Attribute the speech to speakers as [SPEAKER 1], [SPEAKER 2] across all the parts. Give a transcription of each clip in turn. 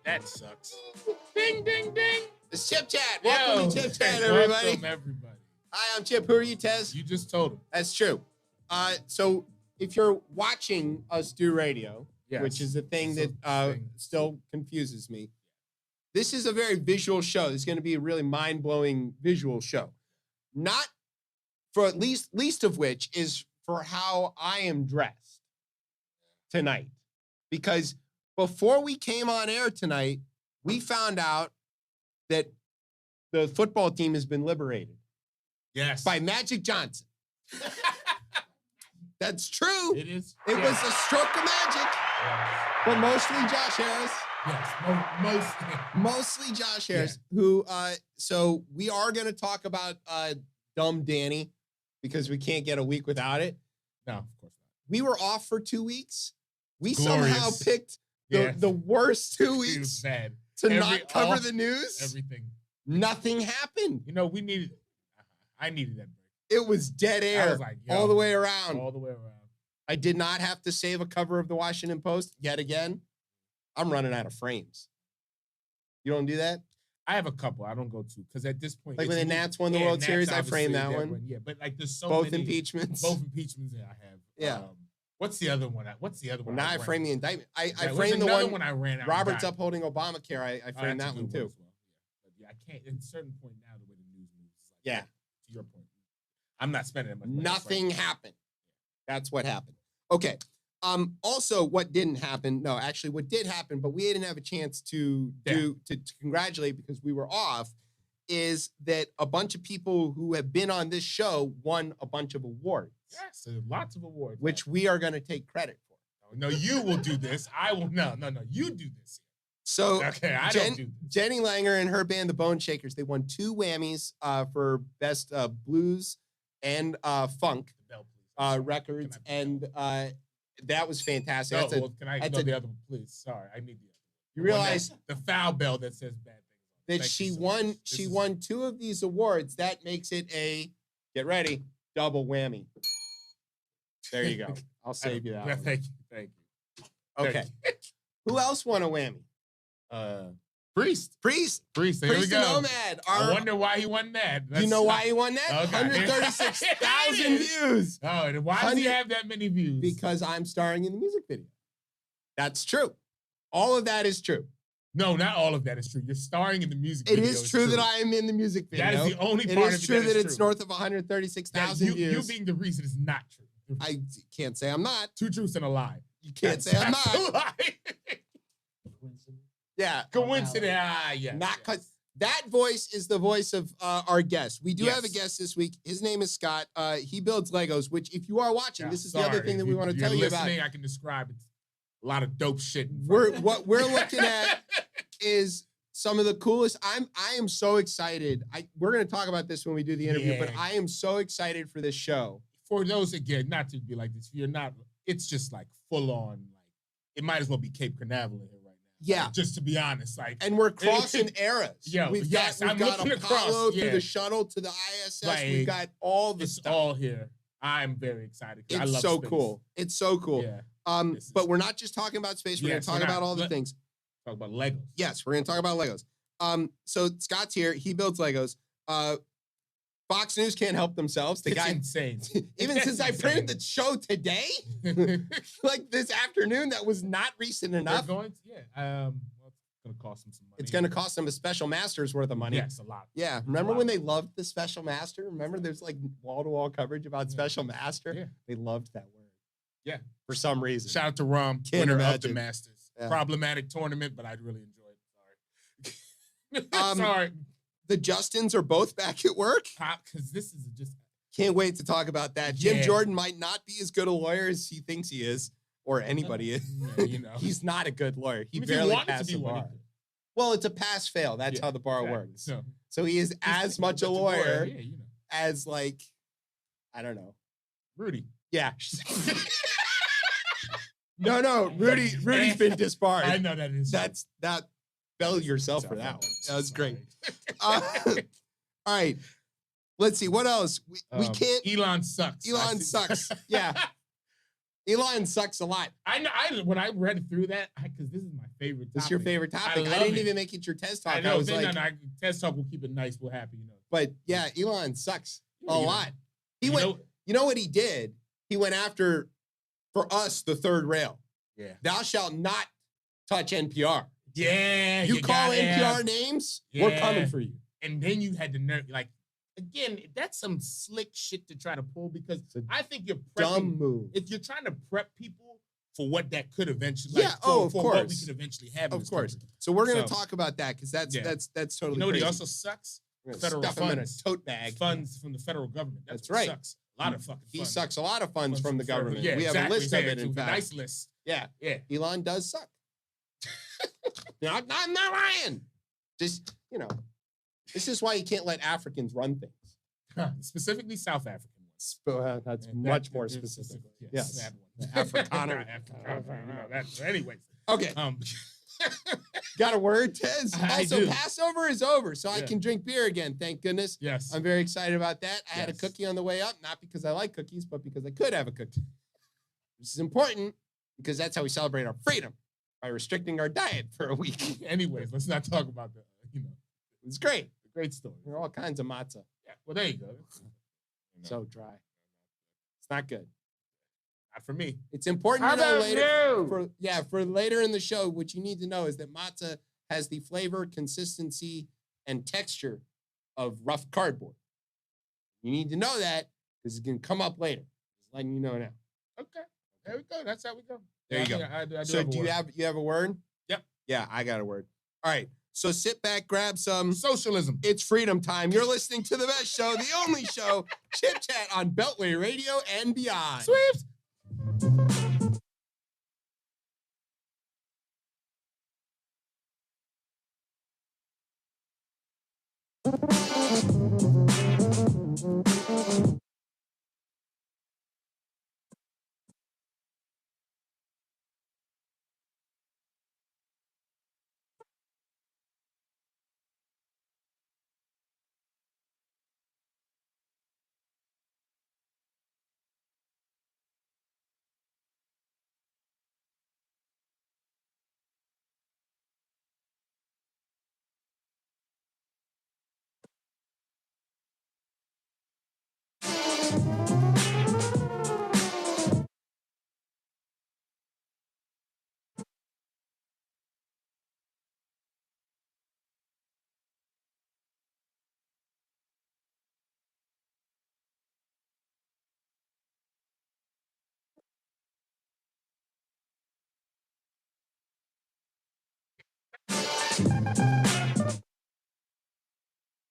[SPEAKER 1] That sucks. Ding, ding, ding.
[SPEAKER 2] It's ChipChat. Welcome to ChipChat, everybody.
[SPEAKER 1] Welcome, everybody.
[SPEAKER 2] Hi, I'm Chip. Who are you, Tez?
[SPEAKER 1] You just told him.
[SPEAKER 2] That's true. So if you're watching us do radio,
[SPEAKER 1] Yes.
[SPEAKER 2] which is a thing that still confuses me, this is a very visual show. It's going to be a really mind-blowing visual show. Not for least of which is for how I am dressed tonight. Because before we came on air tonight, we found out that the football team has been liberated.
[SPEAKER 1] Yes.
[SPEAKER 2] By Magic Johnson. That's true.
[SPEAKER 1] It is.
[SPEAKER 2] It was a stroke of magic.
[SPEAKER 1] Yes.
[SPEAKER 2] But mostly Josh Harris.
[SPEAKER 1] Yes.
[SPEAKER 2] Mostly Josh Harris, who, so we are going to talk about dumb Danny because we can't get a week without it.
[SPEAKER 1] No, of course not.
[SPEAKER 2] We were off for 2 weeks. We
[SPEAKER 1] Glorious.
[SPEAKER 2] somehow picked the worst 2 weeks
[SPEAKER 1] bad.
[SPEAKER 2] to not cover the news.
[SPEAKER 1] Everything.
[SPEAKER 2] Nothing happened.
[SPEAKER 1] You know, I needed that break.
[SPEAKER 2] It was dead air.
[SPEAKER 1] I was like,
[SPEAKER 2] all the way around.
[SPEAKER 1] All the way around.
[SPEAKER 2] I did not have to save a cover of the Washington Post yet again. I'm running out of frames. You don't do that?
[SPEAKER 1] I have a couple. I don't go to because at this point,
[SPEAKER 2] like when the Nats won the World Series, I framed that one.
[SPEAKER 1] Yeah, but like there's so
[SPEAKER 2] both
[SPEAKER 1] many
[SPEAKER 2] impeachments.
[SPEAKER 1] Both impeachments that I have.
[SPEAKER 2] Yeah.
[SPEAKER 1] What's the other one? Well,
[SPEAKER 2] now I framed the indictment. I framed the one
[SPEAKER 1] I ran out.
[SPEAKER 2] Roberts upholding Obamacare. I framed that one too.
[SPEAKER 1] Well. Yeah, I can't. At a certain point now, the way the news moves. Like,
[SPEAKER 2] yeah.
[SPEAKER 1] To your point, I'm not spending that much money.
[SPEAKER 2] Nothing happened. That's what happened. Okay. Also, what didn't happen? No, actually, what did happen, but we didn't have a chance to congratulate because we were off. Is that a bunch of people who have been on this show won a bunch of awards?
[SPEAKER 1] Yes, lots of awards,
[SPEAKER 2] which we are going to take credit for.
[SPEAKER 1] No, you will do this. I will. No. You do this.
[SPEAKER 2] So,
[SPEAKER 1] okay, I don't do this.
[SPEAKER 2] Jenny Langer and her band, the Bone Shakers, they won 2 Wammys for best blues and funk records, and that was fantastic.
[SPEAKER 1] Can I know the other one, please? Sorry, I need the other one.
[SPEAKER 2] You realize
[SPEAKER 1] the foul bell that says bad things.
[SPEAKER 2] That she won. She won 2 of these awards. That makes it a get ready double whammy. There you go. I'll save you that one.
[SPEAKER 1] Thank you.
[SPEAKER 2] Okay. Who else won a whammy?
[SPEAKER 1] Priest.
[SPEAKER 2] There we go. The Nomad.
[SPEAKER 1] I wonder why he won that.
[SPEAKER 2] You know why he won that? Okay. 136,000 views.
[SPEAKER 1] Oh, and why does he have that many views?
[SPEAKER 2] Because I'm starring in the music video. That's true. All of that is true.
[SPEAKER 1] No, not all of that is true. You're starring in the music video.
[SPEAKER 2] It is true that I am in the music video.
[SPEAKER 1] That is the only part of it.
[SPEAKER 2] It is true that it's north of 136,000 views.
[SPEAKER 1] You being the reason is not true.
[SPEAKER 2] I can't say I'm not.
[SPEAKER 1] 2 truths and a lie.
[SPEAKER 2] You can't say I'm not.
[SPEAKER 1] A lie.
[SPEAKER 2] Yeah.
[SPEAKER 1] Coincidence. Yeah.
[SPEAKER 2] Not because that voice is the voice of our guest. We do have a guest this week. His name is Scott. He builds Legos, which if you are watching, this is the other thing that we want to tell you about.
[SPEAKER 1] I can describe it. A lot of dope shit.
[SPEAKER 2] What we're looking at is some of the coolest. I am so excited. We're going to talk about this when we do the interview, but I am so excited for this show.
[SPEAKER 1] For those, again, not to be like this, if you're not, it's just like full on, like, it might as well be Cape Canaveral in here right now.
[SPEAKER 2] Yeah.
[SPEAKER 1] Like, just to be honest. And
[SPEAKER 2] we're crossing eras.
[SPEAKER 1] Yeah,
[SPEAKER 2] we've got Apollo to the shuttle to the ISS. Like, we've got all the stuff.
[SPEAKER 1] All here. I'm very excited. I love
[SPEAKER 2] so
[SPEAKER 1] space.
[SPEAKER 2] Cool. It's so cool.
[SPEAKER 1] Yeah.
[SPEAKER 2] But we're not just talking about space. We're going to talk about all the things.
[SPEAKER 1] Talk about Legos.
[SPEAKER 2] Yes, we're going to talk about Legos. So Scott's here. He builds Legos. Fox News can't help themselves.
[SPEAKER 1] It's insane.
[SPEAKER 2] Even since I printed the show today, like this afternoon, that was not recent enough.
[SPEAKER 1] Well, it's going to cost them some money.
[SPEAKER 2] It's going to cost them a special master's worth of money.
[SPEAKER 1] Yes, a lot.
[SPEAKER 2] Yeah. Remember when they loved the special master? Remember there's like wall-to-wall coverage about special master?
[SPEAKER 1] Yeah.
[SPEAKER 2] They loved that word.
[SPEAKER 1] Yeah.
[SPEAKER 2] For some reason.
[SPEAKER 1] Shout out to Rum, winner of the Masters. Yeah. Problematic tournament, but I really enjoyed it. Sorry.
[SPEAKER 2] Sorry. The Justins are both back at work?
[SPEAKER 1] Because this is just...
[SPEAKER 2] Can't wait to talk about that. Jim
[SPEAKER 1] Yeah.
[SPEAKER 2] Jordan might not be as good a lawyer as he thinks he is, or anybody is.
[SPEAKER 1] Yeah, you know.
[SPEAKER 2] He's not a good lawyer. He
[SPEAKER 1] If
[SPEAKER 2] barely
[SPEAKER 1] wanted
[SPEAKER 2] passed
[SPEAKER 1] to
[SPEAKER 2] the
[SPEAKER 1] be one, he
[SPEAKER 2] bar.
[SPEAKER 1] could.
[SPEAKER 2] Well, it's a pass-fail. That's
[SPEAKER 1] Yeah,
[SPEAKER 2] how the bar
[SPEAKER 1] exactly.
[SPEAKER 2] works.
[SPEAKER 1] So,
[SPEAKER 2] So he is as much a lawyer
[SPEAKER 1] Yeah, you know.
[SPEAKER 2] as, like, I don't know.
[SPEAKER 1] Rudy.
[SPEAKER 2] Yeah. No, Rudy's been disbarred.
[SPEAKER 1] I know that is.
[SPEAKER 2] That bell yourself for that one. That was great. All right. Let's see. What else? We can't.
[SPEAKER 1] Elon sucks.
[SPEAKER 2] Elon sucks. Yeah. Elon sucks a lot.
[SPEAKER 1] I know. When I read through that, because this is my favorite topic.
[SPEAKER 2] This is your favorite topic. I
[SPEAKER 1] love
[SPEAKER 2] didn't
[SPEAKER 1] it.
[SPEAKER 2] even make it your Tez talk.
[SPEAKER 1] I know.
[SPEAKER 2] I was like,
[SPEAKER 1] Tez talk will keep it nice. We're happy, you know.
[SPEAKER 2] but yeah, Elon sucks
[SPEAKER 1] Yeah,
[SPEAKER 2] a
[SPEAKER 1] you know.
[SPEAKER 2] lot. He
[SPEAKER 1] You
[SPEAKER 2] went.
[SPEAKER 1] know-
[SPEAKER 2] You know what he did? He went after, for us, the third rail.
[SPEAKER 1] Yeah.
[SPEAKER 2] Thou shalt not touch NPR.
[SPEAKER 1] Yeah.
[SPEAKER 2] You call
[SPEAKER 1] gotta
[SPEAKER 2] NPR
[SPEAKER 1] have-
[SPEAKER 2] names, we're
[SPEAKER 1] Yeah.
[SPEAKER 2] coming for you.
[SPEAKER 1] And then you had to nerve, like, again, that's some slick shit to try to pull because
[SPEAKER 2] It's a
[SPEAKER 1] I think you're
[SPEAKER 2] Dumb
[SPEAKER 1] prepping.
[SPEAKER 2] move.
[SPEAKER 1] If you're trying to prep people for what that could eventually,
[SPEAKER 2] Yeah,
[SPEAKER 1] like,
[SPEAKER 2] of
[SPEAKER 1] for what we
[SPEAKER 2] course.
[SPEAKER 1] could eventually have. in
[SPEAKER 2] Of
[SPEAKER 1] this
[SPEAKER 2] course.
[SPEAKER 1] country.
[SPEAKER 2] So we're gonna
[SPEAKER 1] So-
[SPEAKER 2] talk about that because that's
[SPEAKER 1] Yeah.
[SPEAKER 2] totally.
[SPEAKER 1] You know what he
[SPEAKER 2] crazy.
[SPEAKER 1] also sucks?
[SPEAKER 2] We're gonna
[SPEAKER 1] Federal
[SPEAKER 2] stuff him in a
[SPEAKER 1] funds.
[SPEAKER 2] tote bag.
[SPEAKER 1] Funds from the federal government.
[SPEAKER 2] That's
[SPEAKER 1] what
[SPEAKER 2] right.
[SPEAKER 1] Sucks. A lot of fucking
[SPEAKER 2] He
[SPEAKER 1] funds.
[SPEAKER 2] sucks a lot of funds from the
[SPEAKER 1] federal-
[SPEAKER 2] government.
[SPEAKER 1] Yeah,
[SPEAKER 2] we have
[SPEAKER 1] exactly.
[SPEAKER 2] a list of
[SPEAKER 1] Yeah,
[SPEAKER 2] it. In
[SPEAKER 1] it's a
[SPEAKER 2] fact,
[SPEAKER 1] nice list.
[SPEAKER 2] yeah,
[SPEAKER 1] Yeah.
[SPEAKER 2] Elon does suck. I'm not lying. Just this is why you can't let Africans run things.
[SPEAKER 1] Specifically South African ones.
[SPEAKER 2] That's
[SPEAKER 1] Yeah,
[SPEAKER 2] much
[SPEAKER 1] that-
[SPEAKER 2] more
[SPEAKER 1] that's
[SPEAKER 2] specific.
[SPEAKER 1] Yes.
[SPEAKER 2] Yes.
[SPEAKER 1] That one.
[SPEAKER 2] The Afrikaner.
[SPEAKER 1] Anyways.
[SPEAKER 2] Okay,
[SPEAKER 1] Um,
[SPEAKER 2] got a word, Tez?
[SPEAKER 1] I
[SPEAKER 2] Also,
[SPEAKER 1] do.
[SPEAKER 2] Passover is over, so I
[SPEAKER 1] Yeah.
[SPEAKER 2] can drink beer again. Thank goodness.
[SPEAKER 1] yes.
[SPEAKER 2] I'm very excited about that. I had a
[SPEAKER 1] Yes.
[SPEAKER 2] cookie on the way up, not because I like cookies, but because I could have a cookie. This is important because that's how we celebrate our freedom, by restricting our diet for a week.
[SPEAKER 1] Anyways, let's not talk about the,
[SPEAKER 2] It's great.
[SPEAKER 1] the great story.
[SPEAKER 2] There are all kinds of matzah.
[SPEAKER 1] Yeah. Well, there you go.
[SPEAKER 2] So dry. It's not good.
[SPEAKER 1] Not for me.
[SPEAKER 2] It's important
[SPEAKER 1] How
[SPEAKER 2] to know
[SPEAKER 1] about
[SPEAKER 2] later.
[SPEAKER 1] you?
[SPEAKER 2] For later in the show, what you need to know is that matzah has the flavor, consistency, and texture of rough cardboard. You need to know that because it's going to come up later. Just letting you know now.
[SPEAKER 1] Okay. There we go. That's how we go.
[SPEAKER 2] There you go.
[SPEAKER 1] I do
[SPEAKER 2] So
[SPEAKER 1] have a
[SPEAKER 2] do
[SPEAKER 1] word.
[SPEAKER 2] you have a word?
[SPEAKER 1] Yep.
[SPEAKER 2] Yeah, I got a word. All right. So sit back, grab some.
[SPEAKER 1] Socialism.
[SPEAKER 2] It's freedom time. You're listening to the best show, the only show, Chip Chat on Beltway Radio and beyond.
[SPEAKER 1] Sweeps.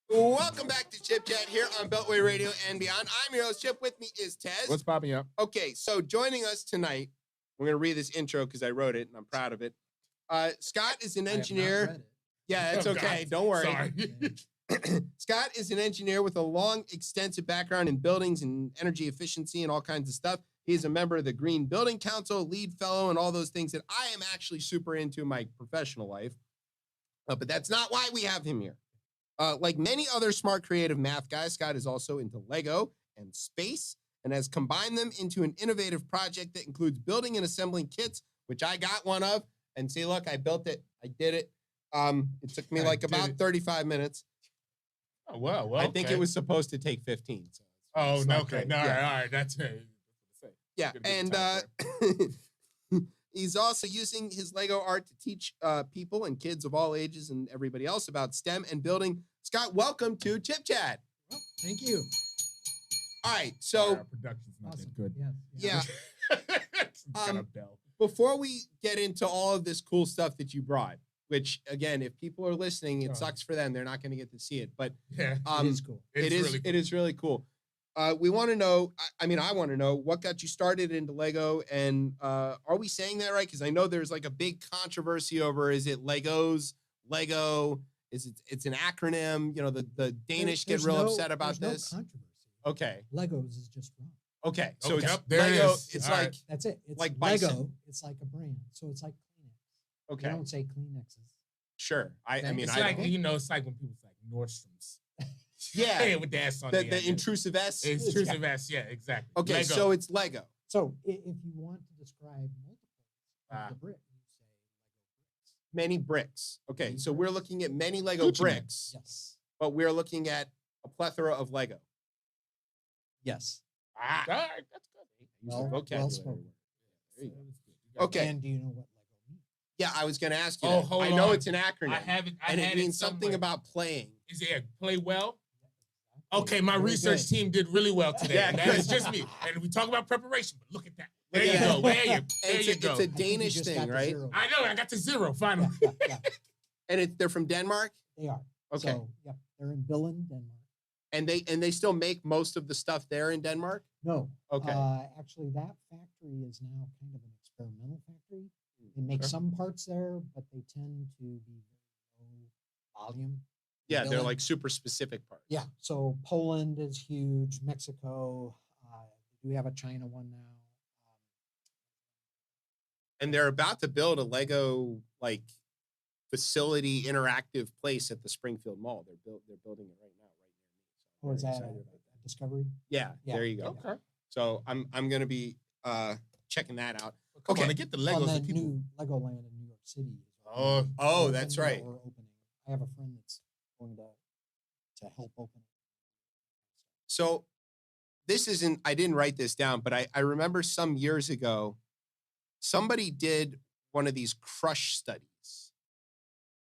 [SPEAKER 2] Welcome back to Chip Chat here on Beltway Radio and beyond. I'm your host, Chip. With me is Tez.
[SPEAKER 1] What's popping up?
[SPEAKER 2] Okay, so joining us tonight, we're going to read this intro because I wrote it and I'm proud of it. Scott is an engineer. Yeah, that's
[SPEAKER 1] Oh,
[SPEAKER 2] okay.
[SPEAKER 1] God.
[SPEAKER 2] Don't worry.
[SPEAKER 1] Sorry.
[SPEAKER 2] Scott is an engineer with a long, extensive background in buildings and energy efficiency and all kinds of stuff. He is a member of the Green Building Council, lead fellow, and all those things that I am actually super into in my professional life. But that's not why we have him here. Like many other smart, creative math guys, Scott is also into Lego and space and has combined them into an innovative project that includes building and assembling kits, which I got one of. And see, look, I built it. I did it. It took me
[SPEAKER 1] I
[SPEAKER 2] like
[SPEAKER 1] did
[SPEAKER 2] about
[SPEAKER 1] it.
[SPEAKER 2] 35 minutes.
[SPEAKER 1] Oh, well,
[SPEAKER 2] I think
[SPEAKER 1] okay.
[SPEAKER 2] it was supposed to take 15. So
[SPEAKER 1] Oh,
[SPEAKER 2] it's
[SPEAKER 1] no,
[SPEAKER 2] not
[SPEAKER 1] okay.
[SPEAKER 2] great.
[SPEAKER 1] No,
[SPEAKER 2] Yeah.
[SPEAKER 1] all right. That's it.
[SPEAKER 2] Yeah,
[SPEAKER 1] Gonna be the
[SPEAKER 2] and
[SPEAKER 1] time
[SPEAKER 2] he's also using his Lego art to teach people and kids of all ages and everybody else about STEM and building. Scott, welcome to Chip Chat.
[SPEAKER 3] Well, thank you.
[SPEAKER 2] All right,
[SPEAKER 1] Sorry,
[SPEAKER 2] so
[SPEAKER 1] our production's not
[SPEAKER 3] Awesome.
[SPEAKER 1] that good.
[SPEAKER 2] yeah,
[SPEAKER 1] Got a
[SPEAKER 2] Um,
[SPEAKER 1] bell.
[SPEAKER 2] before we get into all of this cool stuff that you brought, which again, if people are listening, it
[SPEAKER 1] Oh.
[SPEAKER 2] sucks for them; they're not going to get to see it. But
[SPEAKER 1] Yeah.
[SPEAKER 3] It is cool.
[SPEAKER 2] it is
[SPEAKER 1] really
[SPEAKER 2] it is really cool. We want to know. I want to know what got you started into Lego, and are we saying that right? Because I know there's like a big controversy over is it Legos, Lego? It's an acronym? You know, the Danish get real upset about this.
[SPEAKER 3] No controversy.
[SPEAKER 2] Okay.
[SPEAKER 3] Legos is just wrong.
[SPEAKER 2] Okay. So
[SPEAKER 1] Okay,
[SPEAKER 2] it's
[SPEAKER 1] there it
[SPEAKER 2] Lego.
[SPEAKER 1] is.
[SPEAKER 2] It's
[SPEAKER 1] All
[SPEAKER 2] like
[SPEAKER 1] right.
[SPEAKER 3] That's it. It's
[SPEAKER 2] like
[SPEAKER 3] Lego.
[SPEAKER 2] Bison.
[SPEAKER 3] It's like a brand. So it's like Kleenex.
[SPEAKER 2] Okay.
[SPEAKER 3] You don't say Kleenexes.
[SPEAKER 2] Sure. I mean,
[SPEAKER 1] it's
[SPEAKER 2] I
[SPEAKER 1] like,
[SPEAKER 2] don't.
[SPEAKER 1] you know, it's like when people say Nordstrom's.
[SPEAKER 2] Yeah.
[SPEAKER 1] With the S on
[SPEAKER 2] The intrusive S.
[SPEAKER 1] Intrusive S, yeah, exactly.
[SPEAKER 2] Okay,
[SPEAKER 1] Lego.
[SPEAKER 2] so it's Lego.
[SPEAKER 3] So if you want to describe multiples of the brick, you say Lego bricks.
[SPEAKER 2] Many bricks. Okay,
[SPEAKER 3] Many
[SPEAKER 2] so we're
[SPEAKER 3] bricks.
[SPEAKER 2] looking at many Lego
[SPEAKER 1] Gucci Man.
[SPEAKER 2] bricks,
[SPEAKER 3] Yes.
[SPEAKER 2] but we're looking at a plethora of Lego.
[SPEAKER 3] Yes.
[SPEAKER 1] All right, that's good.
[SPEAKER 2] Use
[SPEAKER 3] Well-
[SPEAKER 2] the
[SPEAKER 3] well
[SPEAKER 2] vocabulary.
[SPEAKER 3] spoken.
[SPEAKER 2] There you go.
[SPEAKER 1] go.
[SPEAKER 2] Okay.
[SPEAKER 3] And do you know what Lego means?
[SPEAKER 2] Yeah, I was going to ask you.
[SPEAKER 1] Oh,
[SPEAKER 2] that.
[SPEAKER 1] hold
[SPEAKER 2] I know
[SPEAKER 1] on.
[SPEAKER 2] it's an acronym,
[SPEAKER 1] I have it. I
[SPEAKER 2] and
[SPEAKER 1] had
[SPEAKER 2] it means something
[SPEAKER 1] somewhere.
[SPEAKER 2] about playing.
[SPEAKER 1] Is it play well?
[SPEAKER 3] Exactly.
[SPEAKER 1] Okay, my
[SPEAKER 3] Very
[SPEAKER 1] research
[SPEAKER 3] good.
[SPEAKER 1] team did really well today.
[SPEAKER 2] Yeah,
[SPEAKER 1] That
[SPEAKER 2] good.
[SPEAKER 1] is just me. And we talk about preparation, but look at that. There
[SPEAKER 2] Look
[SPEAKER 1] you
[SPEAKER 2] at
[SPEAKER 1] go.
[SPEAKER 2] that.
[SPEAKER 1] There you
[SPEAKER 2] It's
[SPEAKER 1] go.
[SPEAKER 2] a
[SPEAKER 3] I think you
[SPEAKER 2] Danish
[SPEAKER 3] just
[SPEAKER 2] thing,
[SPEAKER 3] got the
[SPEAKER 2] right?
[SPEAKER 3] zero.
[SPEAKER 1] I know. I got to zero finally.
[SPEAKER 3] Yeah.
[SPEAKER 2] And they're from Denmark.
[SPEAKER 3] They are.
[SPEAKER 2] Okay,
[SPEAKER 3] So, yep, they're in Billund, Denmark.
[SPEAKER 2] and they still make most of the stuff there in Denmark.
[SPEAKER 3] No.
[SPEAKER 2] Okay,
[SPEAKER 3] Actually, that factory is now kind of an experimental factory. They make
[SPEAKER 1] Okay.
[SPEAKER 3] some parts there, but they tend to be very low volume.
[SPEAKER 2] yeah, they're
[SPEAKER 3] Billund-
[SPEAKER 2] like super specific parts.
[SPEAKER 3] Yeah. So Poland is huge. Mexico. We have a China one now.
[SPEAKER 2] And they're about to build a Lego like facility interactive place at the Springfield Mall. They're building it right now, right near me. So I'm
[SPEAKER 3] Or is
[SPEAKER 2] very
[SPEAKER 3] that
[SPEAKER 2] excited about that.
[SPEAKER 3] Discovery?
[SPEAKER 2] Yeah,
[SPEAKER 3] Yeah,
[SPEAKER 2] there you go.
[SPEAKER 3] yeah.
[SPEAKER 1] Okay.
[SPEAKER 2] So I'm gonna be checking that out.
[SPEAKER 1] Come
[SPEAKER 2] Okay.
[SPEAKER 1] on, to get the
[SPEAKER 3] On
[SPEAKER 1] Legos.
[SPEAKER 3] that
[SPEAKER 1] that people.
[SPEAKER 3] new Legoland in New York City. is
[SPEAKER 1] Oh,
[SPEAKER 3] opening.
[SPEAKER 2] oh,
[SPEAKER 3] Open
[SPEAKER 2] that's right.
[SPEAKER 3] Or opening. I have a friend that's going to help open it.
[SPEAKER 2] So this isn't, I didn't write this down, but I remember some years ago, somebody did one of these crush studies,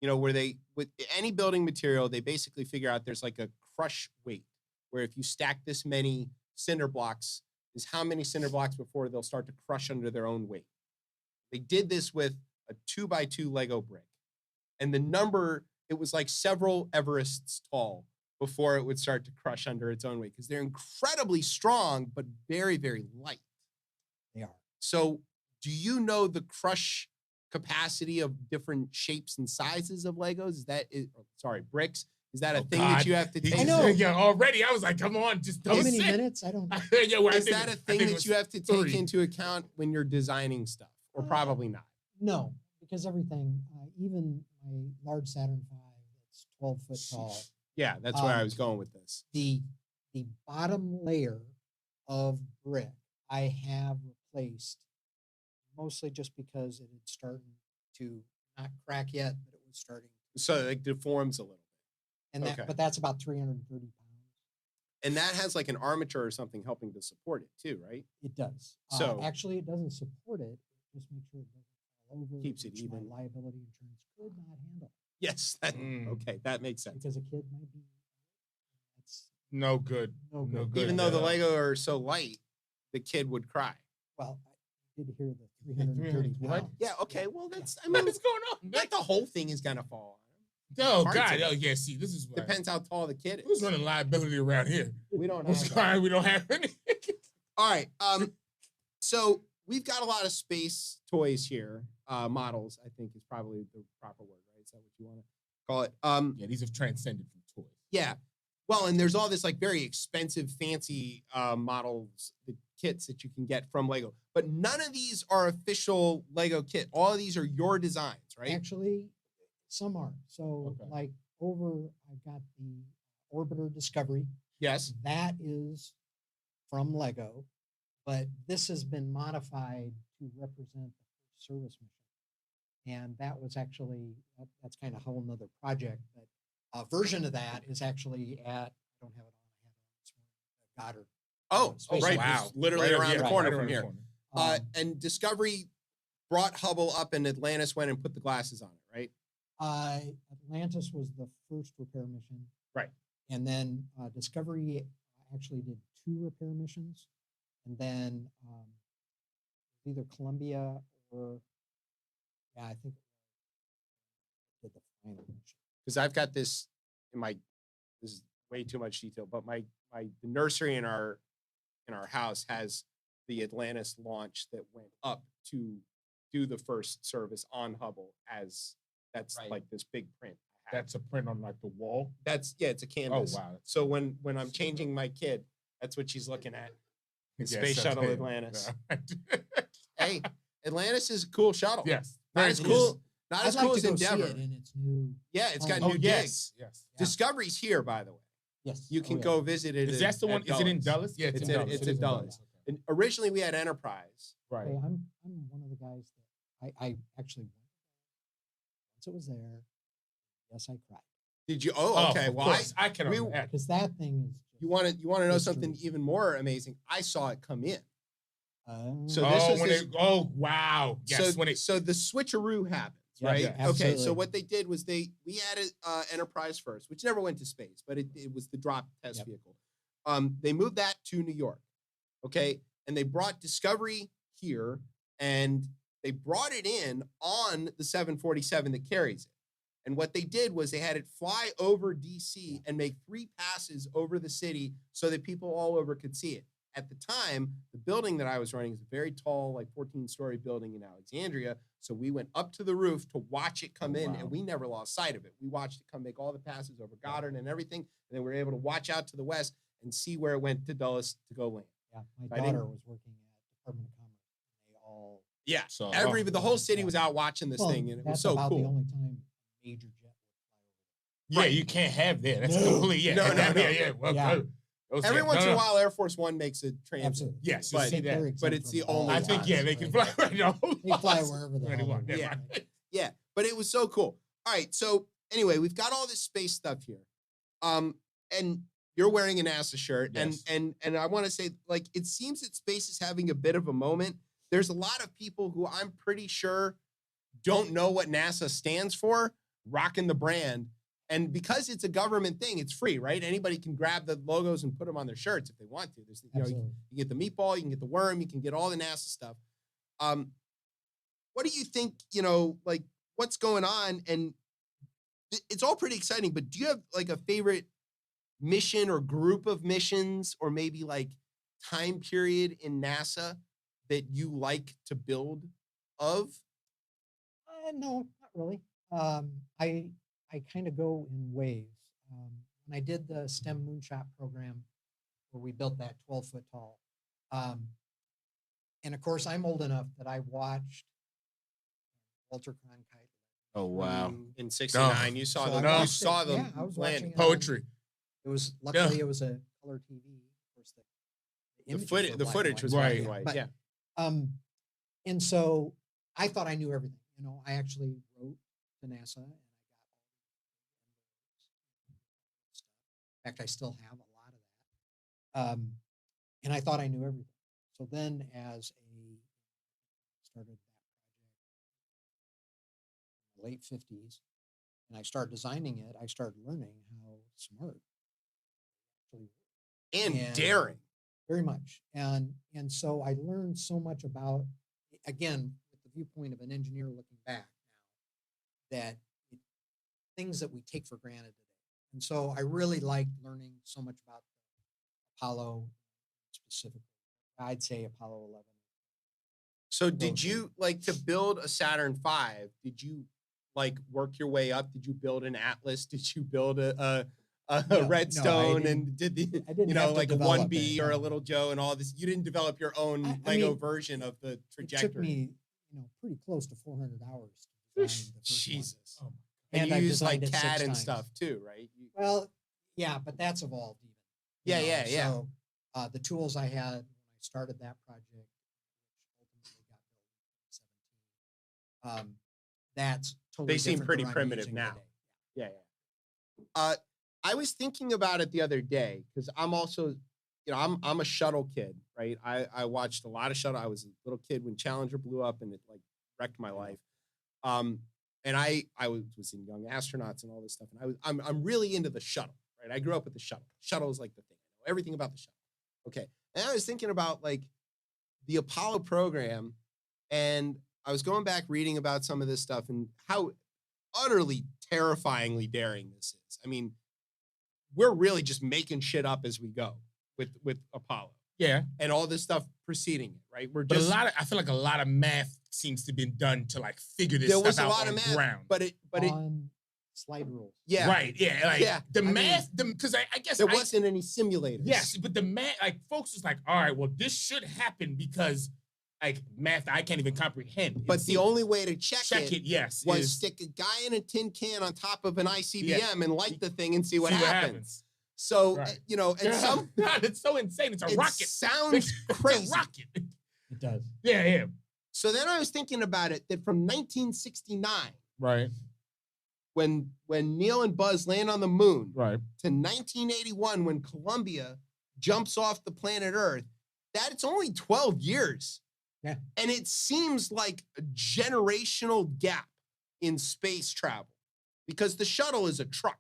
[SPEAKER 2] you know, where they, with any building material, they basically figure out there's like a crush weight, where if you stack this many cinder blocks, is how many cinder blocks before they'll start to crush under their own weight. They did this with a 2x2 Lego brick. And the number, it was like several Everests tall before it would start to crush under its own weight, because they're incredibly strong, but very, very light.
[SPEAKER 3] They are.
[SPEAKER 2] So do you know the crush capacity of different shapes and sizes of Legos? Bricks? Is that a
[SPEAKER 1] Oh,
[SPEAKER 2] thing
[SPEAKER 1] God.
[SPEAKER 2] that you have to
[SPEAKER 1] He
[SPEAKER 2] take?
[SPEAKER 3] I know.
[SPEAKER 1] Yeah, already. I was like, come on, just
[SPEAKER 3] How
[SPEAKER 1] don't
[SPEAKER 3] many
[SPEAKER 1] say.
[SPEAKER 3] minutes? I don't know.
[SPEAKER 1] Yeah, well, I
[SPEAKER 2] Is
[SPEAKER 1] think
[SPEAKER 2] that a
[SPEAKER 1] I
[SPEAKER 2] thing
[SPEAKER 1] think it
[SPEAKER 2] that
[SPEAKER 1] was
[SPEAKER 2] you have to take
[SPEAKER 1] 3.
[SPEAKER 2] into account when you're designing stuff? Or probably not?
[SPEAKER 3] No, because everything, even my large Saturn V that's 12 foot tall,
[SPEAKER 2] Yeah, that's where I was going with this.
[SPEAKER 3] the bottom layer of brick I have replaced mostly just because it had started to not crack yet, but it was starting.
[SPEAKER 2] So it like deforms a little.
[SPEAKER 3] And that,
[SPEAKER 2] Okay.
[SPEAKER 3] but that's about 330 pounds.
[SPEAKER 2] And that has like an armature or something helping to support it too, right?
[SPEAKER 3] It does.
[SPEAKER 2] So-
[SPEAKER 3] Actually, it doesn't support it. It just makes sure it doesn't fall over.
[SPEAKER 2] Keeps it
[SPEAKER 3] which
[SPEAKER 2] even.
[SPEAKER 3] My liability insurance could not handle
[SPEAKER 2] Yes. Okay, that makes sense.
[SPEAKER 3] because a kid might be. That's
[SPEAKER 1] No good.
[SPEAKER 3] no good.
[SPEAKER 1] No good.
[SPEAKER 2] Even though the
[SPEAKER 1] Yeah.
[SPEAKER 2] Lego are so light, the kid would cry.
[SPEAKER 3] Well, I did hear the 330
[SPEAKER 1] What?
[SPEAKER 3] pounds.
[SPEAKER 2] Yeah, okay. Well, that's, I
[SPEAKER 1] What
[SPEAKER 2] mean,
[SPEAKER 1] is going on?
[SPEAKER 2] not the whole thing is going to fall.
[SPEAKER 1] Oh,
[SPEAKER 2] Parts
[SPEAKER 1] God.
[SPEAKER 2] of it.
[SPEAKER 1] Oh, yeah. See, this is why.
[SPEAKER 2] Depends how tall the kid
[SPEAKER 1] Who's
[SPEAKER 2] is.
[SPEAKER 1] running liability around here?
[SPEAKER 2] We don't
[SPEAKER 1] I'm
[SPEAKER 2] have that.
[SPEAKER 1] sorry, we don't have any.
[SPEAKER 2] All right. So we've got a lot of space toys here. Models, I think, is probably the proper word, right? Is that what you want to call it?
[SPEAKER 1] Yeah, these have transcended from toys.
[SPEAKER 2] Yeah. Well, and there's all this like very expensive, fancy models, the kits that you can get from Lego. But none of these are official Lego kit. All of these are your designs, right?
[SPEAKER 3] Actually, some are. So,
[SPEAKER 1] Okay.
[SPEAKER 3] like I've got the Orbiter Discovery.
[SPEAKER 2] Yes.
[SPEAKER 3] That is from Lego, but this has been modified to represent the first service mission. And that was actually, that's kind of a whole nother project. But a version of that is actually at, I don't have it on, I have it on this morning, Goddard.
[SPEAKER 2] Oh,
[SPEAKER 3] Space
[SPEAKER 2] right.
[SPEAKER 3] Center.
[SPEAKER 2] It's literally
[SPEAKER 1] Right,
[SPEAKER 2] around
[SPEAKER 1] yeah,
[SPEAKER 2] the
[SPEAKER 1] right
[SPEAKER 2] corner
[SPEAKER 1] around
[SPEAKER 2] from
[SPEAKER 1] the
[SPEAKER 2] here.
[SPEAKER 1] corner.
[SPEAKER 2] And Discovery brought Hubble up, and Atlantis went and put the glasses on it, right?
[SPEAKER 3] Atlantis was the first repair mission.
[SPEAKER 2] Right.
[SPEAKER 3] And then Discovery actually did 2 repair missions. And then either Columbia or, yeah, I think did the final mission.
[SPEAKER 2] Because I've got this in my, this is way too much detail, but the nursery in our in our house has the Atlantis launch that went up to do the first service on Hubble as that's
[SPEAKER 3] Right.
[SPEAKER 2] like this big print. I have.
[SPEAKER 1] That's a print on like the wall.
[SPEAKER 2] It's a
[SPEAKER 1] Oh
[SPEAKER 2] canvas.
[SPEAKER 1] wow.
[SPEAKER 2] So when I'm changing my kid, that's what she's looking at. The
[SPEAKER 1] Yeah,
[SPEAKER 2] Space
[SPEAKER 1] so-
[SPEAKER 2] Shuttle
[SPEAKER 1] yeah.
[SPEAKER 2] Atlantis.
[SPEAKER 1] Yeah.
[SPEAKER 2] Hey, Atlantis is a cool shuttle.
[SPEAKER 1] Yes.
[SPEAKER 2] Not
[SPEAKER 1] Very
[SPEAKER 2] as
[SPEAKER 1] cool.
[SPEAKER 2] cool. Not
[SPEAKER 3] I'd
[SPEAKER 2] as
[SPEAKER 3] like
[SPEAKER 2] cool
[SPEAKER 3] to
[SPEAKER 2] as
[SPEAKER 3] go see
[SPEAKER 2] Endeavor.
[SPEAKER 3] it in its new.
[SPEAKER 2] Yeah, it's got
[SPEAKER 3] Oh,
[SPEAKER 2] new
[SPEAKER 1] Oh
[SPEAKER 2] digs.
[SPEAKER 1] yes. Yes.
[SPEAKER 3] Yeah.
[SPEAKER 2] Discovery's here, by the way.
[SPEAKER 3] Yes.
[SPEAKER 2] You can go visit it.
[SPEAKER 1] Is that the one? Is it in Dulles? Yeah,
[SPEAKER 2] It's
[SPEAKER 1] in
[SPEAKER 2] in-
[SPEAKER 1] Dulles.
[SPEAKER 2] it's
[SPEAKER 1] It
[SPEAKER 2] in
[SPEAKER 1] is
[SPEAKER 2] Dulles.
[SPEAKER 1] Okay.
[SPEAKER 2] And originally we had Enterprise.
[SPEAKER 1] Right.
[SPEAKER 3] Okay, I'm one of the guys that I actually once it was there. Yes, I cried
[SPEAKER 2] Did you? Oh, okay.
[SPEAKER 1] of
[SPEAKER 2] Well,
[SPEAKER 1] course. I can
[SPEAKER 2] we-
[SPEAKER 1] imagine.
[SPEAKER 3] because that thing is. Just,
[SPEAKER 2] you want to know
[SPEAKER 3] History.
[SPEAKER 2] something even more amazing? I saw it come in. So
[SPEAKER 3] uh,
[SPEAKER 2] this
[SPEAKER 1] Oh,
[SPEAKER 2] was
[SPEAKER 1] when
[SPEAKER 2] this-
[SPEAKER 1] it, oh wow. Yes.
[SPEAKER 2] so,
[SPEAKER 1] when it,
[SPEAKER 2] so the switcheroo happens,
[SPEAKER 3] Yeah,
[SPEAKER 2] right?
[SPEAKER 1] yeah,
[SPEAKER 2] Okay.
[SPEAKER 3] absolutely.
[SPEAKER 2] So what they did was we added Enterprise first, which never went to space, but it was the drop test
[SPEAKER 3] Yep.
[SPEAKER 2] vehicle. They moved that to New York. Okay. And they brought Discovery here and they brought it in on the 747 that carries it. And what they did was they had it fly over DC and make 3 passes over the city so that people all over could see it. At the time, the building that I was running is a very tall, like 14-story building in Alexandria. So we went up to the roof to watch it come
[SPEAKER 1] Oh,
[SPEAKER 2] in,
[SPEAKER 1] wow.
[SPEAKER 2] and we never lost sight of it. We watched it come make all the passes over Goddard and everything, and then we were able to watch out to the west and see where it went to Dulles to go land.
[SPEAKER 3] yeah, my
[SPEAKER 2] I didn't-
[SPEAKER 3] daughter was working at Department of Commerce. And they all.
[SPEAKER 2] Yeah,
[SPEAKER 1] So-
[SPEAKER 2] the whole city was out watching this
[SPEAKER 3] Well,
[SPEAKER 2] thing, and it was
[SPEAKER 3] that's
[SPEAKER 2] so
[SPEAKER 3] about the
[SPEAKER 2] cool.
[SPEAKER 3] only time a major jet would fly
[SPEAKER 1] yeah,
[SPEAKER 2] Right.
[SPEAKER 1] you can't have that. That's
[SPEAKER 3] No.
[SPEAKER 1] complete. Yeah.
[SPEAKER 2] No, no,
[SPEAKER 1] yeah,
[SPEAKER 2] no.
[SPEAKER 1] yeah. Well,
[SPEAKER 3] Yeah.
[SPEAKER 1] those-
[SPEAKER 2] Every
[SPEAKER 1] yeah,
[SPEAKER 2] once
[SPEAKER 1] no,
[SPEAKER 2] in a
[SPEAKER 1] no.
[SPEAKER 2] while, Air Force One makes a transit.
[SPEAKER 3] Absolutely.
[SPEAKER 1] Yes, you
[SPEAKER 2] But-
[SPEAKER 1] see that.
[SPEAKER 3] They're
[SPEAKER 2] but it's
[SPEAKER 3] exempt
[SPEAKER 2] the
[SPEAKER 3] from all
[SPEAKER 2] only
[SPEAKER 1] I
[SPEAKER 3] the
[SPEAKER 1] think
[SPEAKER 2] times,
[SPEAKER 1] yeah,
[SPEAKER 3] laws,
[SPEAKER 1] they can
[SPEAKER 3] right?
[SPEAKER 1] fly. You know,
[SPEAKER 3] They can fly wherever the hell
[SPEAKER 1] Anyone,
[SPEAKER 3] they
[SPEAKER 2] Yeah.
[SPEAKER 3] want, right?
[SPEAKER 2] Yeah, but it was so cool. All right, so anyway, we've got all this space stuff here, and you're wearing a NASA shirt,
[SPEAKER 1] Yes.
[SPEAKER 2] and I want to say, like, it seems that space is having a bit of a moment. There's a lot of people who I'm pretty sure don't know what NASA stands for, rocking the brand, and because it's a government thing, it's free, right? Anybody can grab the logos and put them on their shirts if they want to. There's,
[SPEAKER 3] Absolutely.
[SPEAKER 2] you get the meatball, you can get the worm, you can get all the NASA stuff. What do you think, like what's going on? And it's all pretty exciting, but do you have like a favorite mission or group of missions or maybe like time period in NASA that you like to build of?
[SPEAKER 3] No, not really. I kind of go in waves. When I did the STEM Moonshot program, where we built that 12-foot tall, and of course I'm old enough that I watched Walter Cronkite.
[SPEAKER 1] Oh wow.
[SPEAKER 2] In '69, you saw
[SPEAKER 3] So
[SPEAKER 2] the
[SPEAKER 3] I
[SPEAKER 2] you
[SPEAKER 3] watched
[SPEAKER 2] saw
[SPEAKER 3] it.
[SPEAKER 2] the
[SPEAKER 3] Yeah, I was watching
[SPEAKER 2] landing.
[SPEAKER 3] it.
[SPEAKER 1] Poetry.
[SPEAKER 3] It was luckily it was a color TV. Of course,
[SPEAKER 2] The
[SPEAKER 3] images
[SPEAKER 2] footage,
[SPEAKER 3] were
[SPEAKER 2] the
[SPEAKER 3] black and
[SPEAKER 2] footage
[SPEAKER 3] white.
[SPEAKER 2] was
[SPEAKER 1] Right.
[SPEAKER 2] black and white.
[SPEAKER 3] But-
[SPEAKER 2] Yeah.
[SPEAKER 3] And so I thought I knew everything. I actually wrote to NASA and I got all the stuff. In fact, I still have a lot of that. And I thought I knew everything. So then as started that project in the late 50s and I started designing it, I started learning how smart actually
[SPEAKER 2] And daring.
[SPEAKER 3] very much. And so I learned so much about, again, with the viewpoint of an engineer looking back now, that things that we take for granted today. And so I really liked learning so much about Apollo specifically. I'd say Apollo 11.
[SPEAKER 2] So did
[SPEAKER 3] Go-to.
[SPEAKER 2] you like to build a Saturn V? Did you like work your way up? Did you build an Atlas? Did you build a
[SPEAKER 3] No,
[SPEAKER 2] Redstone
[SPEAKER 3] no, I
[SPEAKER 2] and did the
[SPEAKER 3] I didn't have to
[SPEAKER 2] like a
[SPEAKER 3] develop
[SPEAKER 2] 1B
[SPEAKER 3] it,
[SPEAKER 2] or a
[SPEAKER 3] no.
[SPEAKER 2] Little Joe and all this? You didn't develop your own
[SPEAKER 3] I
[SPEAKER 2] Lego
[SPEAKER 3] mean,
[SPEAKER 2] version of the
[SPEAKER 3] It
[SPEAKER 2] trajectory.
[SPEAKER 3] took me, pretty close to 400 hours to design the first one.
[SPEAKER 2] Jesus.
[SPEAKER 1] Oh,
[SPEAKER 2] And
[SPEAKER 3] I've
[SPEAKER 2] you use like
[SPEAKER 3] designed it 6
[SPEAKER 2] CAD and
[SPEAKER 3] times.
[SPEAKER 2] stuff too, right?
[SPEAKER 3] Well, yeah, but that's evolved even.
[SPEAKER 2] Yeah.
[SPEAKER 3] So the tools I had when I started that project, which ultimately got built in 2017, that's totally
[SPEAKER 2] They seem
[SPEAKER 3] different
[SPEAKER 2] pretty
[SPEAKER 3] than I'm
[SPEAKER 2] primitive
[SPEAKER 3] using
[SPEAKER 2] now.
[SPEAKER 3] today.
[SPEAKER 2] Yeah. I was thinking about it the other day because I'm also, I'm a shuttle kid, right? I watched a lot of shuttle. I was a little kid when Challenger blew up and it like wrecked my life. And I was in Young Astronauts and all this stuff. And I'm really into the shuttle, right? I grew up with the shuttle. Shuttle is like the thing. I know everything about the shuttle. Okay. And I was thinking about like the Apollo program, and I was going back reading about some of this stuff and how utterly terrifyingly daring this is. I mean, we're really just making shit up as we go with Apollo.
[SPEAKER 1] Yeah.
[SPEAKER 2] and all this stuff preceding it, right? We're
[SPEAKER 1] But
[SPEAKER 2] just
[SPEAKER 1] I feel like a lot of math seems to have been done to like figure this
[SPEAKER 2] there
[SPEAKER 1] stuff
[SPEAKER 2] was a
[SPEAKER 1] out
[SPEAKER 2] lot
[SPEAKER 1] on
[SPEAKER 2] of math,
[SPEAKER 1] ground.
[SPEAKER 2] but it
[SPEAKER 3] on slide rules.
[SPEAKER 2] yeah,
[SPEAKER 1] Right, yeah, like
[SPEAKER 2] Yeah.
[SPEAKER 1] the
[SPEAKER 3] I mean,
[SPEAKER 1] math, because I guess
[SPEAKER 2] there wasn't any simulators.
[SPEAKER 1] yes, but the math, like folks was like, all right, well, this should happen because like math I can't even comprehend.
[SPEAKER 2] But the only way to check it
[SPEAKER 1] yes,
[SPEAKER 2] was
[SPEAKER 1] is
[SPEAKER 2] stick a guy in a tin can on top of an ICBM
[SPEAKER 1] Yeah.
[SPEAKER 2] and light the thing and see what
[SPEAKER 1] see
[SPEAKER 2] happens. So,
[SPEAKER 1] Right.
[SPEAKER 2] you know, and some
[SPEAKER 1] God, it's so insane. It's a
[SPEAKER 2] it
[SPEAKER 1] rocket.
[SPEAKER 2] sounds
[SPEAKER 1] It's
[SPEAKER 2] crazy.
[SPEAKER 1] a rocket.
[SPEAKER 3] It does.
[SPEAKER 1] Yeah, yeah.
[SPEAKER 2] So then I was thinking about it that from 1969,
[SPEAKER 1] Right,
[SPEAKER 2] when Neil and Buzz land on the moon,
[SPEAKER 1] right.
[SPEAKER 2] to 1981, when Columbia jumps off the planet Earth, that it's only 12 years.
[SPEAKER 3] Yeah.
[SPEAKER 2] And it seems like a generational gap in space travel because the shuttle is a truck.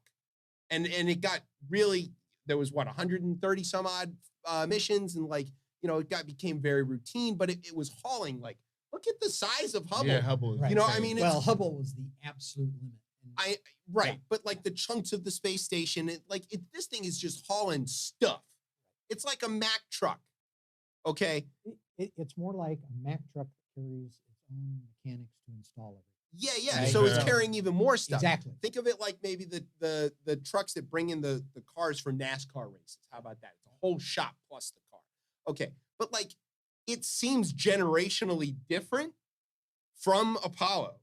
[SPEAKER 2] And it got really, there was what, 130 some odd missions, and like, you know, became very routine, but it was hauling, like, look at the size of Hubble.
[SPEAKER 1] Yeah, Hubble. is
[SPEAKER 3] Right.
[SPEAKER 2] You know, I
[SPEAKER 1] insane.
[SPEAKER 2] mean,
[SPEAKER 3] Well, Hubble was the absolute limit. And
[SPEAKER 2] Right,
[SPEAKER 3] Yeah.
[SPEAKER 2] but like the chunks of the space station, this thing is just hauling stuff. It's like a Mack truck. Okay.
[SPEAKER 3] it's more like a Mack truck that carries its own mechanics to install it.
[SPEAKER 2] Yeah.
[SPEAKER 3] Right.
[SPEAKER 2] So it's
[SPEAKER 1] Yeah.
[SPEAKER 2] carrying even more stuff.
[SPEAKER 3] Exactly.
[SPEAKER 2] Think of it like maybe the trucks that bring in the cars for NASCAR races. How about that? It's a whole shop plus the car. Okay. But like it seems generationally different from Apollo.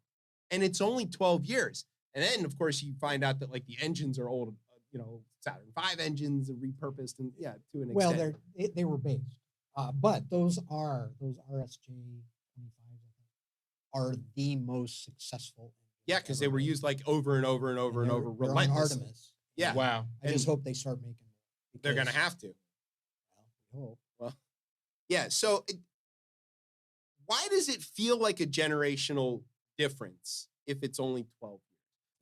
[SPEAKER 2] And it's only 12 years. And then of course you find out that like the engines are old, you know, Saturn V engines are repurposed and to an extent.
[SPEAKER 3] Well, they were based, but those RSJ 25s are the most successful.
[SPEAKER 2] Yeah, because they were used like over and over and over and over
[SPEAKER 3] They're on
[SPEAKER 2] relentlessly.
[SPEAKER 3] Artemis.
[SPEAKER 2] Yeah.
[SPEAKER 1] Wow.
[SPEAKER 3] I just hope they start making more.
[SPEAKER 2] They're gonna
[SPEAKER 3] because-
[SPEAKER 2] have to.
[SPEAKER 3] Well, we hope.
[SPEAKER 2] Yeah. So why does it feel like a generational difference if it's only 12 years?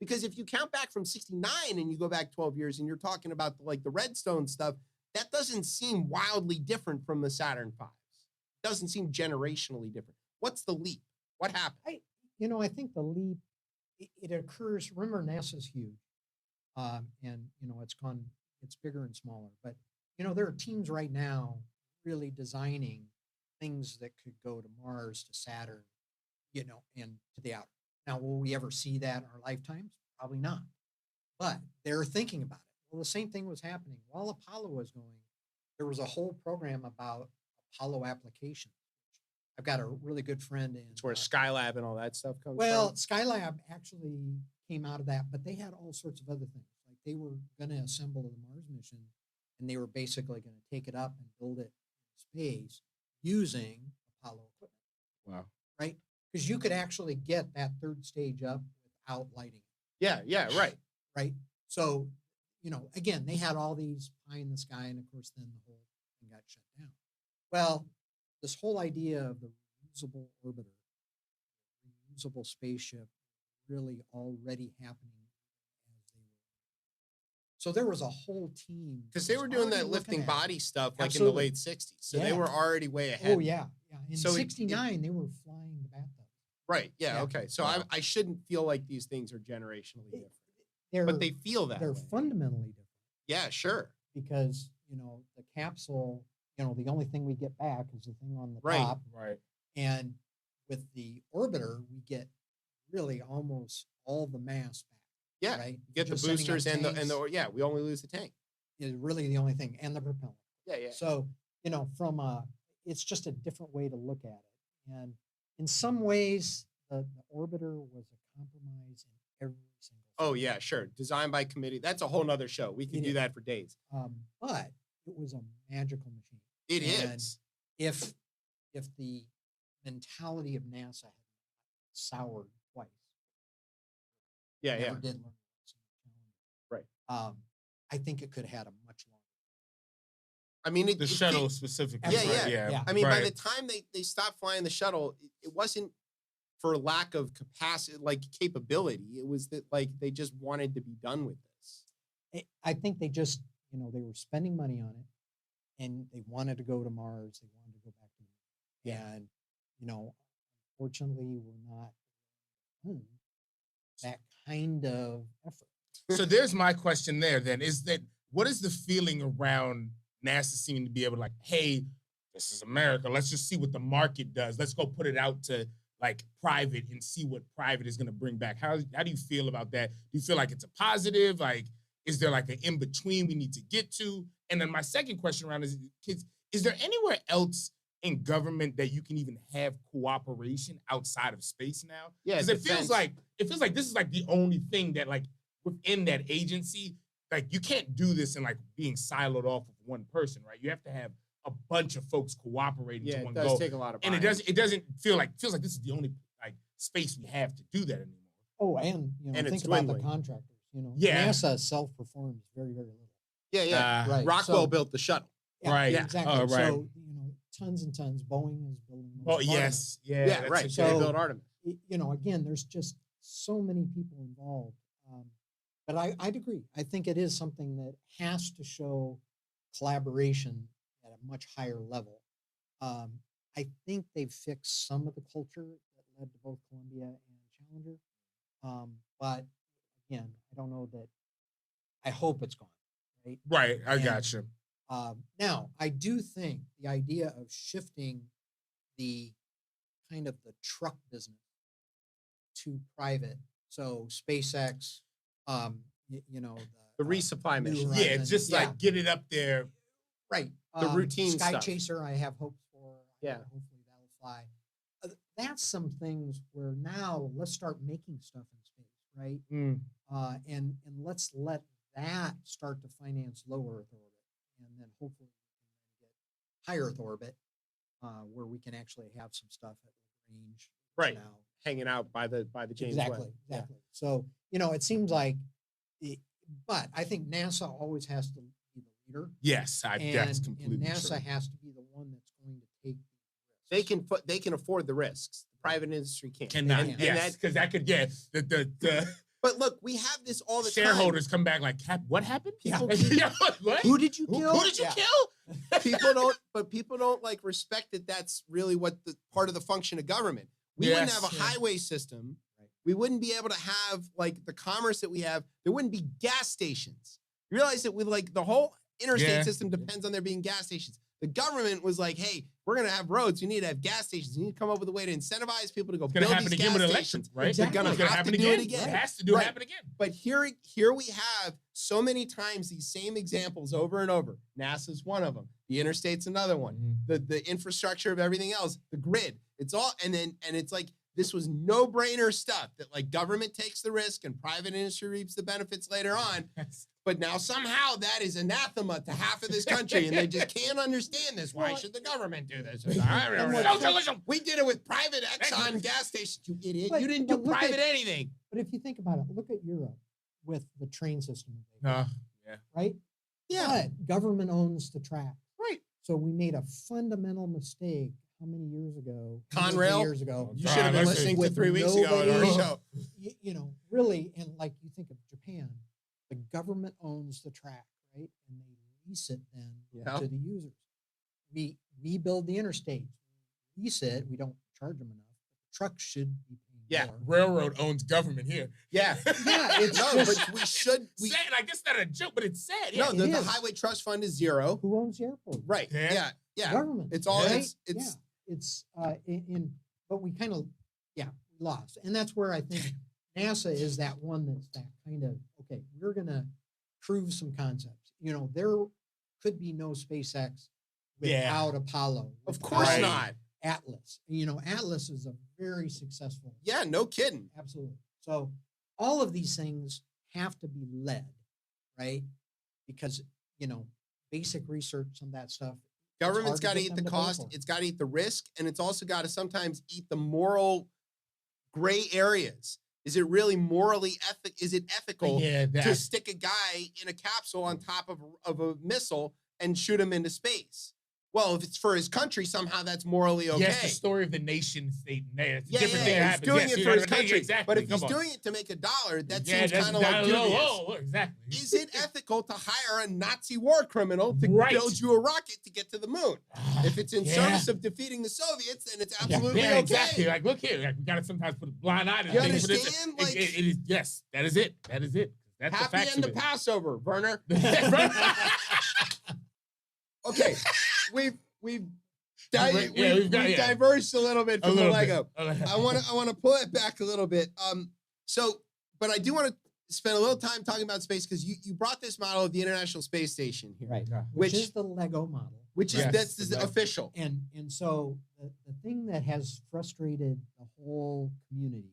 [SPEAKER 2] Because if you count back from 69 and you go back 12 years and you're talking about like the Redstone stuff, that doesn't seem wildly different from the Saturn V's. It doesn't seem generationally different. What's the leap? What happened?
[SPEAKER 3] I think the leap, it occurs. Remember, NASA's huge, and it's bigger and smaller. But there are teams right now really designing things that could go to Mars, to Saturn, and to the outer. Now, will we ever see that in our lifetimes? Probably not. But they're thinking about it. Well, the same thing was happening while Apollo was going. There was a whole program about Apollo applications. I've got a really good friend in.
[SPEAKER 2] It's where Skylab and all that stuff comes
[SPEAKER 3] Well,
[SPEAKER 2] from.
[SPEAKER 3] Skylab actually came out of that, but they had all sorts of other things. Like they were going to assemble the Mars mission, and they were basically going to take it up and build it in space using Apollo equipment.
[SPEAKER 1] Wow.
[SPEAKER 3] Right? Because you could actually get that third stage up without lighting it.
[SPEAKER 2] Yeah, right.
[SPEAKER 3] Right? So, again, they had all these pie in the sky, and of course, then the whole thing got shut down. Well, this whole idea of the reusable orbiter, reusable spaceship, really already happening as they were. So there was a whole team
[SPEAKER 2] Because they were doing that lifting body stuff like in the late 60s. So they
[SPEAKER 3] Yeah.
[SPEAKER 2] were already way ahead.
[SPEAKER 3] Oh yeah. In
[SPEAKER 2] So it-
[SPEAKER 3] '69, they were flying the bathtub.
[SPEAKER 2] Right. Yeah.
[SPEAKER 3] Yeah.
[SPEAKER 2] Okay. So
[SPEAKER 1] Wow.
[SPEAKER 2] I shouldn't feel like these things are generationally
[SPEAKER 3] It-
[SPEAKER 2] different,
[SPEAKER 3] They're
[SPEAKER 2] but they feel that
[SPEAKER 3] they're
[SPEAKER 2] way.
[SPEAKER 3] fundamentally different
[SPEAKER 2] Yeah. Sure.
[SPEAKER 3] because the capsule. The only thing we get back is the thing on the
[SPEAKER 2] Right.
[SPEAKER 3] top,
[SPEAKER 1] Right.
[SPEAKER 3] and with the orbiter, we get really almost all the mass back.
[SPEAKER 2] Yeah.
[SPEAKER 3] Right.
[SPEAKER 2] You get the
[SPEAKER 3] Just sending up
[SPEAKER 2] boosters and the
[SPEAKER 3] tanks
[SPEAKER 2] yeah. We only lose the tank.
[SPEAKER 3] is really the only thing, and the propeller.
[SPEAKER 2] Yeah.
[SPEAKER 3] So, it's just a different way to look at it. And in some ways, the orbiter was a compromise in every single.
[SPEAKER 2] Oh yeah. Sure. Designed by committee. That's a whole nother show. We can
[SPEAKER 3] It
[SPEAKER 2] do
[SPEAKER 3] is.
[SPEAKER 2] that for days.
[SPEAKER 3] But it was a magical machine.
[SPEAKER 2] It
[SPEAKER 3] And
[SPEAKER 2] is.
[SPEAKER 3] If the mentality of NASA had soured twice,
[SPEAKER 2] Yeah.
[SPEAKER 3] never
[SPEAKER 2] Yeah.
[SPEAKER 3] did learn the lesson of challenge.
[SPEAKER 2] Right.
[SPEAKER 3] I think it could have had a much longer.
[SPEAKER 2] I mean,
[SPEAKER 1] The shuttle specifically.
[SPEAKER 3] Yeah,
[SPEAKER 1] right?
[SPEAKER 3] yeah.
[SPEAKER 2] I mean, by
[SPEAKER 1] right.
[SPEAKER 2] the time they stopped flying the shuttle, it wasn't for lack of capacity, like capability. It was that like they just wanted to be done with this.
[SPEAKER 3] I think they just, they were spending money on it, and they wanted to go to Mars. They wanted to go back to Mars. And, unfortunately, we're not doing that kind of effort.
[SPEAKER 1] So there's my question there then, is that what is the feeling around NASA seeming to be able to like, hey, this is America. Let's just see what the market does. Let's go put it out to like private and see what private is going to bring back. How do you feel about that? Do you feel like it's a positive? Like, is there like an in-between we need to get to? And then my second question around is, kids, is there anywhere else in government that you can even have cooperation outside of space now?
[SPEAKER 2] Yeah,
[SPEAKER 1] Because it feels like this is like the only thing that like within that agency, like you can't do this in like being siloed off of one person, right? You have to have a bunch of folks cooperating to
[SPEAKER 2] Yeah,
[SPEAKER 1] one
[SPEAKER 2] it does
[SPEAKER 1] goal.
[SPEAKER 2] take a lot of
[SPEAKER 1] And
[SPEAKER 2] buy-in.
[SPEAKER 1] it doesn't feels like this is the only like space we have to do that anymore.
[SPEAKER 3] Oh, and
[SPEAKER 2] And it's
[SPEAKER 3] think about the
[SPEAKER 2] dwindling.
[SPEAKER 3] contractors.
[SPEAKER 1] Yeah.
[SPEAKER 3] NASA self-performs very, very little.
[SPEAKER 2] Yeah.
[SPEAKER 3] Right.
[SPEAKER 2] Rockwell
[SPEAKER 3] So-
[SPEAKER 2] built the shuttle.
[SPEAKER 1] Right.
[SPEAKER 2] Yeah.
[SPEAKER 3] Exactly.
[SPEAKER 1] Oh, right.
[SPEAKER 3] So tons and tons. Boeing is building.
[SPEAKER 1] Oh,
[SPEAKER 3] those
[SPEAKER 1] yes. Yeah.
[SPEAKER 2] Yeah,
[SPEAKER 1] that's
[SPEAKER 2] right.
[SPEAKER 1] a
[SPEAKER 2] So they
[SPEAKER 3] So-
[SPEAKER 2] built Artemis.
[SPEAKER 3] Again, there's just so many people involved. But I'd agree. I think it is something that has to show collaboration at a much higher level. I think they've fixed some of the culture that led to both Columbia and Challenger. But again, I don't know that. I hope it's gone. Right.
[SPEAKER 1] Right. I
[SPEAKER 3] And-
[SPEAKER 1] got you.
[SPEAKER 3] Now, I do think the idea of shifting the kind of the truck business to private, so SpaceX,
[SPEAKER 2] The resupply
[SPEAKER 3] New
[SPEAKER 2] mission.
[SPEAKER 3] Horizon.
[SPEAKER 1] Yeah, just
[SPEAKER 3] Yeah.
[SPEAKER 1] like get it up there.
[SPEAKER 3] right,
[SPEAKER 2] The routine
[SPEAKER 3] Sky
[SPEAKER 2] stuff.
[SPEAKER 3] Chaser, I have hopes for.
[SPEAKER 2] Yeah.
[SPEAKER 3] Hopefully that'll fly. That's some things where now let's start making stuff in space, right? And let's let that start to finance low Earth orbit, and then hopefully we can get high Earth orbit, where we can actually have some stuff at range.
[SPEAKER 2] Right.
[SPEAKER 3] Now.
[SPEAKER 2] Hanging out by the James
[SPEAKER 3] Exactly.
[SPEAKER 2] Webb. Yeah.
[SPEAKER 3] Exactly. So it seems like, but I think NASA always has to be the leader,
[SPEAKER 1] Yes, that's
[SPEAKER 3] and
[SPEAKER 1] completely
[SPEAKER 3] NASA
[SPEAKER 1] true.
[SPEAKER 3] has to be the one that's going to take.
[SPEAKER 2] They can afford the risks. The private industry can't.
[SPEAKER 1] Cannot.
[SPEAKER 2] And
[SPEAKER 1] Yes, because that could the
[SPEAKER 2] but look, we have this all the
[SPEAKER 1] shareholders come back like, what happened?
[SPEAKER 2] People
[SPEAKER 1] Yeah, what?
[SPEAKER 3] Who did you kill?
[SPEAKER 1] Who did you
[SPEAKER 3] Yeah.
[SPEAKER 1] kill?
[SPEAKER 2] time. People don't like respect that that's really what the part of the function of government. We wouldn't
[SPEAKER 1] Yes.
[SPEAKER 2] have a
[SPEAKER 3] Yeah.
[SPEAKER 2] highway system.
[SPEAKER 3] Right.
[SPEAKER 2] We wouldn't be able to have like the commerce that we have. There wouldn't be gas stations. You realize that with like the whole interstate
[SPEAKER 1] Yeah.
[SPEAKER 2] system depends on there being gas stations. The government was like, hey, we're going to have roads. You need to have gas stations. You need to come up with a way to incentivize people to go
[SPEAKER 1] It's gonna
[SPEAKER 2] build
[SPEAKER 1] happen
[SPEAKER 2] these
[SPEAKER 1] again
[SPEAKER 2] gas
[SPEAKER 1] with elections,
[SPEAKER 2] stations.
[SPEAKER 1] right?
[SPEAKER 3] Exactly.
[SPEAKER 2] They're
[SPEAKER 1] It's
[SPEAKER 2] gonna
[SPEAKER 1] gonna
[SPEAKER 2] have to
[SPEAKER 1] happen
[SPEAKER 2] do it
[SPEAKER 1] again.
[SPEAKER 2] again.
[SPEAKER 1] It has to
[SPEAKER 2] Right.
[SPEAKER 1] happen again.
[SPEAKER 2] But here we have so many times these same examples over and over. NASA's one of them. The interstate's another one. The infrastructure of everything else, the grid. It's all and it's like this was no-brainer stuff that like government takes the risk and private industry reaps the benefits later on. But now somehow that is anathema to half of this country, and they just can't understand this. Why should the government do this?
[SPEAKER 1] Socialism.
[SPEAKER 2] We did it with private Exxon gas stations, you idiot.
[SPEAKER 3] But-
[SPEAKER 2] You didn't do
[SPEAKER 3] but look
[SPEAKER 2] private
[SPEAKER 3] at-
[SPEAKER 2] anything.
[SPEAKER 3] But if you think about it, look at Europe with the train system,
[SPEAKER 1] Yeah.
[SPEAKER 3] right?
[SPEAKER 2] Yeah.
[SPEAKER 3] But government owns the track.
[SPEAKER 2] Right.
[SPEAKER 3] So we made a fundamental mistake. How many years ago?
[SPEAKER 2] Conrail?
[SPEAKER 3] Years ago.
[SPEAKER 2] You should have been
[SPEAKER 1] Let's
[SPEAKER 2] listening to
[SPEAKER 3] with
[SPEAKER 2] 3 weeks ago on our
[SPEAKER 3] nobody-
[SPEAKER 2] show.
[SPEAKER 3] Really, and like you think of Japan, the government owns the track, right? And they lease it then
[SPEAKER 2] Yeah.
[SPEAKER 3] to the users. We build the interstate, lease it. We don't charge them enough. Trucks should be paying
[SPEAKER 2] Yeah.
[SPEAKER 3] more.
[SPEAKER 1] Railroad owns government here.
[SPEAKER 2] Yeah.
[SPEAKER 3] Yeah, it's
[SPEAKER 2] no,
[SPEAKER 3] just-
[SPEAKER 2] but we should.
[SPEAKER 1] Sad, like it's not a joke, but it's sad.
[SPEAKER 2] No,
[SPEAKER 1] Yeah.
[SPEAKER 2] the
[SPEAKER 3] is.
[SPEAKER 2] highway trust fund is zero.
[SPEAKER 3] Who owns the airport?
[SPEAKER 2] Right.
[SPEAKER 1] Yeah.
[SPEAKER 2] Yeah. Yeah.
[SPEAKER 3] Government.
[SPEAKER 2] It's all.
[SPEAKER 3] right?
[SPEAKER 2] It's.
[SPEAKER 3] It's but we kind of lost, and that's where I think NASA is that one that's that kind of okay. We're gonna prove some concepts. There could be no SpaceX
[SPEAKER 1] Yeah.
[SPEAKER 3] without Apollo.
[SPEAKER 2] Of course
[SPEAKER 1] Right.
[SPEAKER 2] not.
[SPEAKER 3] Atlas. Atlas is a very successful.
[SPEAKER 2] Yeah. No kidding.
[SPEAKER 3] Absolutely. So all of these things have to be led, right? Because basic research, some of that stuff.
[SPEAKER 2] Government's
[SPEAKER 3] hard
[SPEAKER 2] got
[SPEAKER 3] to
[SPEAKER 2] to
[SPEAKER 3] get
[SPEAKER 2] eat
[SPEAKER 3] them
[SPEAKER 2] the
[SPEAKER 3] to pay
[SPEAKER 2] cost.
[SPEAKER 3] for.
[SPEAKER 2] It's got to eat the risk, and it's also got to sometimes eat the moral gray areas. Is it really morally Is it ethical
[SPEAKER 1] Yeah,
[SPEAKER 2] to
[SPEAKER 1] that.
[SPEAKER 2] stick a guy in a capsule on top of a missile and shoot him into space? Well, if it's for his country, somehow that's morally okay.
[SPEAKER 1] Yes, the story of the nation state. It's a
[SPEAKER 2] Yeah,
[SPEAKER 1] different thing.
[SPEAKER 2] he's
[SPEAKER 1] happens.
[SPEAKER 2] doing
[SPEAKER 1] Yes,
[SPEAKER 2] it
[SPEAKER 1] you
[SPEAKER 2] for
[SPEAKER 1] know
[SPEAKER 2] his
[SPEAKER 1] what I mean?
[SPEAKER 2] country.
[SPEAKER 1] Exactly.
[SPEAKER 2] But if
[SPEAKER 1] Come
[SPEAKER 2] he's
[SPEAKER 1] on.
[SPEAKER 2] doing it to make $1, that
[SPEAKER 1] Yeah,
[SPEAKER 2] seems
[SPEAKER 1] that's
[SPEAKER 2] kind of like
[SPEAKER 1] down
[SPEAKER 2] dubious.
[SPEAKER 1] low. Whoa, exactly.
[SPEAKER 2] Is it ethical to hire a Nazi war criminal to
[SPEAKER 1] Right.
[SPEAKER 2] build you a rocket to get to the moon? If it's in
[SPEAKER 1] Yeah.
[SPEAKER 2] service of defeating the Soviets, then it's absolutely
[SPEAKER 1] Yeah,
[SPEAKER 2] okay.
[SPEAKER 1] exactly. Like, look here. Like, we gotta sometimes put a blind eye to
[SPEAKER 2] You
[SPEAKER 1] things. but
[SPEAKER 2] understand?
[SPEAKER 1] It is. Yes, that is it. That is it. That's the
[SPEAKER 2] Happy
[SPEAKER 1] facts
[SPEAKER 2] end
[SPEAKER 1] of
[SPEAKER 2] of
[SPEAKER 1] it.
[SPEAKER 2] Passover, Werner. Okay, we've We've diverged a little bit from the Lego. I want to pull it back a little bit. But I do want to spend a little time talking about space because you brought this model of the International Space Station here,
[SPEAKER 3] right? Which is the Lego model.
[SPEAKER 2] Which is that's official.
[SPEAKER 3] And so the thing that has frustrated the whole community,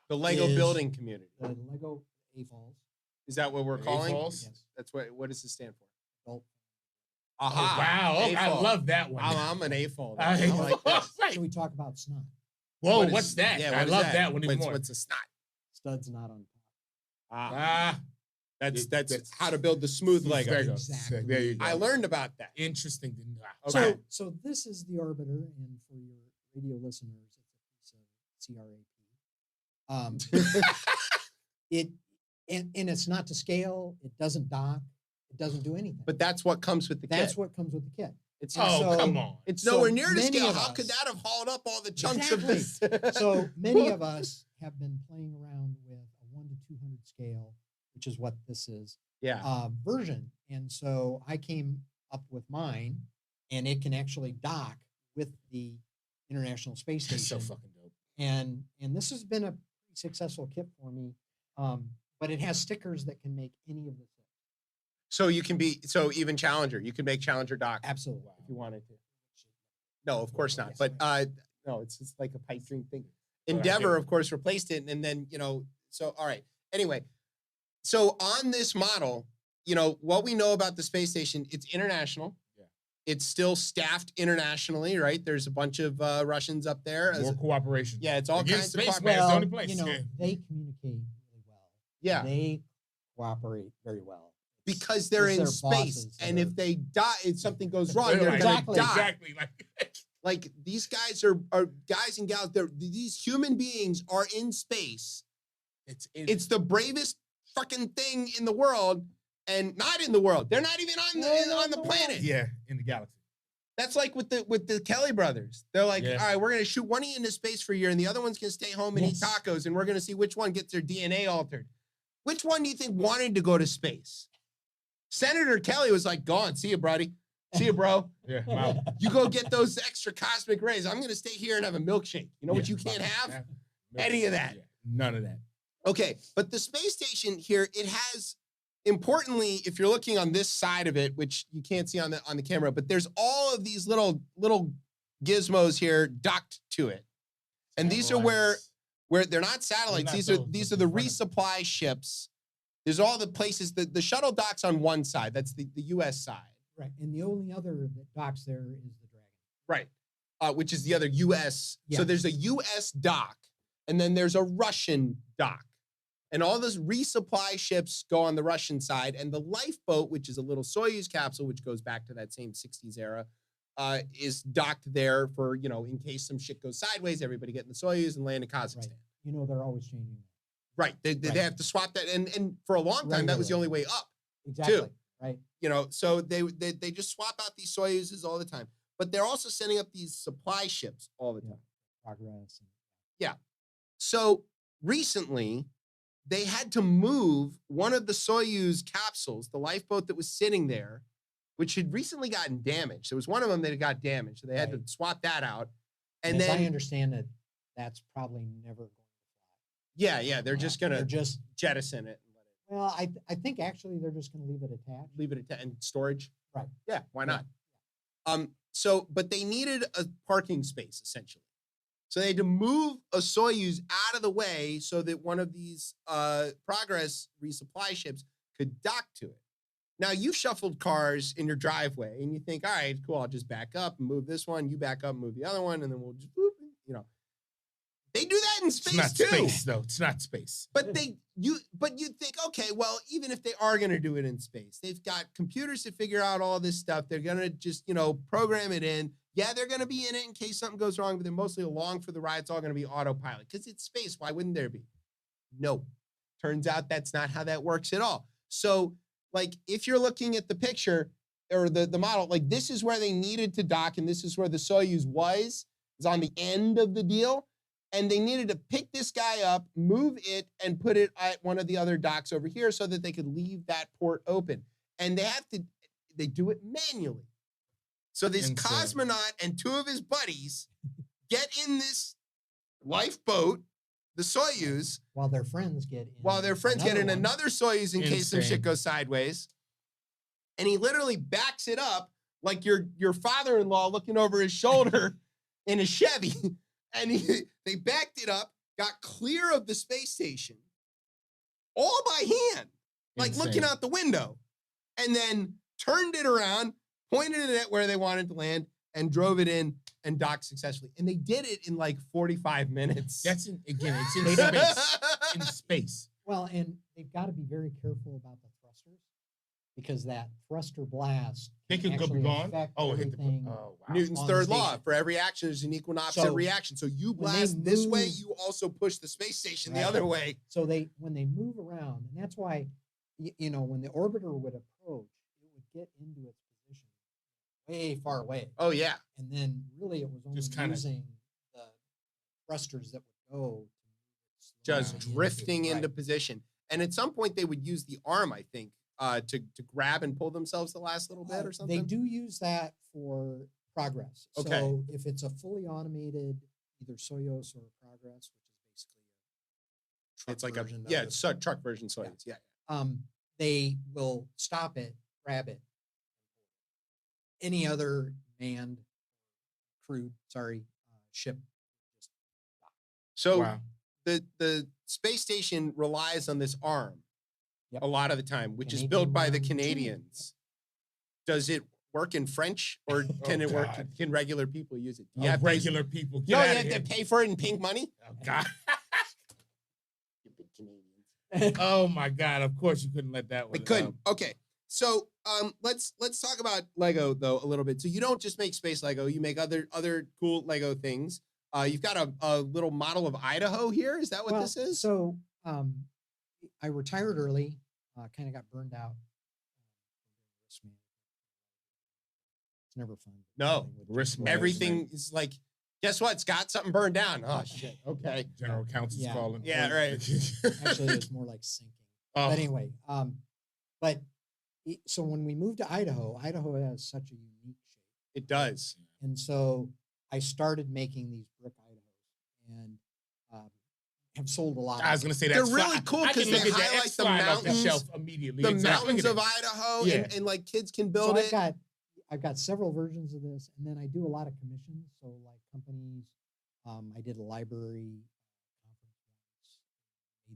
[SPEAKER 2] the Lego building community,
[SPEAKER 3] the Lego AFOLs.
[SPEAKER 2] Is that what we're calling?
[SPEAKER 3] Yes.
[SPEAKER 2] That's what does it stand for?
[SPEAKER 3] Adult.
[SPEAKER 2] Aha!
[SPEAKER 1] Wow! Oh, I love that one.
[SPEAKER 2] I'm an AFOL.
[SPEAKER 1] I
[SPEAKER 2] like that.
[SPEAKER 3] So we talk about snot.
[SPEAKER 1] Whoa! What's that?
[SPEAKER 2] Yeah,
[SPEAKER 1] I love that one even more.
[SPEAKER 2] What's a snot?
[SPEAKER 3] Studs not on top.
[SPEAKER 2] That's how to build the smooth Lego.
[SPEAKER 3] Exactly.
[SPEAKER 1] There you go.
[SPEAKER 2] I learned about that.
[SPEAKER 1] Interesting.
[SPEAKER 2] Okay.
[SPEAKER 3] So this is the orbiter, and for your radio listeners, it's a piece of CRAP. And it's not to scale. It doesn't dock. It doesn't do anything.
[SPEAKER 2] But that's what comes with the kit.
[SPEAKER 3] That's what comes with the kit.
[SPEAKER 1] Come on.
[SPEAKER 2] It's nowhere near to scale. How could that have hauled up all the chunks of this?
[SPEAKER 3] So many of us have been playing around with a 1 to 200 scale, which is what this is.
[SPEAKER 2] Yeah.
[SPEAKER 3] Version. And so I came up with mine, and it can actually dock with the International Space Station.
[SPEAKER 1] That's so fucking dope.
[SPEAKER 3] And this has been a pretty successful kit for me. But it has stickers that can make any of the things.
[SPEAKER 2] So even Challenger, you can make Challenger dock.
[SPEAKER 3] Absolutely.
[SPEAKER 2] If you wanted to. No, of course not. But no, it's just like a pipe dream thing. Endeavor, of course, replaced it. And then, so all right. Anyway, so on this model, what we know about the space station, it's international.
[SPEAKER 1] Yeah.
[SPEAKER 2] It's still staffed internationally, right? There's a bunch of Russians up there.
[SPEAKER 1] More cooperation.
[SPEAKER 2] Yeah, it's all kinds of cooperation.
[SPEAKER 1] Well, the only place.
[SPEAKER 3] They communicate really well.
[SPEAKER 2] Yeah.
[SPEAKER 3] They cooperate very well.
[SPEAKER 2] Because they're in space. And if they die, if something goes wrong, they're going to die.
[SPEAKER 1] Exactly.
[SPEAKER 2] Like these guys are guys and gals, these human beings are in space. It's the bravest fucking thing in the world, and not in the world. They're not even on the planet.
[SPEAKER 1] Yeah, in the galaxy.
[SPEAKER 2] That's like with the Kelly brothers. They're like, all right, we're gonna shoot one of you into space for a year, and the other one's gonna stay home and eat tacos, and we're gonna see which one gets their DNA altered. Which one do you think wanted to go to space? Senator Kelly was like, "Go on, see you, buddy. See you, bro.
[SPEAKER 1] Yeah, wow.
[SPEAKER 2] You go get those extra cosmic rays. I'm gonna stay here and have a milkshake. You know what you can't have? Any of that.
[SPEAKER 1] Yeah, none of that.
[SPEAKER 2] Okay, but the space station here, it has, importantly, if you're looking on this side of it, which you can't see on the camera, but there's all of these little gizmos here docked to it, and these are where they're not satellites. These are the resupply ships. There's all the places that the shuttle docks on one side. That's the U.S. side.
[SPEAKER 3] Right, and the only other that docks there is the Dragon.
[SPEAKER 2] Right, which is the other U.S. Yeah. So there's a U.S. dock, and then there's a Russian dock. And all those resupply ships go on the Russian side, and the lifeboat, which is a little Soyuz capsule, which goes back to that same 60s era, is docked there for, in case some shit goes sideways, everybody get in the Soyuz and land in Kazakhstan.
[SPEAKER 3] Right. They're always changing that.
[SPEAKER 2] Right. They have to swap that. And for a long time, that was the only way up.
[SPEAKER 3] Exactly.
[SPEAKER 2] Too.
[SPEAKER 3] Right.
[SPEAKER 2] So they just swap out these Soyuzes all the time. But they're also setting up these supply ships all the time.
[SPEAKER 3] Progress.
[SPEAKER 2] Yeah. So recently, they had to move one of the Soyuz capsules, the lifeboat that was sitting there, which had recently gotten damaged. There was one of them that had got damaged. So they had to swap that out. And then,
[SPEAKER 3] as I understand it, that's probably never going to fly.
[SPEAKER 2] Yeah. They're just going to jettison it.
[SPEAKER 3] Well, I think actually they're just going to leave it attached.
[SPEAKER 2] Leave it attached and storage.
[SPEAKER 3] Right.
[SPEAKER 2] Yeah. Why not?
[SPEAKER 3] Yeah.
[SPEAKER 2] But they needed a parking space essentially. So they had to move a Soyuz out of the way so that one of these Progress resupply ships could dock to it. Now, you've shuffled cars in your driveway, and you think, all right, cool, I'll just back up and move this one. You back up and move the other one, and then we'll just, whoop, They do that in space,
[SPEAKER 1] It's not space, though. It's not space.
[SPEAKER 2] But you'd think, okay, well, even if they are going to do it in space, they've got computers to figure out all this stuff. They're going to just, program it in. Yeah, they're going to be in it in case something goes wrong, but they're mostly along for the ride. It's all going to be autopilot because it's space. Why wouldn't there be? No. Turns out that's not how that works at all. So, if you're looking at the picture or the model, this is where they needed to dock, and this is where the Soyuz was on the end of the deal. And they needed to pick this guy up, move it, and put it at one of the other docks over here so that they could leave that port open. And they do it manually. So this
[SPEAKER 1] Insane.
[SPEAKER 2] cosmonaut and two of his buddies get in this lifeboat, the Soyuz,
[SPEAKER 3] While their friends get in.
[SPEAKER 2] another Soyuz in case some
[SPEAKER 1] Insane.
[SPEAKER 2] shit goes sideways. And he literally backs it up like your father-in-law looking over his shoulder in a Chevy. And they backed it up, got clear of the space station, all by hand, like
[SPEAKER 1] Insane.
[SPEAKER 2] looking out the window, and then turned it around, pointed it at where they wanted to land, and drove it in and docked successfully. And they did it in like 45 minutes.
[SPEAKER 1] It's in space. In space.
[SPEAKER 3] Well, and they've got to be very careful about the thrusters because that thruster blast
[SPEAKER 1] They
[SPEAKER 3] can
[SPEAKER 1] could go be
[SPEAKER 3] actually
[SPEAKER 1] gone.
[SPEAKER 3] affect
[SPEAKER 1] Oh, hit the.
[SPEAKER 3] everything.
[SPEAKER 1] Oh, wow.
[SPEAKER 2] Newton's
[SPEAKER 3] on the
[SPEAKER 2] third law.
[SPEAKER 3] station.
[SPEAKER 2] For every action, there's an equal and opposite
[SPEAKER 3] So,
[SPEAKER 2] reaction. So you
[SPEAKER 3] when they
[SPEAKER 2] blast this way,
[SPEAKER 3] move-
[SPEAKER 2] you also push the space station the
[SPEAKER 3] Right.
[SPEAKER 2] other way.
[SPEAKER 3] So when they move around, and that's why, when the orbiter would approach, it would get into its position way far away.
[SPEAKER 2] Oh, yeah.
[SPEAKER 3] And then really it was only
[SPEAKER 1] Just kinda-
[SPEAKER 3] using the thrusters that would go to move it
[SPEAKER 2] Just
[SPEAKER 3] slowly
[SPEAKER 2] drifting into
[SPEAKER 3] right.
[SPEAKER 2] position. And at some point, they would use the arm, I think, to grab and pull themselves the last little bit or something.
[SPEAKER 3] They do use that for Progress.
[SPEAKER 2] Okay.
[SPEAKER 3] So if it's a fully automated, either Soyuz or Progress, which is basically a truck
[SPEAKER 2] It's like a
[SPEAKER 3] version of
[SPEAKER 2] it's a truck version Soyuz. Yeah.
[SPEAKER 3] they will stop it, grab it. Any other manned, crewed, ship. Just
[SPEAKER 2] So
[SPEAKER 1] Wow.
[SPEAKER 2] the space station relies on this arm
[SPEAKER 3] Yep.
[SPEAKER 2] a lot of the time, which is
[SPEAKER 3] Canadian
[SPEAKER 2] built by the
[SPEAKER 3] arm too.
[SPEAKER 2] Canadians. Does it work in French, or can it work?
[SPEAKER 1] God.
[SPEAKER 2] Can regular people use it? Do
[SPEAKER 1] Oh,
[SPEAKER 2] you have
[SPEAKER 1] regular people. Get
[SPEAKER 2] No, you
[SPEAKER 1] outta
[SPEAKER 2] have
[SPEAKER 1] here.
[SPEAKER 2] to pay for it in pink money.
[SPEAKER 1] Oh, God.
[SPEAKER 2] You big Canadians.
[SPEAKER 1] Oh my God! Of course you couldn't let that one.
[SPEAKER 2] We couldn't. Okay. So let's talk about Lego though a little bit. So you don't just make space Lego, you make other cool Lego things. You've got a little model of Idaho here. Is that what this is?
[SPEAKER 3] So I retired early, kind of got burned out. It's never fun.
[SPEAKER 2] No.
[SPEAKER 3] dealing with
[SPEAKER 1] Risk
[SPEAKER 3] people.
[SPEAKER 1] management.
[SPEAKER 2] Everything is like, guess what? Scott, something burned down. Oh shit. Okay.
[SPEAKER 1] General counsel's
[SPEAKER 3] Yeah.
[SPEAKER 1] calling.
[SPEAKER 2] Yeah, right.
[SPEAKER 3] Actually, it's more like sinking.
[SPEAKER 1] Oh,
[SPEAKER 3] But anyway, so when we moved to Idaho, Idaho has such a unique shape.
[SPEAKER 2] It does.
[SPEAKER 3] And so I started making these brick Idahos and have sold a lot.
[SPEAKER 1] I was gonna say
[SPEAKER 2] They're
[SPEAKER 1] that's
[SPEAKER 2] really
[SPEAKER 1] fly-
[SPEAKER 2] cool
[SPEAKER 1] I can
[SPEAKER 2] 'cause
[SPEAKER 1] look
[SPEAKER 2] they
[SPEAKER 1] at that.
[SPEAKER 2] highlight
[SPEAKER 1] That's
[SPEAKER 2] the
[SPEAKER 1] flying off
[SPEAKER 2] mountains-
[SPEAKER 1] shelf immediately.
[SPEAKER 2] The
[SPEAKER 1] Exactly.
[SPEAKER 2] mountains
[SPEAKER 1] Look
[SPEAKER 2] of
[SPEAKER 1] at that.
[SPEAKER 2] Idaho,
[SPEAKER 1] Yeah.
[SPEAKER 2] and like kids can
[SPEAKER 3] So
[SPEAKER 2] build it.
[SPEAKER 3] I've got several versions of this, and then I do a lot of commissions. So like companies, I did a library conference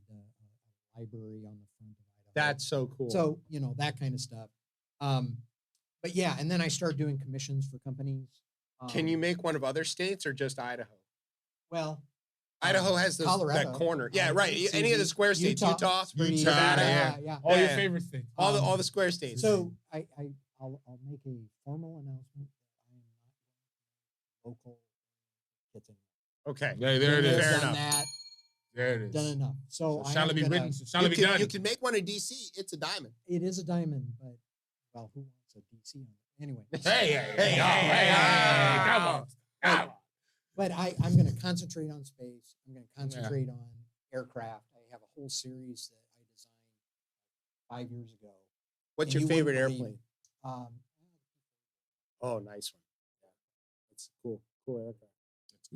[SPEAKER 3] once, made a library on the front of Idaho.
[SPEAKER 2] That's so cool.
[SPEAKER 3] So, that kind of stuff. But yeah, and then I started doing commissions for companies.
[SPEAKER 2] Can you make one of other states or just Idaho?
[SPEAKER 3] Well,
[SPEAKER 2] Idaho has that
[SPEAKER 3] Colorado.
[SPEAKER 2] corner. Yeah,
[SPEAKER 3] Um,
[SPEAKER 2] right.
[SPEAKER 3] it's
[SPEAKER 2] Any of the
[SPEAKER 3] easy.
[SPEAKER 2] square states, Utah,
[SPEAKER 3] it's pretty easy.
[SPEAKER 1] Nevada,
[SPEAKER 3] Yeah.
[SPEAKER 1] All your
[SPEAKER 2] Yeah.
[SPEAKER 1] favorite states.
[SPEAKER 2] all the square states.
[SPEAKER 3] So I'll make a formal announcement that I am not local kids anymore.
[SPEAKER 2] Okay.
[SPEAKER 1] Yeah, there it is.
[SPEAKER 2] Fair
[SPEAKER 3] Done
[SPEAKER 2] enough.
[SPEAKER 3] that.
[SPEAKER 1] There it is.
[SPEAKER 3] Done enough. So I
[SPEAKER 1] Shall
[SPEAKER 3] am
[SPEAKER 1] it be
[SPEAKER 3] gonna-
[SPEAKER 1] written? Shall it be done?
[SPEAKER 2] You can make one in DC. It's a diamond.
[SPEAKER 3] It is a diamond, but well, who wants a DC on it? Anyway.
[SPEAKER 1] Hey, come on. Come on.
[SPEAKER 3] But I'm going to concentrate on space. I'm going to concentrate on aircraft. I have a whole series that I designed 5 years ago.
[SPEAKER 2] What's
[SPEAKER 3] And
[SPEAKER 2] your
[SPEAKER 3] you
[SPEAKER 2] favorite
[SPEAKER 3] wouldn't believe
[SPEAKER 2] airplane?
[SPEAKER 3] Um,
[SPEAKER 2] Oh, nice one. Yeah. That's cool. Cool aircraft.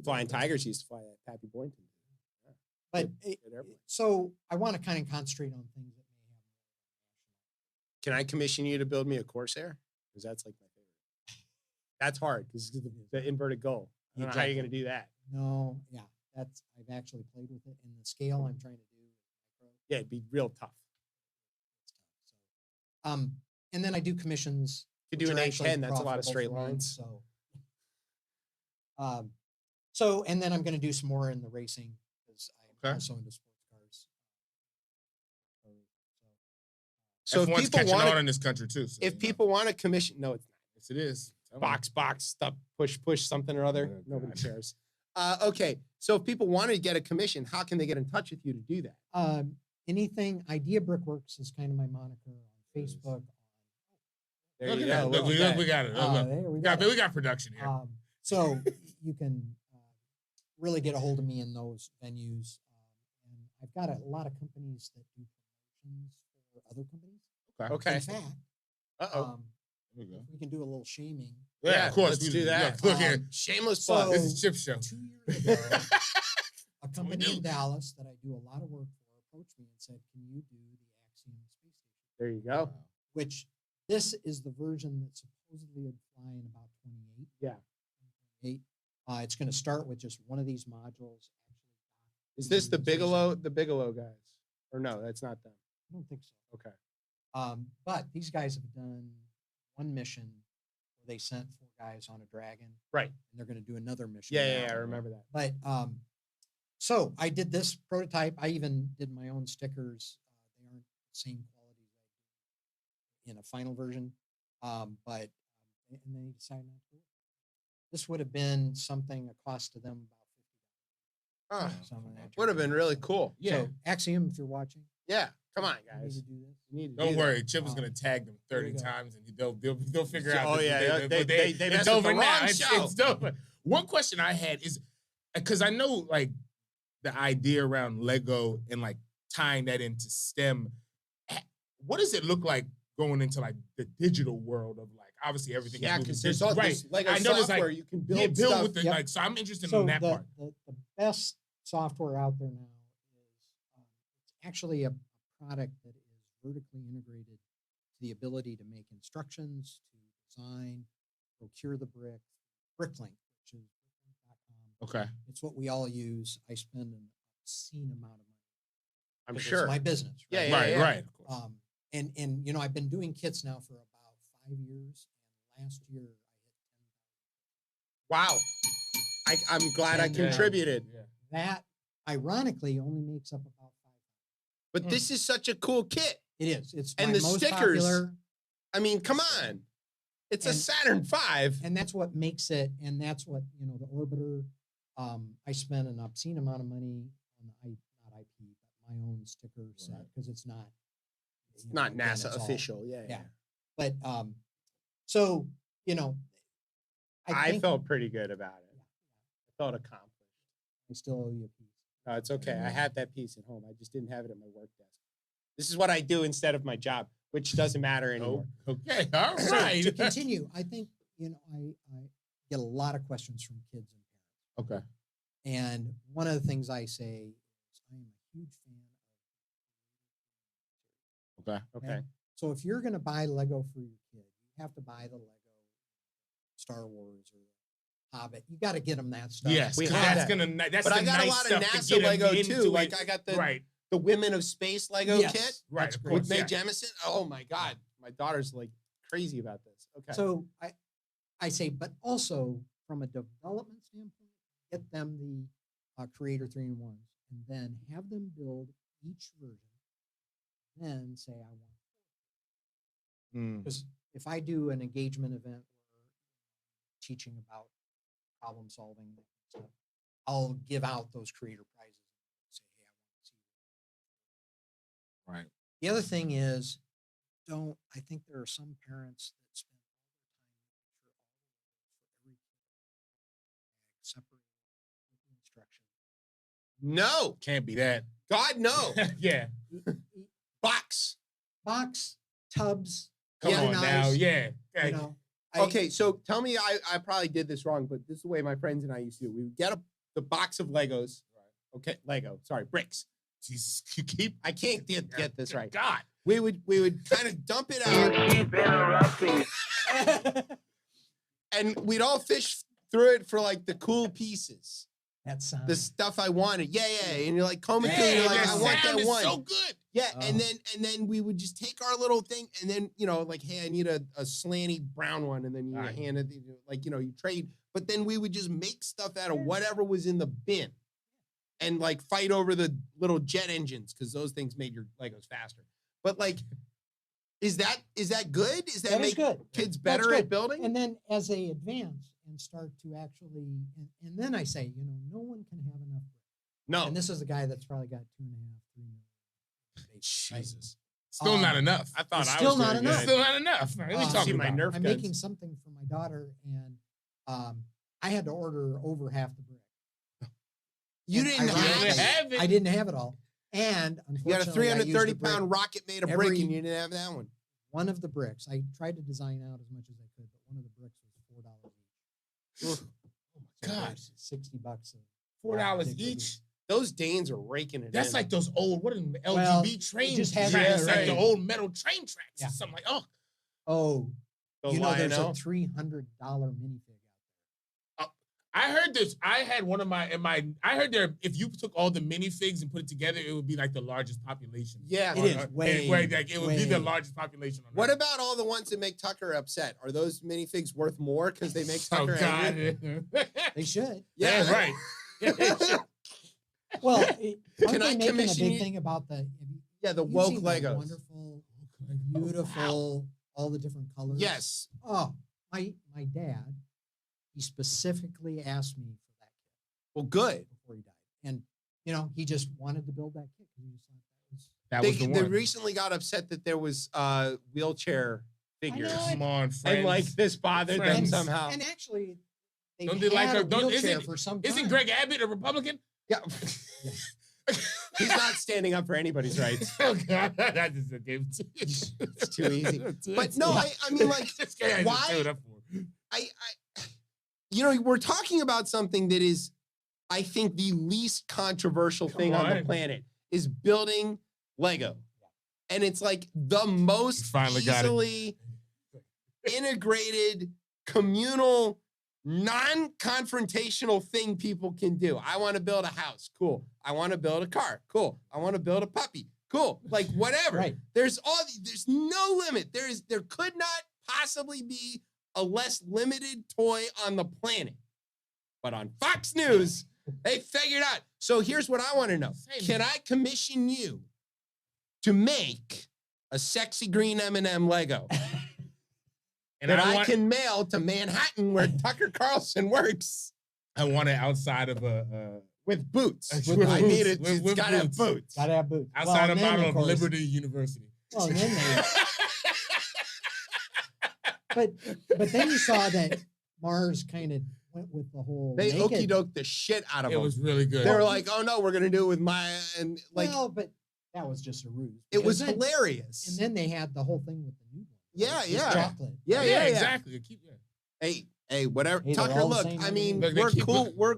[SPEAKER 2] Flying Tigers used to fly at Pappy Boynton.
[SPEAKER 3] but
[SPEAKER 2] Good airplane.
[SPEAKER 3] so I want to kind of concentrate on things that may have.
[SPEAKER 2] Can I commission you to build me a Corsair? Because that's like my favorite. That's hard because the inverted gull. I don't know how you're going to do that.
[SPEAKER 3] No, yeah, I've actually played with it, and the scale I'm trying to do is micro.
[SPEAKER 2] Yeah, it'd be real tough.
[SPEAKER 3] So, and then I do commissions.
[SPEAKER 2] You could do
[SPEAKER 3] which
[SPEAKER 2] an
[SPEAKER 3] are actually
[SPEAKER 2] A10. That's a lot of
[SPEAKER 3] profitable
[SPEAKER 2] straight
[SPEAKER 3] for me,
[SPEAKER 2] lines.
[SPEAKER 3] So, and then I'm going to do some more in the racing because I'm
[SPEAKER 1] Okay.
[SPEAKER 3] also into sports cars.
[SPEAKER 2] So if
[SPEAKER 1] F1's
[SPEAKER 2] people
[SPEAKER 1] catching
[SPEAKER 2] want
[SPEAKER 1] on
[SPEAKER 2] to,
[SPEAKER 1] in this country too. So,
[SPEAKER 2] if people want to commission, no, it's not.
[SPEAKER 1] yes, it is.
[SPEAKER 2] Box, stuff, push, something or other.
[SPEAKER 1] Oh,
[SPEAKER 2] Nobody
[SPEAKER 1] God.
[SPEAKER 2] cares. Okay, so if people want to get a commission, how can they get in touch with you to do that?
[SPEAKER 3] Anything Idea Brickworks is kind of my moniker on Facebook.
[SPEAKER 2] There
[SPEAKER 1] Look
[SPEAKER 2] you
[SPEAKER 1] at
[SPEAKER 2] go.
[SPEAKER 1] that. Look,
[SPEAKER 2] Okay.
[SPEAKER 1] we got it. Look,
[SPEAKER 3] Uh,
[SPEAKER 1] look.
[SPEAKER 3] there we
[SPEAKER 1] We
[SPEAKER 3] go.
[SPEAKER 1] got production here.
[SPEAKER 3] So you can really get a hold of me in those venues. And I've got a lot of companies that do promotions for other companies.
[SPEAKER 2] Okay.
[SPEAKER 3] In fact,
[SPEAKER 2] Uh-oh.
[SPEAKER 3] we can do a little shaming.
[SPEAKER 1] Yeah, of course.
[SPEAKER 2] Let's do that.
[SPEAKER 1] Look here.
[SPEAKER 2] Shameless
[SPEAKER 3] so-
[SPEAKER 2] plug.
[SPEAKER 1] This is Chip Show.
[SPEAKER 3] 2 years ago, a
[SPEAKER 1] we
[SPEAKER 3] company
[SPEAKER 1] do.
[SPEAKER 3] in Dallas that I do a lot of work for approached me and said, "Can you do the Axiom space station?"
[SPEAKER 2] There you go.
[SPEAKER 3] Which this is the version that supposedly would fly in about 28.
[SPEAKER 2] Yeah.
[SPEAKER 3] 28. It's going to start with just one of these modules.
[SPEAKER 2] Is this the Bigelow guys? Or no, that's not them.
[SPEAKER 3] I don't think so.
[SPEAKER 2] Okay.
[SPEAKER 3] But these guys have done one mission where they sent 4 guys on a Dragon.
[SPEAKER 2] Right.
[SPEAKER 3] And they're going to do another mission.
[SPEAKER 2] Yeah,
[SPEAKER 3] now.
[SPEAKER 2] I remember that.
[SPEAKER 3] But so I did this prototype. I even did my own stickers. They aren't the same quality as I do in a final version. And they decided not to do it. This would have been something, a cost to them about $50. Something like that.
[SPEAKER 2] Would have been really cool.
[SPEAKER 1] Yeah.
[SPEAKER 3] So Axiom, if you're watching,
[SPEAKER 2] Yeah. Come on,
[SPEAKER 3] you need
[SPEAKER 2] guys.
[SPEAKER 3] to do this.
[SPEAKER 2] You need to
[SPEAKER 1] Don't
[SPEAKER 2] do
[SPEAKER 1] worry, Chip is gonna
[SPEAKER 3] Um,
[SPEAKER 1] tag them 30
[SPEAKER 3] we go.
[SPEAKER 1] times, and they'll figure out.
[SPEAKER 2] Oh,
[SPEAKER 1] that
[SPEAKER 2] yeah, they
[SPEAKER 1] it's
[SPEAKER 2] messed with
[SPEAKER 1] over
[SPEAKER 2] the
[SPEAKER 1] now.
[SPEAKER 2] wrong show.
[SPEAKER 1] It's over. One question I had is because I know like the idea around Lego and like tying that into STEM. What does it look like going into like the digital world of like obviously everything?
[SPEAKER 2] Yeah,
[SPEAKER 1] is
[SPEAKER 2] because
[SPEAKER 1] moving
[SPEAKER 2] there's all
[SPEAKER 1] right.
[SPEAKER 2] this Lego
[SPEAKER 1] I know there's,
[SPEAKER 2] software
[SPEAKER 1] like,
[SPEAKER 2] you can
[SPEAKER 1] Yeah,
[SPEAKER 2] build
[SPEAKER 1] build
[SPEAKER 2] stuff.
[SPEAKER 1] with the
[SPEAKER 3] Yep.
[SPEAKER 1] like. So I'm interested
[SPEAKER 3] So
[SPEAKER 1] in that
[SPEAKER 3] the,
[SPEAKER 1] part.
[SPEAKER 3] the best software out there now is it's actually a product that is vertically integrated to the ability to make instructions, to design, procure the brick, Bricklink, which is bricklink.com.
[SPEAKER 1] Okay.
[SPEAKER 3] It's what we all use. I spend an obscene amount of money.
[SPEAKER 2] I'm
[SPEAKER 3] 'cause
[SPEAKER 2] sure.
[SPEAKER 3] It's my business.
[SPEAKER 2] Yeah,
[SPEAKER 3] Right.
[SPEAKER 2] yeah,
[SPEAKER 1] Right.
[SPEAKER 2] yeah.
[SPEAKER 1] Right. Of course.
[SPEAKER 3] And you know, I've been doing kits now for about 5 years. And last year I hit 10,000.
[SPEAKER 2] Wow. I'm glad I
[SPEAKER 3] And,
[SPEAKER 2] contributed.
[SPEAKER 1] Yeah.
[SPEAKER 3] That ironically only makes up about 5.
[SPEAKER 2] But this is such a cool kit.
[SPEAKER 3] It is. It's
[SPEAKER 2] And
[SPEAKER 3] my
[SPEAKER 2] the
[SPEAKER 3] most
[SPEAKER 2] stickers-
[SPEAKER 3] popular,
[SPEAKER 2] I mean, come on. It's a
[SPEAKER 3] And-
[SPEAKER 2] Saturn V.
[SPEAKER 3] and that's what makes it. And that's what the orbiter. I spent an obscene amount of money on the not IP, but my own sticker set because it's not.
[SPEAKER 2] It's not
[SPEAKER 3] again,
[SPEAKER 2] NASA
[SPEAKER 3] it's all-
[SPEAKER 2] official. Yeah.
[SPEAKER 3] yeah. But so I think
[SPEAKER 2] felt pretty good about it. I felt accomplished.
[SPEAKER 3] I still owe you a piece.
[SPEAKER 2] No, it's okay. I have that piece at home. I just didn't have it at my work desk. This is what I do instead of my job, which doesn't matter anymore.
[SPEAKER 1] Oh, okay. All
[SPEAKER 3] So
[SPEAKER 1] right.
[SPEAKER 3] to continue, I think I get a lot of questions from kids and parents.
[SPEAKER 1] Okay.
[SPEAKER 3] And one of the things I say is I am a huge fan of
[SPEAKER 1] Okay.
[SPEAKER 2] Okay.
[SPEAKER 3] So if you're going to buy Lego for your kid, you have to buy the Lego Star Wars or Hobbit. You got to get them that stuff.
[SPEAKER 1] Yes.
[SPEAKER 2] We
[SPEAKER 1] 'cause
[SPEAKER 2] have
[SPEAKER 1] that's
[SPEAKER 2] that.
[SPEAKER 1] gonna. That's
[SPEAKER 2] But
[SPEAKER 1] the
[SPEAKER 2] I got
[SPEAKER 1] nice
[SPEAKER 2] a lot of
[SPEAKER 1] stuff to
[SPEAKER 2] NASA
[SPEAKER 1] get 'em
[SPEAKER 2] Lego
[SPEAKER 1] into
[SPEAKER 2] too. Like
[SPEAKER 1] it.
[SPEAKER 2] I got the
[SPEAKER 1] Right.
[SPEAKER 2] Women of Space Lego
[SPEAKER 3] Yes,
[SPEAKER 2] kit
[SPEAKER 1] Right.
[SPEAKER 3] that's
[SPEAKER 1] Of
[SPEAKER 3] great.
[SPEAKER 1] course.
[SPEAKER 2] with Mae
[SPEAKER 1] Yeah.
[SPEAKER 2] Jemison. Oh my God. My daughter's like crazy about this. Okay.
[SPEAKER 3] So I say, but also from a development standpoint, get them the Creator 3-in-1s and then have them build each version. Then say I want.
[SPEAKER 1] Mm.
[SPEAKER 3] Because if I do an engagement event where I'm teaching about problem solving, that kind of stuff, I'll give out those creator prizes and say, hey, I want to see you.
[SPEAKER 1] Right.
[SPEAKER 3] The other thing is, I think there are some parents that spend all their time making sure all the logos for every kid are separated with the instruction.
[SPEAKER 2] no.
[SPEAKER 1] Can't be that.
[SPEAKER 2] God, no.
[SPEAKER 1] Yeah.
[SPEAKER 2] Box.
[SPEAKER 3] Box, tubs,
[SPEAKER 1] Come
[SPEAKER 2] Yeah.
[SPEAKER 1] on now.
[SPEAKER 3] organized,
[SPEAKER 1] Yeah.
[SPEAKER 3] you know.
[SPEAKER 2] Okay, so tell me, I probably did this wrong, but this is the way my friends and I used to do. We would get the box of Legos. Okay, Lego. Sorry, bricks.
[SPEAKER 1] Jesus, you keep.
[SPEAKER 2] I can't get this right.
[SPEAKER 1] God.
[SPEAKER 2] We would kind of dump it out.
[SPEAKER 4] Keep interrupting.
[SPEAKER 2] And we'd all fish through it for like the cool pieces,
[SPEAKER 3] That sounds
[SPEAKER 2] the stuff I wanted. Yeah. And you're like combing through,
[SPEAKER 1] Man,
[SPEAKER 2] and you're like,
[SPEAKER 1] that
[SPEAKER 2] I want
[SPEAKER 1] sound
[SPEAKER 2] that
[SPEAKER 1] is
[SPEAKER 2] one.
[SPEAKER 1] so good.
[SPEAKER 2] Yeah,
[SPEAKER 3] Oh.
[SPEAKER 2] and then we would just take our little thing, and then like, hey, I need a slanty brown one, and then you
[SPEAKER 1] Right.
[SPEAKER 2] hand it, like you trade. But then we would just make stuff out of whatever was in the bin, and like fight over the little jet engines because those things made your Legos faster. But like, is that good? Is that
[SPEAKER 3] That is
[SPEAKER 2] make
[SPEAKER 3] good.
[SPEAKER 2] kids
[SPEAKER 3] That's
[SPEAKER 2] better at
[SPEAKER 3] good.
[SPEAKER 2] building?
[SPEAKER 3] And then as they advance and start to actually, and then I say, no one can have enough.
[SPEAKER 2] No,
[SPEAKER 3] And this is the guy that's probably got 2.5, 3 million. right?
[SPEAKER 1] Jesus. Still not enough. I thought
[SPEAKER 3] It's
[SPEAKER 1] I
[SPEAKER 3] still
[SPEAKER 1] was
[SPEAKER 3] not
[SPEAKER 1] doing
[SPEAKER 3] enough.
[SPEAKER 1] good. Still not enough. What are you
[SPEAKER 3] Um,
[SPEAKER 1] talking
[SPEAKER 2] see my
[SPEAKER 1] about?
[SPEAKER 2] Nerf
[SPEAKER 3] I'm
[SPEAKER 2] guns.
[SPEAKER 3] making something for my daughter, and I had to order over half the brick.
[SPEAKER 2] you
[SPEAKER 3] And
[SPEAKER 2] didn't
[SPEAKER 3] ironically,
[SPEAKER 2] have it.
[SPEAKER 3] I didn't have it all. And
[SPEAKER 2] You got a
[SPEAKER 3] unfortunately, I used the
[SPEAKER 2] 330
[SPEAKER 3] brick
[SPEAKER 2] pound rocket made of brick,
[SPEAKER 3] every-
[SPEAKER 2] and you didn't have that one.
[SPEAKER 3] one of the bricks. I tried to design out as much as I could, but one of the bricks was $4 each.
[SPEAKER 1] Oh my God.
[SPEAKER 3] $60.
[SPEAKER 1] $4 each.
[SPEAKER 2] Those Danes are raking it.
[SPEAKER 1] That's
[SPEAKER 2] in.
[SPEAKER 1] like those old LGB
[SPEAKER 3] Well,
[SPEAKER 1] train
[SPEAKER 3] just had-
[SPEAKER 1] tracks,
[SPEAKER 2] Yeah,
[SPEAKER 1] like the
[SPEAKER 2] right.
[SPEAKER 1] old metal train tracks.
[SPEAKER 3] Yeah.
[SPEAKER 1] Something like, oh,
[SPEAKER 3] Oh,
[SPEAKER 2] The
[SPEAKER 3] you know, there's a
[SPEAKER 2] Lionel.
[SPEAKER 3] $300 minifig out
[SPEAKER 1] I heard this. I had one of my I heard there if you took all the minifigs and put it together, it would be like the largest population.
[SPEAKER 2] Yeah.
[SPEAKER 3] It is way,
[SPEAKER 1] like, it would be the
[SPEAKER 3] way.
[SPEAKER 1] largest population on
[SPEAKER 2] What
[SPEAKER 1] Earth.
[SPEAKER 2] about all the ones that make Tucker upset? Are those minifigs worth more because they make
[SPEAKER 1] Oh
[SPEAKER 2] Tucker angry?
[SPEAKER 1] God.
[SPEAKER 3] there. They should.
[SPEAKER 1] Yeah, right.
[SPEAKER 3] Well,
[SPEAKER 2] Can
[SPEAKER 3] aren't
[SPEAKER 2] I
[SPEAKER 3] they making a
[SPEAKER 2] commission
[SPEAKER 3] big
[SPEAKER 2] you-
[SPEAKER 3] thing about the
[SPEAKER 2] Yeah, the
[SPEAKER 3] you've
[SPEAKER 2] woke
[SPEAKER 3] seen the
[SPEAKER 2] Legos.
[SPEAKER 3] wonderful, beautiful, all the different colors?
[SPEAKER 2] Yes.
[SPEAKER 3] Oh, my dad, he specifically asked me for that kit
[SPEAKER 2] Well, good.
[SPEAKER 3] before he died, and you know he just wanted to build that kit because he just thought
[SPEAKER 1] That
[SPEAKER 2] They,
[SPEAKER 1] was the
[SPEAKER 2] they
[SPEAKER 1] one.
[SPEAKER 2] recently got upset that there was wheelchair figures.
[SPEAKER 3] know,
[SPEAKER 1] Come on, friends.
[SPEAKER 2] And like this bothered them
[SPEAKER 1] Friends.
[SPEAKER 2] somehow.
[SPEAKER 3] and actually they
[SPEAKER 1] Don't they like
[SPEAKER 3] had
[SPEAKER 1] her-
[SPEAKER 3] a
[SPEAKER 1] don't-
[SPEAKER 3] wheelchair
[SPEAKER 1] isn't-
[SPEAKER 3] for some time.
[SPEAKER 1] Isn't Greg Abbott a Republican?
[SPEAKER 2] Yeah. He's not standing up for anybody's rights.
[SPEAKER 1] Oh God, that just gave it to you.
[SPEAKER 2] It's too easy. But no, I mean, like,
[SPEAKER 1] This guy has to
[SPEAKER 2] why-
[SPEAKER 1] do it up for.
[SPEAKER 2] you know, we're talking about something that is, I think, the least controversial thing on the
[SPEAKER 1] on.
[SPEAKER 2] planet is building Lego. And it's like the most
[SPEAKER 1] Finally got it.
[SPEAKER 2] easily integrated, communal, non-confrontational thing people can do. I want to build a house. Cool. I want to build a car. Cool. I want to build a puppy. Cool. Like whatever.
[SPEAKER 3] Right.
[SPEAKER 2] There's no limit. There could not possibly be a less limited toy on the planet. But on Fox News, they figured out. So here's what I want to know. Can I commission you to make a sexy green M&M Lego
[SPEAKER 1] And
[SPEAKER 2] that
[SPEAKER 1] I
[SPEAKER 2] I
[SPEAKER 1] want,
[SPEAKER 2] can mail to Manhattan where Tucker Carlson works
[SPEAKER 1] I want it outside of a
[SPEAKER 2] with boots?
[SPEAKER 1] With
[SPEAKER 2] I
[SPEAKER 1] boots,
[SPEAKER 2] need it.
[SPEAKER 1] with
[SPEAKER 2] It's got to have
[SPEAKER 1] boots.
[SPEAKER 2] boots.
[SPEAKER 3] Gotta have boots.
[SPEAKER 1] outside
[SPEAKER 3] and
[SPEAKER 1] of
[SPEAKER 3] then,
[SPEAKER 1] model of
[SPEAKER 3] course-
[SPEAKER 1] Liberty University.
[SPEAKER 3] Well, and then they, but then you saw that Mars kind of went with the whole
[SPEAKER 2] They
[SPEAKER 3] naked.
[SPEAKER 2] okey doked the shit out of
[SPEAKER 1] It
[SPEAKER 2] them.
[SPEAKER 1] was really good.
[SPEAKER 2] They were like, "Oh no, we're gonna do it with my," and like
[SPEAKER 3] Well, but that was just a ruse.
[SPEAKER 2] it was
[SPEAKER 3] because then-
[SPEAKER 2] hilarious.
[SPEAKER 3] And then they had the whole thing with the new one.
[SPEAKER 2] Yeah,
[SPEAKER 3] It's
[SPEAKER 2] yeah.
[SPEAKER 3] chocolate.
[SPEAKER 2] yeah,
[SPEAKER 1] exactly. Keep
[SPEAKER 2] Hey, whatever.
[SPEAKER 3] Hey, they're
[SPEAKER 2] Tucker,
[SPEAKER 3] all the
[SPEAKER 2] look,
[SPEAKER 3] same
[SPEAKER 2] I
[SPEAKER 3] M&Ms.
[SPEAKER 2] mean,
[SPEAKER 1] Look, they
[SPEAKER 2] we're
[SPEAKER 1] keep
[SPEAKER 2] cool.
[SPEAKER 1] looking-
[SPEAKER 2] We're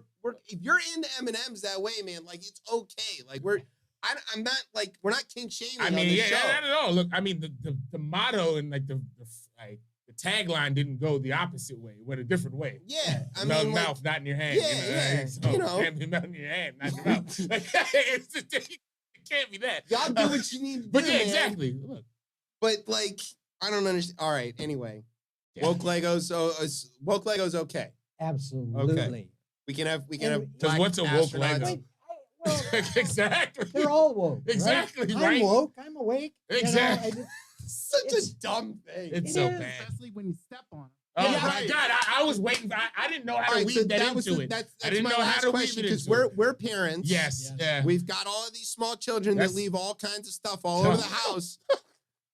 [SPEAKER 2] if you're into M&Ms that way, man, like it's okay. Like I'm not like we're not king shaming.
[SPEAKER 1] I mean,
[SPEAKER 2] on the
[SPEAKER 1] yeah,
[SPEAKER 2] show.
[SPEAKER 1] I don't know. Look, I mean, the motto and like the tagline didn't go the opposite way. It went a different way.
[SPEAKER 2] Yeah, I
[SPEAKER 1] Melt
[SPEAKER 2] mean, like,
[SPEAKER 1] mouth, not in your hand.
[SPEAKER 2] yeah, yeah,
[SPEAKER 1] So,
[SPEAKER 2] you know.
[SPEAKER 1] melt in your hand, not in your mouth. Like, it can't be that.
[SPEAKER 2] y'all do what you need to
[SPEAKER 1] But
[SPEAKER 2] do,
[SPEAKER 1] yeah,
[SPEAKER 2] man.
[SPEAKER 1] exactly. Look,
[SPEAKER 2] But like, I don't understand. All right, anyway, woke Legos. Woke Legos okay.
[SPEAKER 3] Absolutely.
[SPEAKER 2] We can have
[SPEAKER 3] And-
[SPEAKER 1] Because
[SPEAKER 2] black
[SPEAKER 1] what's a woke
[SPEAKER 2] astronauts.
[SPEAKER 1] Lego?
[SPEAKER 3] Wait, well,
[SPEAKER 1] exactly.
[SPEAKER 3] they're all woke. right?
[SPEAKER 1] Exactly,
[SPEAKER 3] I'm
[SPEAKER 1] right?
[SPEAKER 3] woke. I'm awake.
[SPEAKER 1] Exactly.
[SPEAKER 3] You know,
[SPEAKER 2] Such
[SPEAKER 3] It's-
[SPEAKER 2] a dumb thing.
[SPEAKER 1] It's
[SPEAKER 3] It
[SPEAKER 1] so
[SPEAKER 3] is.
[SPEAKER 1] bad.
[SPEAKER 4] Especially when you step on it.
[SPEAKER 1] Oh
[SPEAKER 2] Yeah,
[SPEAKER 1] my
[SPEAKER 2] right.
[SPEAKER 1] God! I was waiting. I didn't know how
[SPEAKER 2] All
[SPEAKER 1] to
[SPEAKER 2] right,
[SPEAKER 1] weave
[SPEAKER 2] so
[SPEAKER 1] that
[SPEAKER 2] was
[SPEAKER 1] into it.
[SPEAKER 2] That's
[SPEAKER 1] I didn't
[SPEAKER 2] my
[SPEAKER 1] know how
[SPEAKER 2] last
[SPEAKER 1] to weave
[SPEAKER 2] question
[SPEAKER 1] it
[SPEAKER 2] because
[SPEAKER 1] into
[SPEAKER 2] we're parents.
[SPEAKER 1] Yes.
[SPEAKER 3] Yes.
[SPEAKER 1] Yeah.
[SPEAKER 2] We've got all of these small children
[SPEAKER 1] That's-
[SPEAKER 2] that leave all kinds of stuff all over the house.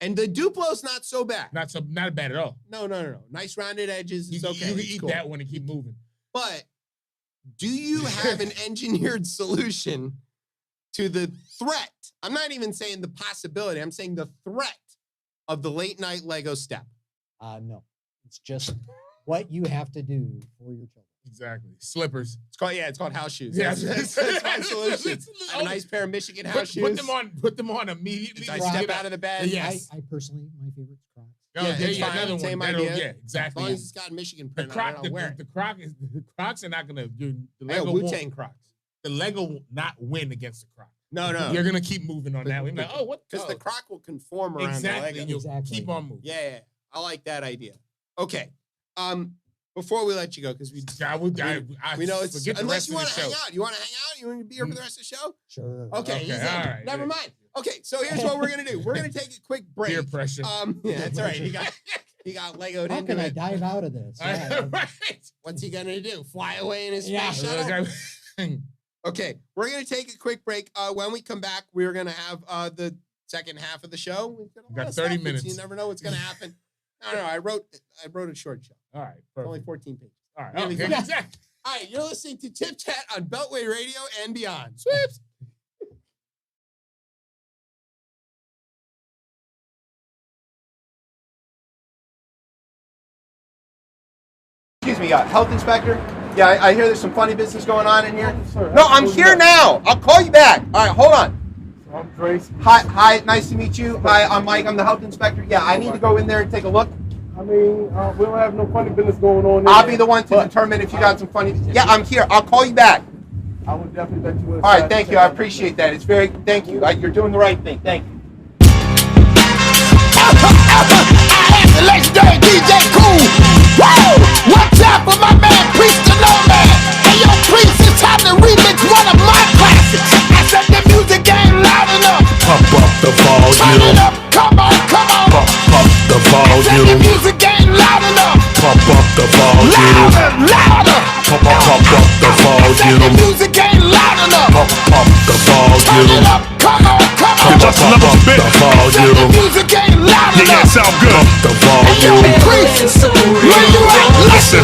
[SPEAKER 2] And the Duplo's not so bad.
[SPEAKER 1] Not bad at all.
[SPEAKER 2] No. Nice rounded edges. It's okay.
[SPEAKER 1] You can
[SPEAKER 2] It's
[SPEAKER 1] eat
[SPEAKER 2] cool.
[SPEAKER 1] that one and keep moving.
[SPEAKER 2] But do you have an engineered solution to the threat? I'm not even saying the possibility. I'm saying the threat of the late night Lego step.
[SPEAKER 3] no, it's just what you have to do for your children.
[SPEAKER 1] Exactly. Slippers.
[SPEAKER 2] It's called house shoes.
[SPEAKER 1] Yeah.
[SPEAKER 2] That's my solution. I have a nice pair of Michigan house shoes.
[SPEAKER 1] Put them on immediately.
[SPEAKER 2] I
[SPEAKER 3] Right.
[SPEAKER 2] step out of the bed.
[SPEAKER 1] Yeah. Yes.
[SPEAKER 3] I personally, my favorite's Crocs.
[SPEAKER 1] Oh,
[SPEAKER 2] Yeah,
[SPEAKER 1] there
[SPEAKER 2] it's
[SPEAKER 1] you go,
[SPEAKER 2] fine.
[SPEAKER 1] another
[SPEAKER 2] Same
[SPEAKER 1] one. That'll-
[SPEAKER 2] idea.
[SPEAKER 1] Yeah,
[SPEAKER 2] As
[SPEAKER 1] exactly.
[SPEAKER 2] long as it's got a Michigan
[SPEAKER 1] The
[SPEAKER 2] print on it,
[SPEAKER 1] croc,
[SPEAKER 2] I'll wear it.
[SPEAKER 1] the Crocs are not gonna. The
[SPEAKER 2] I got
[SPEAKER 1] Lego
[SPEAKER 2] Wu-Tang
[SPEAKER 1] won't,
[SPEAKER 2] Crocs.
[SPEAKER 1] the Lego will not win against the Croc.
[SPEAKER 2] No.
[SPEAKER 1] You're gonna keep moving on that. We're like, oh, what?
[SPEAKER 2] Because
[SPEAKER 1] Oh.
[SPEAKER 2] the Croc will conform around
[SPEAKER 1] exactly.
[SPEAKER 2] the
[SPEAKER 1] And
[SPEAKER 2] Lego.
[SPEAKER 1] you'll
[SPEAKER 3] Exactly.
[SPEAKER 1] keep on moving.
[SPEAKER 2] Yeah, I like that idea. Okay. Before we let you go, because we
[SPEAKER 1] I
[SPEAKER 2] know it's
[SPEAKER 1] forget the
[SPEAKER 2] unless
[SPEAKER 1] rest
[SPEAKER 2] you
[SPEAKER 1] of
[SPEAKER 2] want
[SPEAKER 1] the
[SPEAKER 2] to hang
[SPEAKER 1] show.
[SPEAKER 2] out. You want to hang out? You want to be here for the rest of the show?
[SPEAKER 3] Sure.
[SPEAKER 2] Okay,
[SPEAKER 1] Okay,
[SPEAKER 2] he's in.
[SPEAKER 1] all right,
[SPEAKER 2] Never
[SPEAKER 1] good.
[SPEAKER 2] mind. Okay, so here's what we're gonna do. We're gonna take a quick break.
[SPEAKER 1] Peer pressure.
[SPEAKER 2] Yeah, that's all right. He got Legoed
[SPEAKER 3] How
[SPEAKER 2] into
[SPEAKER 3] can I
[SPEAKER 2] it.
[SPEAKER 3] dive out of this? Yeah.
[SPEAKER 1] Right.
[SPEAKER 2] What's he gonna do? Fly away in his
[SPEAKER 3] Yeah.
[SPEAKER 2] space shuttle? Okay, we're gonna take a quick break. When we come back, we're gonna have the second half of the show. We've got, a lot
[SPEAKER 1] Got
[SPEAKER 2] of
[SPEAKER 1] 30
[SPEAKER 2] stuff.
[SPEAKER 1] minutes.
[SPEAKER 2] You never know what's gonna happen. No, I wrote a short show.
[SPEAKER 1] All right.
[SPEAKER 2] It's only
[SPEAKER 1] Perfect.
[SPEAKER 2] 14 pages.
[SPEAKER 1] All right.
[SPEAKER 2] Really
[SPEAKER 1] Okay.
[SPEAKER 2] good.
[SPEAKER 1] Exactly.
[SPEAKER 2] All right, you're listening to ChipChat on Beltway Radio and beyond.
[SPEAKER 1] Swips.
[SPEAKER 2] excuse me, health inspector. Yeah, I hear there's some funny business going on in here. No, I'm here now. I'll call you back. All right, hold on.
[SPEAKER 4] I'm Trace.
[SPEAKER 2] Hi, nice to meet you. Hi, I'm Mike. I'm the health inspector. Yeah, I need to go in there and take a look.
[SPEAKER 4] I mean, we don't have no funny business going on.
[SPEAKER 2] I'll be the one to determine if you got some funny. Yeah, I'm here. I'll call you back.
[SPEAKER 4] I would definitely let you in.
[SPEAKER 2] All right, thank you. I appreciate that. It's very, thank you. You're doing the right thing. Thank you.
[SPEAKER 5] The legendary DJ Cool. Woo! What's up for my man Priest the Nomad? Hey yo, Priest, it's time to remix one of my classics. I said the music ain't loud enough.
[SPEAKER 6] Pump up the volume.
[SPEAKER 5] Turn it up, come on, come on.
[SPEAKER 6] Pump the
[SPEAKER 5] I said the
[SPEAKER 6] volume.
[SPEAKER 5] music ain't loud enough.
[SPEAKER 6] Pump up the volume.
[SPEAKER 5] Louder, louder.
[SPEAKER 6] Pump up the
[SPEAKER 5] I said the
[SPEAKER 6] volume.
[SPEAKER 5] music ain't loud enough.
[SPEAKER 6] Pump the
[SPEAKER 5] Turn it
[SPEAKER 6] volume.
[SPEAKER 5] up, come on, come on.
[SPEAKER 6] Just another bit.
[SPEAKER 5] I said the music ain't loud
[SPEAKER 6] Yeah,
[SPEAKER 5] enough.
[SPEAKER 6] sound good.
[SPEAKER 5] Hey
[SPEAKER 6] The
[SPEAKER 5] yo,
[SPEAKER 6] volume.
[SPEAKER 5] Priest, where you at?
[SPEAKER 6] Listen,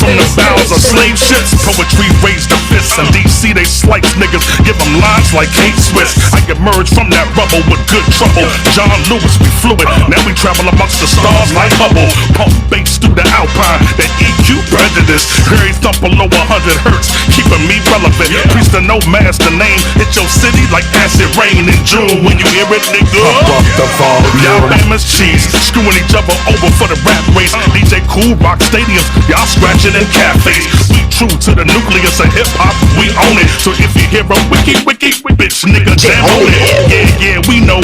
[SPEAKER 6] from the bowels of slave ships, poetry raised the fists. In DC, they slice niggas, give them lines like Kate Swiss. I emerged from that rubble with good trouble. John Lewis, we fluid. Now we travel amongst the stars like Hubble. Pump bass through the Alpine, that EQ prejudice. Harry thump below 100 hertz, keeping me relevant. Priest of no master name, hit your city like acid rain in June. When you hear it, nigga, Pump up the y'all volume. famous cheese, screwing each other over for the rap race. DJ Cool rock stadiums, y'all scratching in cafes. We true to the nucleus of hip hop, we own it. So if you hear a wiki, bitch nigga, jam on it. Yeah, we know.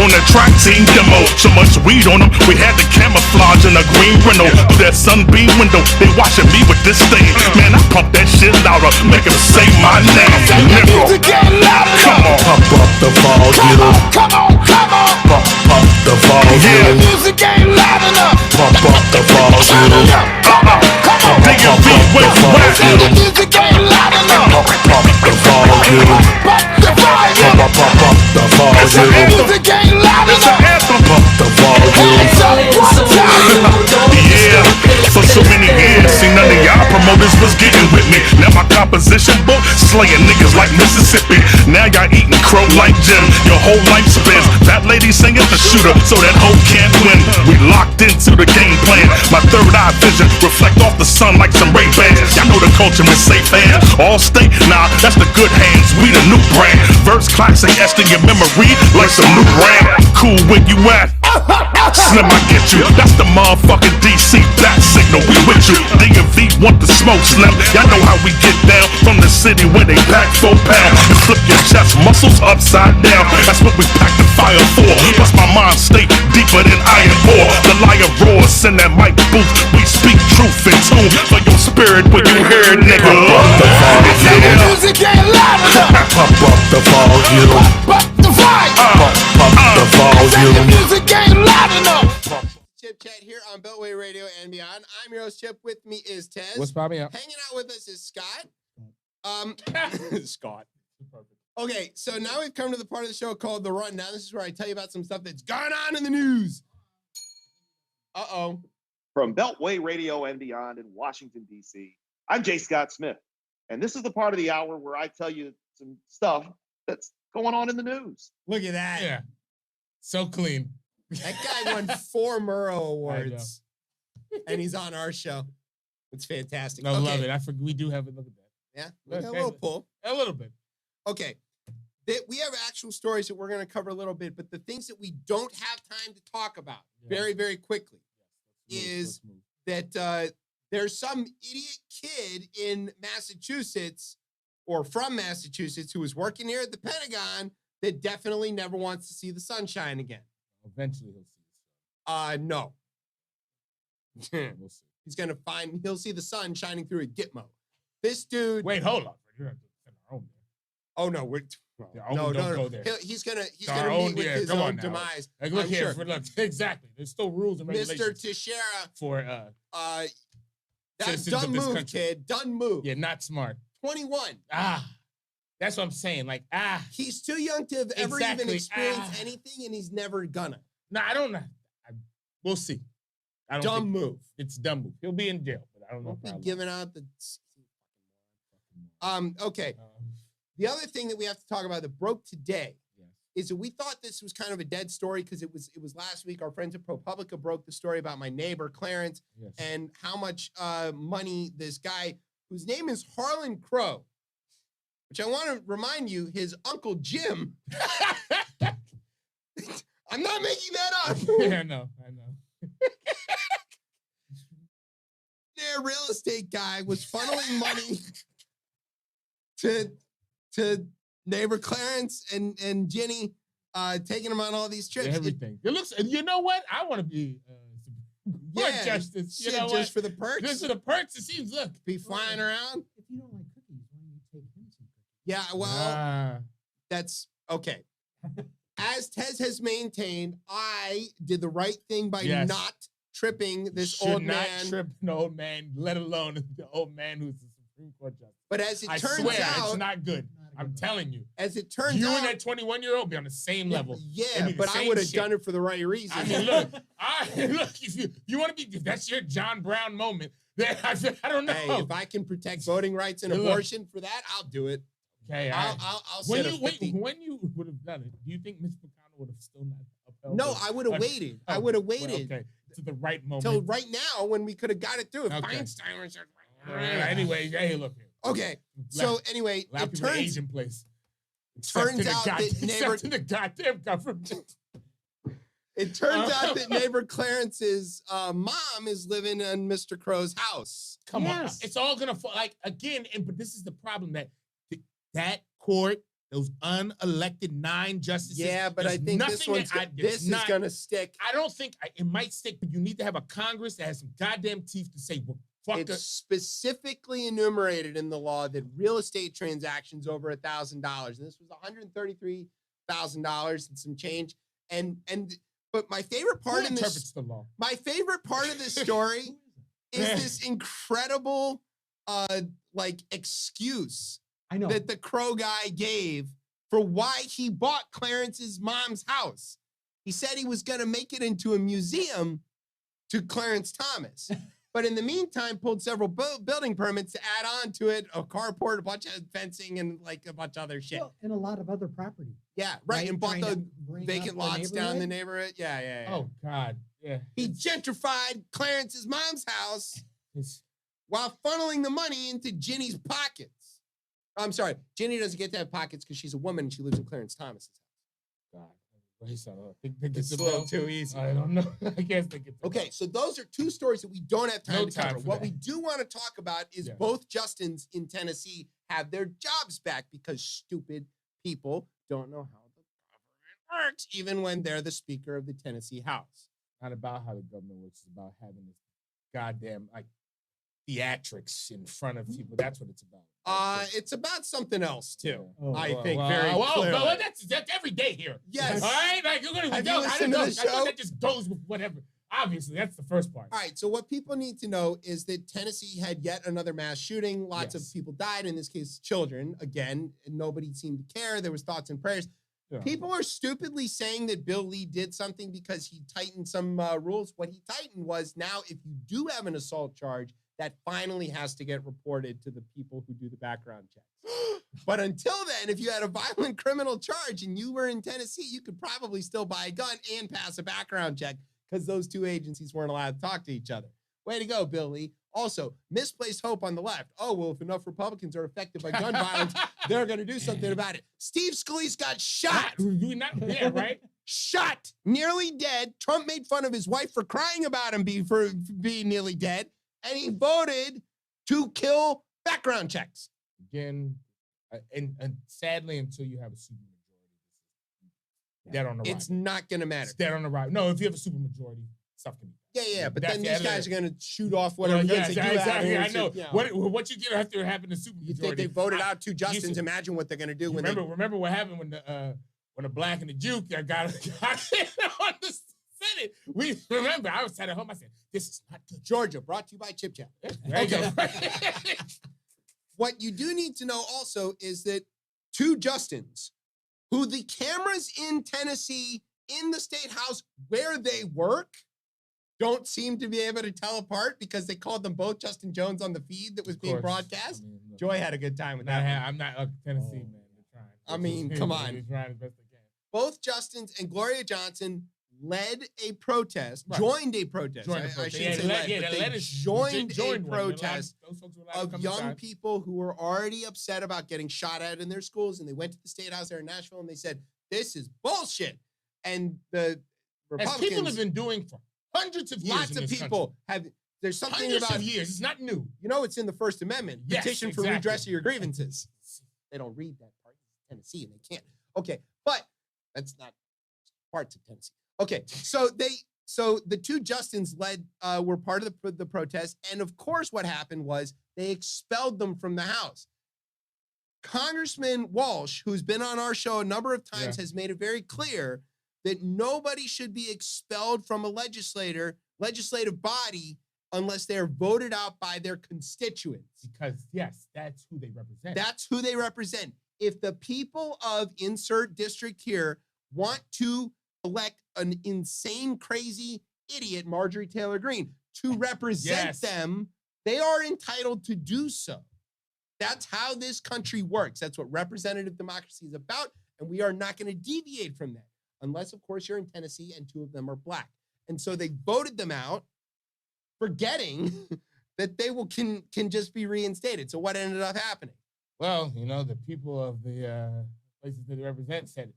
[SPEAKER 6] On the track team demo, so much weed on them, we had the camouflage in a green Renault. Through that sunbeam window, they watching me with this thing. Man, I pump that shit louder, make them say my name.
[SPEAKER 5] the music ain't loud enough.
[SPEAKER 6] Come on, Pump up the volume.
[SPEAKER 5] Come on.
[SPEAKER 6] Pump up the
[SPEAKER 5] The
[SPEAKER 6] volume.
[SPEAKER 5] music ain't loud enough.
[SPEAKER 6] Pump up the
[SPEAKER 5] Turn it
[SPEAKER 6] volume.
[SPEAKER 5] up. Come on.
[SPEAKER 6] DMV, where you at?
[SPEAKER 5] The music ain't loud enough.
[SPEAKER 6] Pump the volume.
[SPEAKER 5] Pump the volume.
[SPEAKER 6] Pump up the
[SPEAKER 5] The
[SPEAKER 6] volume.
[SPEAKER 5] music ain't loud
[SPEAKER 6] It's an
[SPEAKER 5] enough.
[SPEAKER 6] anthem. Pump the volume.
[SPEAKER 5] Hands up one time.
[SPEAKER 6] Yeah, for so many years, see none of y'all promoters was getting with me. Now my composition book slaying niggas like Mississippi. Now y'all eating crow like Jim. Your whole life spins. That lady singing the shooter, so that hoe can't win. We locked into the game plan. My third eye vision reflect off the sun like some Ray-Bans. Y'all know the culture is safe hands. All state, nah, that's the good hands. We the new brand. Verse classic, etched in your memory like some new brand. Cool, where you at? Slim, I get you. That's the motherfucking DC bat signal. We with you. DMV want the smoke, Slim. Y'all know how we get down from the city where they pack 4 pounds and flip your chest muscles upside down. That's what we pack the fire for. Plus my mind stay deeper than iron ore. The lion roars in that mic booth. We speak truth in tune for your spirit when you hear it, nigga.
[SPEAKER 5] The
[SPEAKER 6] Yeah.
[SPEAKER 5] music ain't loud enough.
[SPEAKER 6] Pump up the volume.
[SPEAKER 5] Pump the volume.
[SPEAKER 6] Pump the
[SPEAKER 5] The
[SPEAKER 6] volume.
[SPEAKER 5] music ain't loud enough.
[SPEAKER 2] ChipChat here on Beltway Radio and beyond. I'm your host, Chip. With me is Tez.
[SPEAKER 1] What's popping up?
[SPEAKER 2] Hanging out with us is Scott. Scott. Okay, so now we've come to the part of the show called The Rundown. This is where I tell you about some stuff that's gone on in the news. Uh-oh.
[SPEAKER 7] From Beltway Radio and beyond in Washington, D.C., I'm J. Scott Smith. And this is the part of the hour where I tell you some stuff that's going on in the news.
[SPEAKER 2] Look at that.
[SPEAKER 1] Yeah. So clean.
[SPEAKER 2] That guy won 4 Murrow Awards. And he's on our show. It's fantastic.
[SPEAKER 1] No,
[SPEAKER 2] Okay.
[SPEAKER 1] love it. I forget we do have a look at that.
[SPEAKER 2] Yeah, we got a
[SPEAKER 1] Okay.
[SPEAKER 2] little pull.
[SPEAKER 1] A little bit.
[SPEAKER 2] Okay. We have actual stories that we're going to cover a little bit, but the things that we don't have time to talk about very, very quickly is that there's some idiot kid in Massachusetts or from Massachusetts who was working here at the Pentagon that definitely never wants to see the sunshine again.
[SPEAKER 1] Eventually he'll see this.
[SPEAKER 2] No.
[SPEAKER 1] We'll see.
[SPEAKER 2] He'll see the sun shining through a Gitmo. This dude.
[SPEAKER 1] Wait, hold on. You're gonna send our own.
[SPEAKER 2] Oh no, we're
[SPEAKER 1] Yeah,
[SPEAKER 2] no,
[SPEAKER 1] don't
[SPEAKER 2] no.
[SPEAKER 1] go there.
[SPEAKER 2] He's gonna
[SPEAKER 1] Our
[SPEAKER 2] meet
[SPEAKER 1] own-
[SPEAKER 2] with
[SPEAKER 1] yeah,
[SPEAKER 2] his
[SPEAKER 1] come
[SPEAKER 2] own
[SPEAKER 1] on now.
[SPEAKER 2] demise.
[SPEAKER 1] Like, look
[SPEAKER 2] I'm
[SPEAKER 1] here.
[SPEAKER 2] sure.
[SPEAKER 1] Look, exactly. There's still rules and
[SPEAKER 2] Mr.
[SPEAKER 1] regulations
[SPEAKER 2] Teixeira,
[SPEAKER 1] for
[SPEAKER 2] that's
[SPEAKER 1] citizens
[SPEAKER 2] done
[SPEAKER 1] of this
[SPEAKER 2] move,
[SPEAKER 1] country.
[SPEAKER 2] kid. Done move.
[SPEAKER 1] Yeah, not smart.
[SPEAKER 2] 21.
[SPEAKER 1] That's what I'm saying. Like,
[SPEAKER 2] He's too young to have ever even
[SPEAKER 1] Exactly.
[SPEAKER 2] experienced anything, and he's never gonna.
[SPEAKER 1] no, I don't know. We'll see. I don't
[SPEAKER 2] Dumb
[SPEAKER 1] think
[SPEAKER 2] move.
[SPEAKER 1] it's dumb move. He'll be in jail, but I don't know.
[SPEAKER 2] Don't
[SPEAKER 1] for
[SPEAKER 2] be
[SPEAKER 1] how long.
[SPEAKER 2] giving out the. Okay. The other thing that we have to talk about that broke today is that we thought this was kind of a dead story because it was last week. Our friends at ProPublica broke the story about my neighbor Clarence and how much money this guy, whose name is Harlan Crow, which I want to remind you, his uncle Jim. I'm not making that up.
[SPEAKER 1] Yeah, I know.
[SPEAKER 2] Their real estate guy was funneling money to neighbor Clarence and Ginny, taking them on all these trips.
[SPEAKER 1] Everything. It looks. You know what? I want to be justice. You know
[SPEAKER 2] just
[SPEAKER 1] what?
[SPEAKER 2] for the perks.
[SPEAKER 1] Just for the perks. It seems. Look,
[SPEAKER 2] be flying around.
[SPEAKER 3] If you don't like cookies, why don't you take him some cookies?
[SPEAKER 2] Yeah, well, that's okay. As Tez has maintained, I did the right thing by not tripping this
[SPEAKER 1] should
[SPEAKER 2] old
[SPEAKER 1] not
[SPEAKER 2] man.
[SPEAKER 1] trip an old man, let alone the old man who's the Supreme Court justice.
[SPEAKER 2] But as it
[SPEAKER 1] I
[SPEAKER 2] turns
[SPEAKER 1] swear,
[SPEAKER 2] out,
[SPEAKER 1] it's not good. I'm telling you.
[SPEAKER 2] As it turns
[SPEAKER 1] you
[SPEAKER 2] out,
[SPEAKER 1] and that 21-year-old be on the same level.
[SPEAKER 2] Yeah, but I would have done it for the right reason.
[SPEAKER 1] I mean, look, if you want to be, if that's your John Brown moment, then I don't know.
[SPEAKER 2] Hey, if I can protect voting rights and abortion for that, I'll do it.
[SPEAKER 1] Okay,
[SPEAKER 2] I'll
[SPEAKER 1] when
[SPEAKER 2] set
[SPEAKER 1] you
[SPEAKER 2] a 50.
[SPEAKER 1] when you would have done it, do you think Mitch McConnell would have still not upheld?
[SPEAKER 2] No, I would have waited. I would have waited.
[SPEAKER 1] Okay, to the right moment.
[SPEAKER 2] Till right now when we could have got it through. If
[SPEAKER 1] Okay.
[SPEAKER 2] Feinstein was
[SPEAKER 1] Anyway, hey, look here.
[SPEAKER 2] okay. So anyway, it turns
[SPEAKER 1] Asian place.
[SPEAKER 2] turns out that neighbor
[SPEAKER 1] to the goddamn government.
[SPEAKER 2] It turns out that neighbor Clarence's mom is living in Mr. Crow's house.
[SPEAKER 1] Come on, it's all gonna fall. Like again, but this is the problem that court, those unelected 9 justices.
[SPEAKER 2] Yeah, but I think this is gonna stick.
[SPEAKER 1] I don't think it might stick, but you need to have a Congress that has some goddamn teeth to say, well, fuck
[SPEAKER 2] It's specifically enumerated in the law that real estate transactions over $1,000, and this was $133,000 and some change. But my favorite part in this,
[SPEAKER 1] the law?
[SPEAKER 2] my favorite part of this story is this incredible, excuse
[SPEAKER 3] I know
[SPEAKER 2] that the Crow guy gave for why he bought Clarence's mom's house. He said he was going to make it into a museum to Clarence Thomas. But in the meantime, pulled several building permits to add on to it, a carport, a bunch of fencing, and like a bunch of other shit.
[SPEAKER 3] well, and a lot of other property.
[SPEAKER 2] Yeah, right. And bought
[SPEAKER 3] Trying to
[SPEAKER 2] the
[SPEAKER 3] bring
[SPEAKER 2] vacant
[SPEAKER 3] up
[SPEAKER 2] lots down the neighborhood. Yeah.
[SPEAKER 1] Oh God, yeah.
[SPEAKER 2] He gentrified Clarence's mom's house
[SPEAKER 1] It's-
[SPEAKER 2] while funneling the money into Ginny's pockets. I'm sorry, Ginny doesn't get to have pockets because she's a woman and she lives in Clarence Thomas's house.
[SPEAKER 1] God,
[SPEAKER 2] It's a little too easy.
[SPEAKER 1] I don't know. I guess they get.
[SPEAKER 2] Okay, so those are 2 stories that we don't have time
[SPEAKER 1] No
[SPEAKER 2] to
[SPEAKER 1] time
[SPEAKER 2] cover.
[SPEAKER 1] for
[SPEAKER 2] What
[SPEAKER 1] that.
[SPEAKER 2] we do want to talk about is both Justins in Tennessee have their jobs back because stupid people don't know how the government works, even when they're the Speaker of the Tennessee House.
[SPEAKER 1] Not about how the government works. It's about having this goddamn theatrics in front of people. That's what it's about.
[SPEAKER 2] It's about something else too.
[SPEAKER 3] Oh,
[SPEAKER 2] I think very clearly.
[SPEAKER 1] Well, that's every day here.
[SPEAKER 2] Yes.
[SPEAKER 1] All right. Like you're gonna.
[SPEAKER 2] Have you
[SPEAKER 1] I
[SPEAKER 2] listened
[SPEAKER 1] don't
[SPEAKER 2] to
[SPEAKER 1] know.
[SPEAKER 2] the
[SPEAKER 1] I thought
[SPEAKER 2] show?
[SPEAKER 1] that just goes with whatever. Obviously, that's the first part.
[SPEAKER 2] All right, so what people need to know is that Tennessee had yet another mass shooting. Lots of people died, in this case, children. Again, and nobody seemed to care. There was thoughts and prayers.
[SPEAKER 1] Yeah.
[SPEAKER 2] People are stupidly saying that Bill Lee did something because he tightened some rules. What he tightened was now if you do have an assault charge, that finally has to get reported to the people who do the background checks. But until then, if you had a violent criminal charge and you were in Tennessee, you could probably still buy a gun and pass a background check because those 2 agencies weren't allowed to talk to each other. Way to go, Bill Lee. Also, misplaced hope on the left. Oh, well, if enough Republicans are affected by gun violence, they're going to do something about it. Steve Scalise got shot.
[SPEAKER 1] Yeah, right?
[SPEAKER 2] Shot. Nearly dead. Trump made fun of his wife for crying about him for being nearly dead. And he voted to kill background checks.
[SPEAKER 1] Again, and sadly, until you have a supermajority, dead on the right.
[SPEAKER 2] It's not going to matter.
[SPEAKER 1] It's dead on the right. No, if you have a supermajority, stuff can be.
[SPEAKER 2] Yeah, but then
[SPEAKER 1] That's
[SPEAKER 2] these guys are going to shoot off whatever
[SPEAKER 1] Well,
[SPEAKER 2] guns they do.
[SPEAKER 1] exactly. I know.
[SPEAKER 2] Yeah.
[SPEAKER 1] What you get after having a supermajority?
[SPEAKER 2] You think they voted out 2 Justins? Imagine what they're going to do when
[SPEAKER 1] remember what happened when the black and the Jew got on the Senate. We remember. I was sat at home. I said, "This is not good."
[SPEAKER 2] Georgia, brought to you by ChipChat.
[SPEAKER 1] Okay.
[SPEAKER 2] What you do need to know also is that 2 Justins, who the cameras in Tennessee in the state house where they work don't seem to be able to tell apart because they called them both Justin Jones on the feed that was being broadcast.
[SPEAKER 1] I mean, look,
[SPEAKER 2] Joy had a good time with that.
[SPEAKER 1] I'm not Tennessee, man. They're trying.
[SPEAKER 2] I mean, come on.
[SPEAKER 1] They're trying as best they can.
[SPEAKER 2] both Justins and Gloria Johnson led a protest,
[SPEAKER 1] Right.
[SPEAKER 2] joined a protest.
[SPEAKER 1] Joined the
[SPEAKER 2] I
[SPEAKER 1] protest.
[SPEAKER 2] shouldn't say led, but they joined a protest
[SPEAKER 1] Those folks were allowed to
[SPEAKER 2] of
[SPEAKER 1] come
[SPEAKER 2] young
[SPEAKER 1] inside.
[SPEAKER 2] people who were already upset about getting shot at in their schools, and they went to the State House there in Nashville, and they said, "This is bullshit." And the
[SPEAKER 1] As
[SPEAKER 2] Republicans,
[SPEAKER 1] people have been doing for hundreds of years.
[SPEAKER 2] lots
[SPEAKER 1] in
[SPEAKER 2] of
[SPEAKER 1] this
[SPEAKER 2] people have. There's something
[SPEAKER 1] Hundreds
[SPEAKER 2] about
[SPEAKER 1] of years. It's not new.
[SPEAKER 2] You know, it's in the First Amendment.
[SPEAKER 1] Yes,
[SPEAKER 2] Petition for
[SPEAKER 1] exactly.
[SPEAKER 2] redress of your grievances. They don't read that part. It's Tennessee, and they can't. Okay, but that's not parts of Tennessee. Okay, so the two Justins led were part of the protest, and of course, what happened was they expelled them from the House. Congressman Walsh, who's been on our show a number of times, has made it very clear that nobody should be expelled from a legislative body unless they're voted out by their constituents.
[SPEAKER 1] Because, yes, that's who they represent.
[SPEAKER 2] That's who they represent. If the people of insert district here want to elect an insane, crazy idiot, Marjorie Taylor Greene, to represent them, they are entitled to do so. That's how this country works. That's what representative democracy is about, and we are not going to deviate from that. Unless, of course, you're in Tennessee and two of them are black. And so they voted them out, forgetting that they can just be reinstated. So what ended up happening?
[SPEAKER 1] Well, you know, the people of the places that they represent said,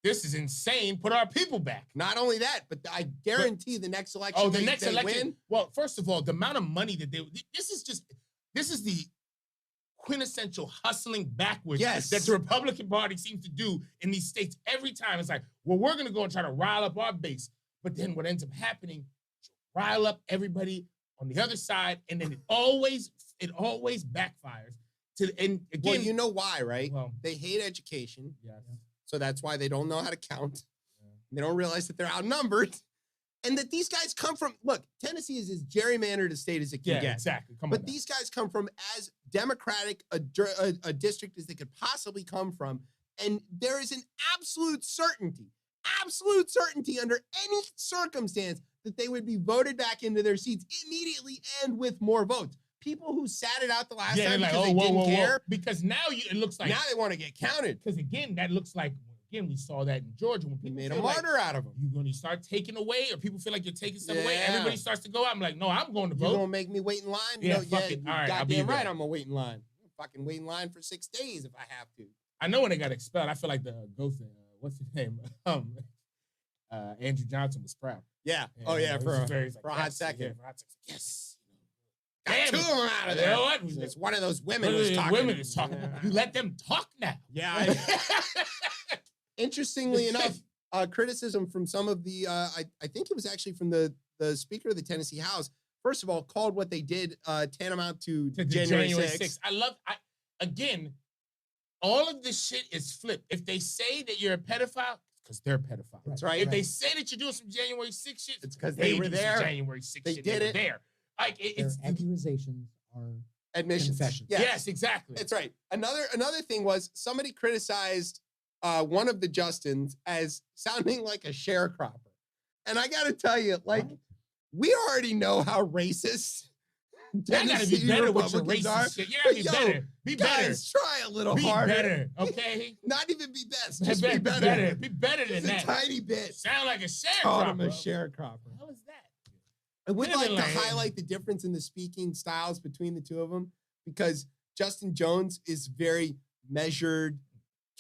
[SPEAKER 1] this is insane. Put our people back.
[SPEAKER 2] Not only that, but I guarantee the next election.
[SPEAKER 1] Oh, the next election.
[SPEAKER 2] Win.
[SPEAKER 1] Well, first of all, the amount of money that this is the quintessential hustling backwards that the Republican Party seems to do in these states every time. It's like, well, we're going to go and try to rile up our base. But then what ends up happening, rile up everybody on the other side, and then it always backfires. And again,
[SPEAKER 2] Well, you know why, right?
[SPEAKER 1] Well,
[SPEAKER 2] they hate education.
[SPEAKER 1] yes.
[SPEAKER 2] So that's why they don't know how to count. They don't realize that they're outnumbered. And that these guys come from, look, Tennessee is as gerrymandered a state as it can get.
[SPEAKER 1] Exactly. Come on.
[SPEAKER 2] But these guys come from as democratic a district as they could possibly come from. And there is an absolute certainty under any circumstance that they would be voted back into their seats immediately and with more votes. People who sat it out the last time because they didn't care.
[SPEAKER 1] Because now it looks like.
[SPEAKER 2] Now they want to get counted.
[SPEAKER 1] Because again, that looks like, again, we saw that in Georgia when people
[SPEAKER 2] made a
[SPEAKER 1] feel like
[SPEAKER 2] martyr out of them.
[SPEAKER 1] You're going to start taking away, or people feel like you're taking stuff away.
[SPEAKER 2] Yeah.
[SPEAKER 1] Everybody starts to go out. I'm like, no, I'm going to vote.
[SPEAKER 2] You're going to make me wait in line?
[SPEAKER 1] Yeah,
[SPEAKER 2] No,
[SPEAKER 1] fuck it. All right, I'll be
[SPEAKER 2] goddamn
[SPEAKER 1] there.
[SPEAKER 2] right, I'm going to wait in line. I'm fucking wait in line for 6 days if I have to.
[SPEAKER 1] I know when they got expelled, I feel like the ghost, what's his name? Andrew Johnson was proud.
[SPEAKER 2] Yeah.
[SPEAKER 1] And,
[SPEAKER 2] Oh, yeah,
[SPEAKER 1] it
[SPEAKER 2] for
[SPEAKER 1] was very,
[SPEAKER 2] a hot
[SPEAKER 1] yes,
[SPEAKER 2] second.
[SPEAKER 1] yeah, for a hot second. Yes.
[SPEAKER 2] Got
[SPEAKER 1] Damn
[SPEAKER 2] two
[SPEAKER 1] it.
[SPEAKER 2] of them out of
[SPEAKER 1] You
[SPEAKER 2] there.
[SPEAKER 1] know what?
[SPEAKER 2] It's one of those women
[SPEAKER 1] One of
[SPEAKER 2] was
[SPEAKER 1] the
[SPEAKER 2] talking.
[SPEAKER 1] women is talking.
[SPEAKER 2] Yeah.
[SPEAKER 1] You let them talk now.
[SPEAKER 2] Yeah. Interestingly enough, criticism from some of the, I think it was actually from the Speaker of the Tennessee House, first of all, called what they did tantamount to January 6th.
[SPEAKER 1] Again, all of this shit is flipped. If they say that you're a pedophile, because they're pedophiles.
[SPEAKER 2] That's right.
[SPEAKER 1] If they say that you're doing some January 6th shit,
[SPEAKER 2] It's because they were
[SPEAKER 1] do some
[SPEAKER 2] there.
[SPEAKER 1] January 6th
[SPEAKER 2] They
[SPEAKER 1] shit.
[SPEAKER 2] did
[SPEAKER 1] They were
[SPEAKER 2] it.
[SPEAKER 1] there. Like it's
[SPEAKER 3] Their accusations are
[SPEAKER 2] Admissions.
[SPEAKER 3] confessions.
[SPEAKER 1] yes, exactly.
[SPEAKER 2] That's right. Another thing was somebody criticized one of the Justins as sounding like a sharecropper. And I got to tell you, like, we already know how racist
[SPEAKER 1] You gotta be
[SPEAKER 2] Tennessee
[SPEAKER 1] better with your
[SPEAKER 2] Republicans are.
[SPEAKER 1] racist shit. You gotta be
[SPEAKER 2] But,
[SPEAKER 1] better. Be better.
[SPEAKER 2] Guys, try a little
[SPEAKER 1] Be
[SPEAKER 2] harder.
[SPEAKER 1] better, okay?
[SPEAKER 2] Not even be best, just be better.
[SPEAKER 1] Be better than
[SPEAKER 2] Just a
[SPEAKER 1] that.
[SPEAKER 2] tiny bit.
[SPEAKER 1] Sound like a
[SPEAKER 2] Called him a
[SPEAKER 1] sharecropper.
[SPEAKER 2] sharecropper.
[SPEAKER 1] How is that?
[SPEAKER 2] I would
[SPEAKER 1] Could've
[SPEAKER 2] like
[SPEAKER 1] been
[SPEAKER 2] to
[SPEAKER 1] like-
[SPEAKER 2] highlight the difference in the speaking styles between the two of them, because Justin Jones is very measured,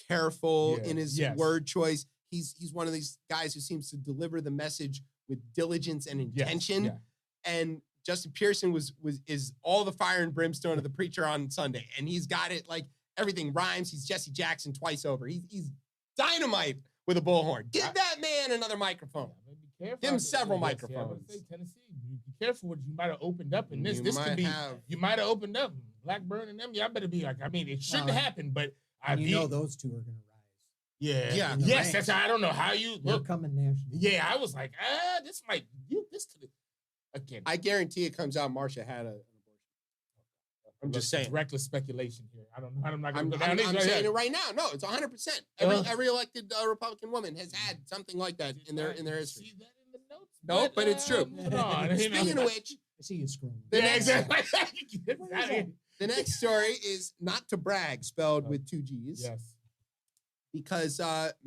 [SPEAKER 2] careful
[SPEAKER 1] Yeah.
[SPEAKER 2] in his
[SPEAKER 1] Yes.
[SPEAKER 2] word choice. He's one of these guys who seems to deliver the message with diligence and
[SPEAKER 1] Yes,
[SPEAKER 2] intention.
[SPEAKER 1] yeah.
[SPEAKER 2] And Justin Pearson is all the fire and brimstone of the preacher on Sunday, and he's got it like everything rhymes. He's Jesse Jackson twice over. He's dynamite with a bullhorn. Give that man another microphone.
[SPEAKER 1] Yeah, be careful.
[SPEAKER 2] Give him several
[SPEAKER 1] Yes, yeah, I would
[SPEAKER 2] microphones.
[SPEAKER 1] say Tennessee, be careful what you might have opened up in this.
[SPEAKER 2] You
[SPEAKER 1] This could
[SPEAKER 2] might
[SPEAKER 1] be.
[SPEAKER 2] have.
[SPEAKER 1] You might have opened up Blackburn and them. Y'all better be like. I mean, it shouldn't happen, but I
[SPEAKER 3] And you know those two are going to rise.
[SPEAKER 1] Yeah.
[SPEAKER 2] Yeah.
[SPEAKER 3] in the
[SPEAKER 1] Yes,
[SPEAKER 3] ranks.
[SPEAKER 1] that's how I don't know how you
[SPEAKER 3] They're
[SPEAKER 1] look.
[SPEAKER 3] coming national.
[SPEAKER 1] Yeah, I was like, this might. This could. Again,
[SPEAKER 2] I guarantee it comes out Marsha had an abortion. I'm just saying.
[SPEAKER 1] reckless speculation here. I don't know. I'm not
[SPEAKER 2] I'm
[SPEAKER 1] going to go down this right
[SPEAKER 2] saying
[SPEAKER 1] here.
[SPEAKER 2] it right now. No, it's 100%. Every elected Republican woman has had something like that in their history.
[SPEAKER 1] See that in the notes?
[SPEAKER 2] No, but it's true.
[SPEAKER 1] moving on.
[SPEAKER 2] Speaking of which,
[SPEAKER 3] I see you scrolling.
[SPEAKER 2] the
[SPEAKER 1] Yeah,
[SPEAKER 2] next-
[SPEAKER 1] exactly.
[SPEAKER 3] What is that?
[SPEAKER 2] the next story is not to brag, spelled with 2 G's.
[SPEAKER 1] Yes.
[SPEAKER 2] because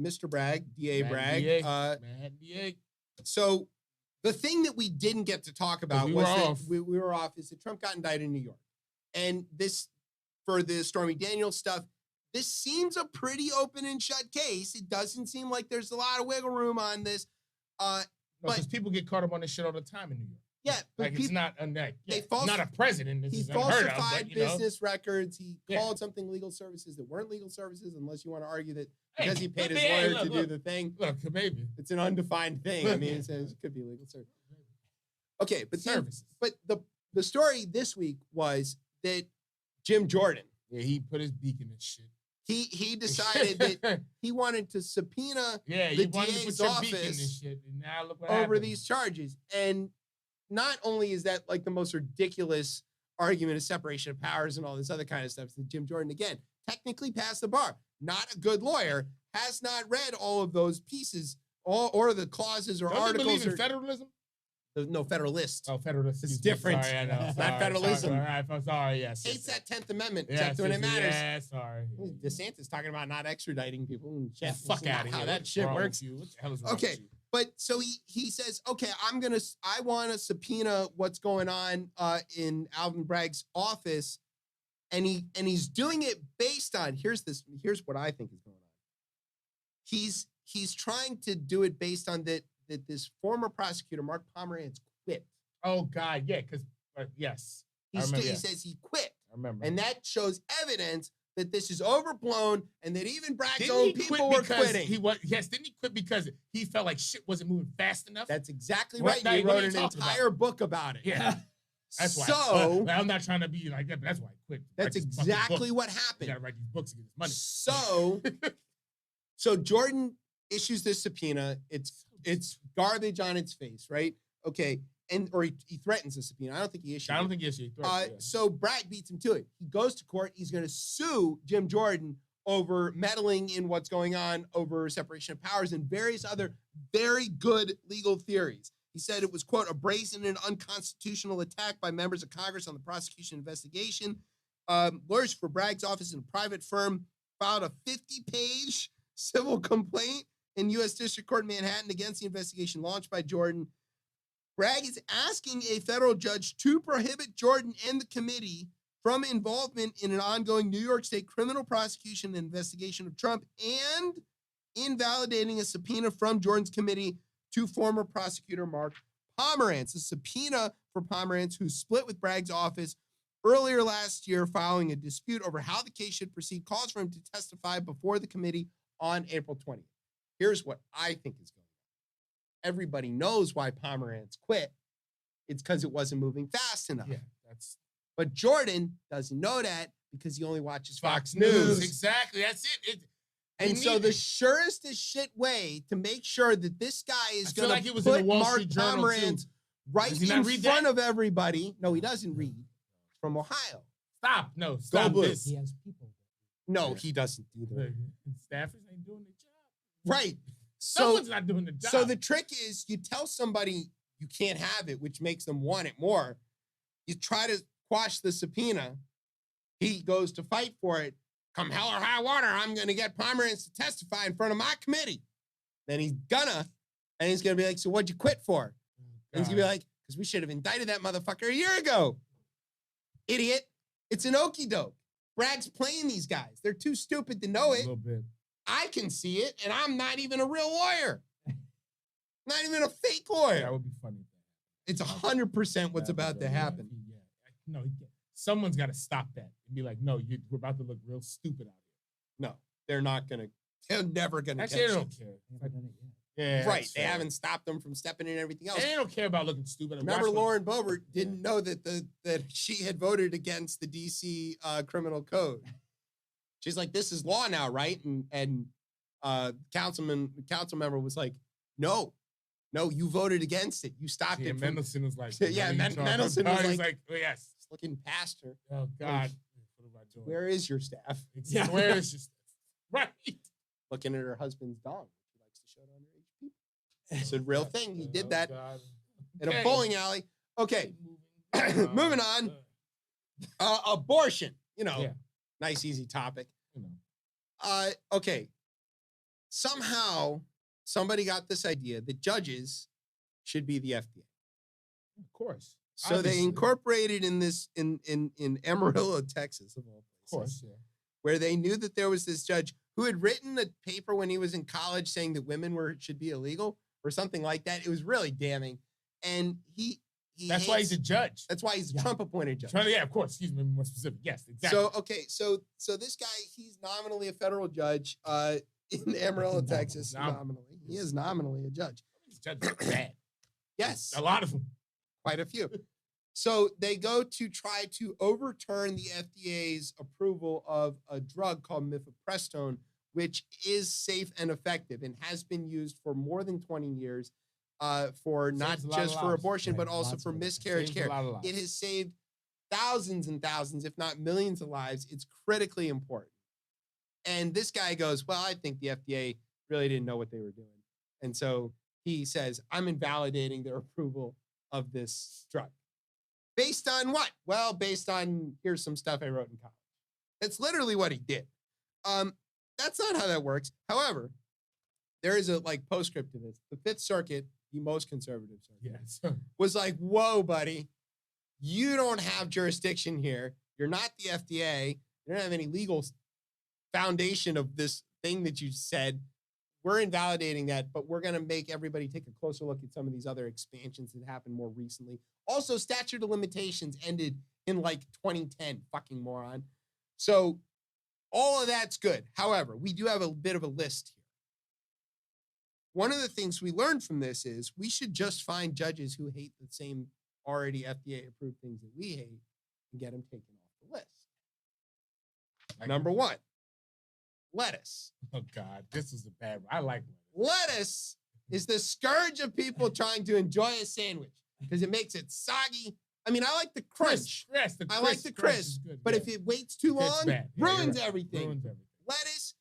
[SPEAKER 2] Mr. Bragg, DA
[SPEAKER 1] Mad
[SPEAKER 2] Bragg,
[SPEAKER 1] DA. Mad DA.
[SPEAKER 2] so the thing that we didn't get to talk about
[SPEAKER 1] we
[SPEAKER 2] was
[SPEAKER 1] were
[SPEAKER 2] that
[SPEAKER 1] off.
[SPEAKER 2] we were off is that Trump got indicted in New York. And this, for the Stormy Daniels stuff, this seems a pretty open and shut case. It doesn't seem like there's a lot of wiggle room on this.
[SPEAKER 1] Because people get caught up on this shit all the time in New York.
[SPEAKER 2] Yeah, but
[SPEAKER 1] Like, it's not unlike,
[SPEAKER 2] they
[SPEAKER 1] not a president. This
[SPEAKER 2] he
[SPEAKER 1] is unheard of,
[SPEAKER 2] falsified
[SPEAKER 1] but, you know.
[SPEAKER 2] business records. He
[SPEAKER 1] Yeah.
[SPEAKER 2] called something legal services that weren't legal services, unless you want to argue that
[SPEAKER 1] Hey,
[SPEAKER 2] because he paid his
[SPEAKER 1] hey,
[SPEAKER 2] lawyer to do
[SPEAKER 1] look.
[SPEAKER 2] the thing.
[SPEAKER 1] Look, maybe.
[SPEAKER 2] It's an undefined thing. I mean, it says it could be legal service. Okay, but
[SPEAKER 1] Services.
[SPEAKER 2] but the story this week was that Jim Jordan,
[SPEAKER 1] Yeah, he put his beak in this shit.
[SPEAKER 2] he decided that he wanted to subpoena
[SPEAKER 1] yeah,
[SPEAKER 2] the
[SPEAKER 1] you wanted to
[SPEAKER 2] DA's
[SPEAKER 1] put your beak in
[SPEAKER 2] office
[SPEAKER 1] this shit, and now look what
[SPEAKER 2] over
[SPEAKER 1] happened.
[SPEAKER 2] these charges. And not only is that like the most ridiculous argument of separation of powers and all this other kind of stuff, that Jim Jordan, again, technically passed the bar, not a good lawyer, has not read all of those pieces or the clauses or
[SPEAKER 1] Don't you
[SPEAKER 2] articles
[SPEAKER 1] believe in
[SPEAKER 2] or
[SPEAKER 1] federalism?
[SPEAKER 2] no Federalist.
[SPEAKER 1] Oh, federalist.
[SPEAKER 2] It's
[SPEAKER 1] excuse me.
[SPEAKER 2] different.
[SPEAKER 1] Sorry, I know.
[SPEAKER 2] Not
[SPEAKER 1] Sorry,
[SPEAKER 2] federalism.
[SPEAKER 1] Sorry, I'm sorry. Yes.
[SPEAKER 2] Hates
[SPEAKER 1] yes,
[SPEAKER 2] that 10th Amendment,
[SPEAKER 1] yes,
[SPEAKER 2] except when it matters.
[SPEAKER 1] Yeah, sorry.
[SPEAKER 2] DeSantis talking about not extraditing people. And
[SPEAKER 1] Yeah,
[SPEAKER 2] shit.
[SPEAKER 1] fuck
[SPEAKER 2] This is
[SPEAKER 1] out
[SPEAKER 2] not
[SPEAKER 1] of
[SPEAKER 2] how
[SPEAKER 1] here.
[SPEAKER 2] that
[SPEAKER 1] What's
[SPEAKER 2] shit
[SPEAKER 1] wrong
[SPEAKER 2] works.
[SPEAKER 1] with you? What the hell is wrong
[SPEAKER 2] Okay.
[SPEAKER 1] with you?
[SPEAKER 2] But so he says, okay, I want to subpoena what's going on in Alvin Bragg's office, and he's doing it based on here's what I think is going on. He's trying to do it based on that this former prosecutor Mark Pomerantz quit.
[SPEAKER 1] Oh God, yeah, because yes, I remember,
[SPEAKER 2] He
[SPEAKER 1] yeah.
[SPEAKER 2] says he quit,
[SPEAKER 1] I remember.
[SPEAKER 2] and that shows evidence that this is overblown and that even Bragg's
[SPEAKER 1] Didn't
[SPEAKER 2] own
[SPEAKER 1] he
[SPEAKER 2] people
[SPEAKER 1] quit
[SPEAKER 2] were
[SPEAKER 1] because
[SPEAKER 2] quitting.
[SPEAKER 1] didn't he quit because he felt like shit wasn't moving fast enough?
[SPEAKER 2] That's exactly
[SPEAKER 1] What-
[SPEAKER 2] right.
[SPEAKER 1] now,
[SPEAKER 2] He
[SPEAKER 1] what are
[SPEAKER 2] wrote
[SPEAKER 1] you
[SPEAKER 2] an
[SPEAKER 1] talking about?
[SPEAKER 2] entire book about it.
[SPEAKER 1] Yeah. That's why.
[SPEAKER 2] So
[SPEAKER 1] I'm not trying to be like that, but that's why I quit.
[SPEAKER 2] that's
[SPEAKER 1] Write these fucking
[SPEAKER 2] exactly
[SPEAKER 1] books.
[SPEAKER 2] what
[SPEAKER 1] You
[SPEAKER 2] happened.
[SPEAKER 1] gotta write these books to get this money.
[SPEAKER 2] So Jordan issues this subpoena. It's garbage on its face, right? Okay, or he threatens a subpoena. I don't think he issued.
[SPEAKER 1] I don't
[SPEAKER 2] it.
[SPEAKER 1] think yes, you.
[SPEAKER 2] So Bragg beats him to it. He goes to court. He's going to sue Jim Jordan over meddling in what's going on over separation of powers and various other very good legal theories. He said it was, quote, a brazen and unconstitutional attack by members of Congress on the prosecution investigation. Lawyers for Bragg's office in a private firm filed a 50-page civil complaint in U.S. District Court in Manhattan against the investigation launched by Jordan. Bragg is asking a federal judge to prohibit Jordan and the committee from involvement in an ongoing New York State criminal prosecution and investigation of Trump and invalidating a subpoena from Jordan's committee to former prosecutor Mark Pomerantz. A subpoena for Pomerantz, who split with Bragg's office earlier last year following a dispute over how the case should proceed, calls for him to testify before the committee on April 20th. Here's what I think is going on. Everybody knows why Pomerantz quit. It's because it wasn't moving fast enough.
[SPEAKER 1] Yeah, that's
[SPEAKER 2] But Jordan doesn't know that because he only watches Fox
[SPEAKER 1] News.
[SPEAKER 2] News.
[SPEAKER 1] Exactly. That's it.
[SPEAKER 2] And so the surest as shit way to make sure that this guy is
[SPEAKER 1] I feel
[SPEAKER 2] going
[SPEAKER 1] like
[SPEAKER 2] to
[SPEAKER 1] it was in
[SPEAKER 2] put
[SPEAKER 1] the Wall
[SPEAKER 2] Mark
[SPEAKER 1] Street Journal, too.
[SPEAKER 2] Pomerantz right
[SPEAKER 1] Does he
[SPEAKER 2] in
[SPEAKER 1] not read
[SPEAKER 2] front
[SPEAKER 1] that?
[SPEAKER 2] of everybody. No, he doesn't read. From Ohio.
[SPEAKER 1] Stop. No, stop
[SPEAKER 2] Blue.
[SPEAKER 1] this.
[SPEAKER 3] He has people.
[SPEAKER 2] No,
[SPEAKER 1] Yeah.
[SPEAKER 2] he doesn't either.
[SPEAKER 1] Look, staffers ain't doing their job.
[SPEAKER 2] Right. So,
[SPEAKER 1] Someone's not doing the job.
[SPEAKER 2] so the trick is you tell somebody you can't have it, which makes them want it more. You try to quash the subpoena. He goes to fight for it. Come hell or high water, I'm going to get Pomerantz to testify in front of my committee. Then he's gonna, and he's going to be like, so what'd you quit for? And he's going to be like, because we should have indicted that motherfucker a year ago. Idiot. It's an okie doke. Bragg's playing these guys. They're too stupid to know
[SPEAKER 1] a
[SPEAKER 2] it.
[SPEAKER 1] little bit.
[SPEAKER 2] I can see it, and I'm not even a real lawyer. Not even a fake
[SPEAKER 1] That
[SPEAKER 2] lawyer.
[SPEAKER 1] would be funny.
[SPEAKER 2] It's 100% what's
[SPEAKER 1] That
[SPEAKER 2] about
[SPEAKER 1] would
[SPEAKER 2] to
[SPEAKER 1] be-
[SPEAKER 2] happen.
[SPEAKER 1] Yeah. No, someone's got to stop that and be like, no, we're about to look real stupid out
[SPEAKER 2] No, they're not going to. They're never going
[SPEAKER 1] here.
[SPEAKER 2] to
[SPEAKER 1] Actually, they
[SPEAKER 2] catch
[SPEAKER 1] don't
[SPEAKER 2] it.
[SPEAKER 1] care.
[SPEAKER 3] They haven't done it yet.
[SPEAKER 1] Yeah,
[SPEAKER 2] Right.
[SPEAKER 1] that's
[SPEAKER 2] They
[SPEAKER 1] fair.
[SPEAKER 2] haven't stopped them from stepping in everything else.
[SPEAKER 1] And they don't care about looking stupid.
[SPEAKER 2] Remember,
[SPEAKER 1] Watch what-
[SPEAKER 2] Lauren Boebert didn't know that she had voted against the DC criminal code. She's like, "This is law now, right?" And council member was like, "No, you voted against it. You stopped
[SPEAKER 1] Yeah,
[SPEAKER 2] it." From,
[SPEAKER 1] Mendelsohn was like,
[SPEAKER 2] Yeah,
[SPEAKER 1] what are you talking
[SPEAKER 2] Mendelsohn
[SPEAKER 1] about?
[SPEAKER 2] was
[SPEAKER 1] He's
[SPEAKER 2] like-
[SPEAKER 1] oh, yes.
[SPEAKER 2] Just looking past her.
[SPEAKER 1] Oh God. What am I doing?
[SPEAKER 2] Where is your staff?
[SPEAKER 1] Yeah. Where is just right?
[SPEAKER 2] Looking at her husband's dong. She likes to show it on her people. It's a real thing. He did that
[SPEAKER 1] God.
[SPEAKER 2] in a
[SPEAKER 1] Okay.
[SPEAKER 2] bowling alley. Okay, moving on. Abortion.
[SPEAKER 1] Yeah.
[SPEAKER 2] Nice easy topic.
[SPEAKER 1] You know.
[SPEAKER 2] Okay. somehow somebody got this idea that judges should be the FDA.
[SPEAKER 1] Of course.
[SPEAKER 2] So they
[SPEAKER 1] Obviously.
[SPEAKER 2] incorporated in this in Amarillo, Texas, of all places,
[SPEAKER 1] Of course, yeah.
[SPEAKER 2] where they knew that there was this judge who had written a paper when he was in college saying that women should be illegal or something like that. It was really damning, and he
[SPEAKER 1] That's why he's a judge.
[SPEAKER 2] That's why he's a
[SPEAKER 1] Yeah.
[SPEAKER 2] Trump-appointed judge.
[SPEAKER 1] Yeah, of course. Excuse me, more specific. Yes, exactly.
[SPEAKER 2] So okay, so this guy, he's nominally a federal judge in Amarillo, Texas. Nominally, he is nominally a judge.
[SPEAKER 1] These judges are bad.
[SPEAKER 2] Yes,
[SPEAKER 1] A lot of them.
[SPEAKER 2] quite a few. So they go to try to overturn the FDA's approval of a drug called mifepristone, which is safe and effective and has been used for more than 20 years for not
[SPEAKER 1] Saves a lot of
[SPEAKER 2] just for
[SPEAKER 1] lives.
[SPEAKER 2] abortion,
[SPEAKER 3] Right,
[SPEAKER 2] but also
[SPEAKER 3] lots
[SPEAKER 2] for
[SPEAKER 3] of
[SPEAKER 2] miscarriage
[SPEAKER 1] Saves a
[SPEAKER 2] care.
[SPEAKER 1] lot of lives.
[SPEAKER 2] It has saved thousands and thousands, if not millions of lives. It's critically important. And this guy goes, well, I think the FDA really didn't know what they were doing. And so he says, I'm invalidating their approval of this drug. Based on what? Well, based on here's some stuff I wrote in college. That's literally what he did. That's not how that works. However, there is a postscript to this. The Fifth Circuit, the most conservative circuit,
[SPEAKER 1] Yes.
[SPEAKER 2] was like, whoa, buddy, you don't have jurisdiction here. You're not the FDA. You don't have any legal foundation of this thing that you said. We're invalidating that, but we're going to make everybody take a closer look at some of these other expansions that happened more recently. Also, statute of limitations ended in 2010, fucking moron. So all of that's good. However, we do have a bit of a list here. One of the things we learned from this is we should just find judges who hate the same already FDA-approved things that we hate and get them taken off the list. Number one, lettuce.
[SPEAKER 1] Oh, God. This is a bad one. I like lettuce.
[SPEAKER 2] Lettuce is the scourge of people trying to enjoy a sandwich because it makes it soggy. I mean, I like the crunch.
[SPEAKER 1] Yes, the
[SPEAKER 2] I like the
[SPEAKER 1] crunch
[SPEAKER 2] crisp,
[SPEAKER 1] is good,
[SPEAKER 2] but
[SPEAKER 1] yeah.
[SPEAKER 2] if it waits too
[SPEAKER 1] It's
[SPEAKER 2] long,
[SPEAKER 1] bad. Yeah, you're
[SPEAKER 2] ruins
[SPEAKER 1] right.
[SPEAKER 2] everything.
[SPEAKER 1] Ruins everything.
[SPEAKER 2] Lettuce,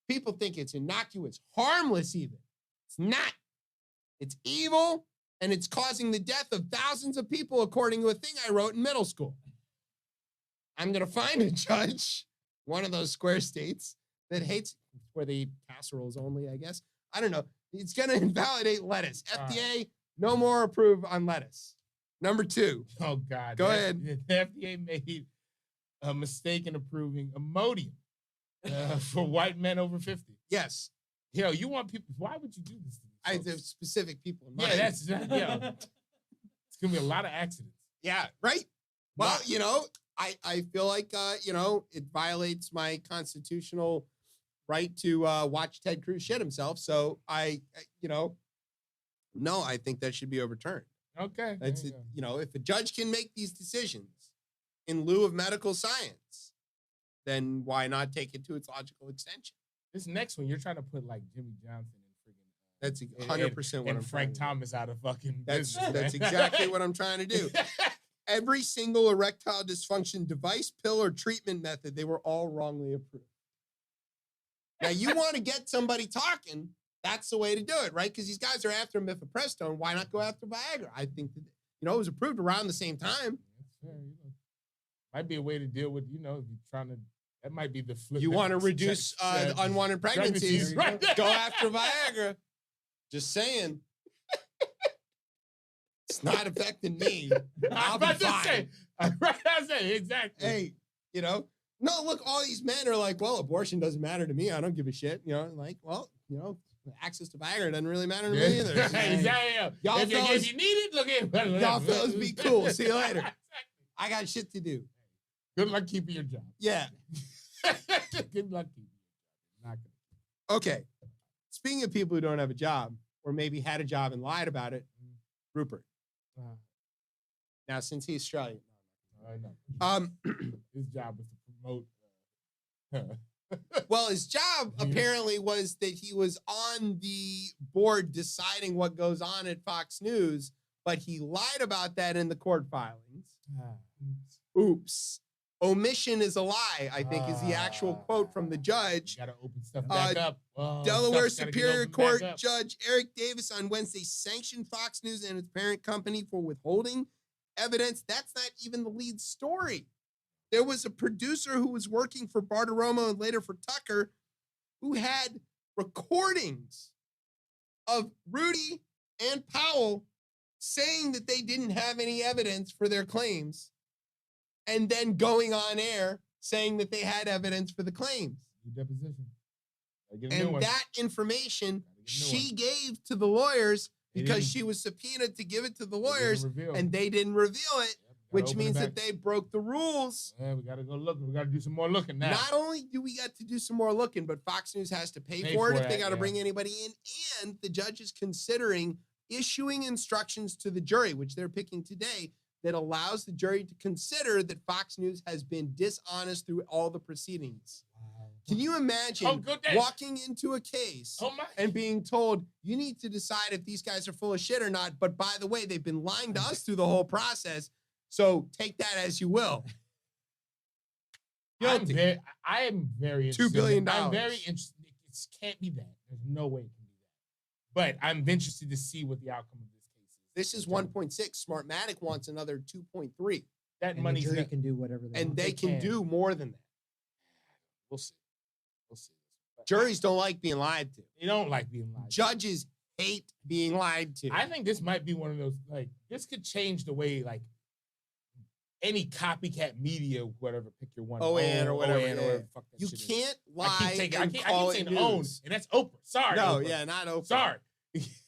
[SPEAKER 2] people think it's innocuous, harmless even. It's not. It's evil, and it's causing the death of thousands of people, according to a thing I wrote in middle school. I'm going to find a judge, one of those square states, that hates where they eat casseroles only, I guess. I don't know. It's going to invalidate lettuce. FDA, no more approve on lettuce. Number two.
[SPEAKER 1] Oh, God.
[SPEAKER 2] Go ahead.
[SPEAKER 1] The FDA made a mistake in approving Imodium for white men over 50.
[SPEAKER 2] Yes.
[SPEAKER 1] Yo, you want people, why would you do this to me?
[SPEAKER 2] I have specific people in mind.
[SPEAKER 1] Yeah, it's going to be a lot of accidents.
[SPEAKER 2] Yeah, right. Well, I feel like, it violates my constitutional right to watch Ted Cruz shit himself. So no, I think that should be overturned.
[SPEAKER 1] Okay.
[SPEAKER 2] That's
[SPEAKER 1] there
[SPEAKER 2] it.
[SPEAKER 1] you go.
[SPEAKER 2] If a judge can make these decisions in lieu of medical science, then why not take it to its logical extension?
[SPEAKER 1] This next one, you're trying to put Jimmy Johnson and friggin'
[SPEAKER 2] That's 100% what
[SPEAKER 1] and
[SPEAKER 2] I'm
[SPEAKER 1] Frank
[SPEAKER 2] trying to do.
[SPEAKER 1] Thomas out of fucking
[SPEAKER 2] That's
[SPEAKER 1] business,
[SPEAKER 2] that's
[SPEAKER 1] man.
[SPEAKER 2] exactly what I'm trying to do. Every single erectile dysfunction device, pill, or treatment method, they were all wrongly approved. Now, you want to get somebody talking, that's the way to do it, right? Because these guys are after mifepristone. Why not go after Viagra? I think that, it was approved around the same time.
[SPEAKER 1] That's fair, might be a way to deal with, if you're trying to, that might be the flip.
[SPEAKER 2] You want to reduce unwanted pregnancies,
[SPEAKER 1] right?
[SPEAKER 2] go after Viagra. Just saying. It's not affecting me. I'll be fine.
[SPEAKER 1] I say, exactly.
[SPEAKER 2] Hey, no, look, all these men are like, well, abortion doesn't matter to me. I don't give a shit. Access to Viagra doesn't really matter to me either.
[SPEAKER 1] Exactly.
[SPEAKER 2] Y'all
[SPEAKER 1] If
[SPEAKER 2] fellas-
[SPEAKER 1] you need it, look at
[SPEAKER 2] Y'all fellas be cool. See you later. I got shit to do.
[SPEAKER 1] Good luck keeping your job.
[SPEAKER 2] Yeah.
[SPEAKER 1] Good luck keeping your job. Not gonna.
[SPEAKER 2] Okay. Speaking of people who don't have a job or maybe had a job and lied about it, Rupert. Now, since he's Australian.
[SPEAKER 1] I know. His job was to promote.
[SPEAKER 2] Well, his job apparently was that he was on the board deciding what goes on at Fox News, but he lied about that in the court filings. Oops. Omission is a lie, I think, is the actual quote from the judge.
[SPEAKER 1] Gotta open stuff back up. Oh,
[SPEAKER 2] Delaware
[SPEAKER 1] stuff's gotta get
[SPEAKER 2] Superior
[SPEAKER 1] opened
[SPEAKER 2] Court
[SPEAKER 1] back up.
[SPEAKER 2] Judge Eric Davis on Wednesday sanctioned Fox News and its parent company for withholding evidence. That's not even the lead story. There was a producer who was working for Bartiromo and later for Tucker who had recordings of Rudy and Powell saying that they didn't have any evidence for their claims and then going on air saying that they had evidence for the claims.
[SPEAKER 1] Deposition. Get a new
[SPEAKER 2] And
[SPEAKER 1] one.
[SPEAKER 2] that information
[SPEAKER 1] Gotta get a new
[SPEAKER 2] she gave to the lawyers
[SPEAKER 1] They
[SPEAKER 2] because
[SPEAKER 1] didn't-
[SPEAKER 2] she was subpoenaed to give it to the
[SPEAKER 1] They didn't
[SPEAKER 2] lawyers,
[SPEAKER 1] reveal.
[SPEAKER 2] and they didn't reveal it,
[SPEAKER 1] Yep, gotta
[SPEAKER 2] which
[SPEAKER 1] open it
[SPEAKER 2] means
[SPEAKER 1] back.
[SPEAKER 2] that they broke the rules.
[SPEAKER 1] Yeah, we gotta go look. We gotta do some more looking now.
[SPEAKER 2] Not only do we got to do some more looking, but Fox News has to pay
[SPEAKER 1] Pay
[SPEAKER 2] for it
[SPEAKER 1] for
[SPEAKER 2] if they
[SPEAKER 1] it,
[SPEAKER 2] got to
[SPEAKER 1] yeah.
[SPEAKER 2] bring anybody in. And the judge is considering issuing instructions to the jury, which they're picking today, that allows the jury to consider that Fox News has been dishonest through all the proceedings. Can you imagine
[SPEAKER 1] good day.
[SPEAKER 2] walking into a case
[SPEAKER 1] Oh my!
[SPEAKER 2] and being told, you need to decide if these guys are full of shit or not, but by the way, they've been lying to us through the whole process, so take that as you will. Guilty.
[SPEAKER 1] I am very
[SPEAKER 2] $2
[SPEAKER 1] interested.
[SPEAKER 2] billion.
[SPEAKER 1] I'm very interested. It can't be that. There's no way it can be that. But I'm interested to see what the outcome of this case is.
[SPEAKER 2] This is 1.6. Smartmatic wants another 2.3.
[SPEAKER 1] That
[SPEAKER 3] And the
[SPEAKER 1] money's
[SPEAKER 3] jury
[SPEAKER 1] not,
[SPEAKER 3] can do whatever they
[SPEAKER 2] And
[SPEAKER 3] want.
[SPEAKER 2] they can
[SPEAKER 1] can.
[SPEAKER 2] do more than that.
[SPEAKER 1] we'll see. We'll see. But
[SPEAKER 2] Juries don't like being lied to.
[SPEAKER 1] they don't like being lied to.
[SPEAKER 2] Judges hate being lied to.
[SPEAKER 1] I think this might be one of those, like, this could change the way, like, any copycat media, whatever, pick your one.
[SPEAKER 2] OAN or whatever,
[SPEAKER 1] OAN
[SPEAKER 2] yeah.
[SPEAKER 1] whatever the fuck that
[SPEAKER 2] You
[SPEAKER 1] shit is.
[SPEAKER 2] can't
[SPEAKER 1] I
[SPEAKER 2] lie
[SPEAKER 1] keep taking,
[SPEAKER 2] and
[SPEAKER 1] I
[SPEAKER 2] call
[SPEAKER 1] keep
[SPEAKER 2] it
[SPEAKER 1] saying own,
[SPEAKER 2] news.
[SPEAKER 1] and that's Oprah. Sorry.
[SPEAKER 2] No,
[SPEAKER 1] Oprah.
[SPEAKER 2] yeah, not open.
[SPEAKER 1] Sorry.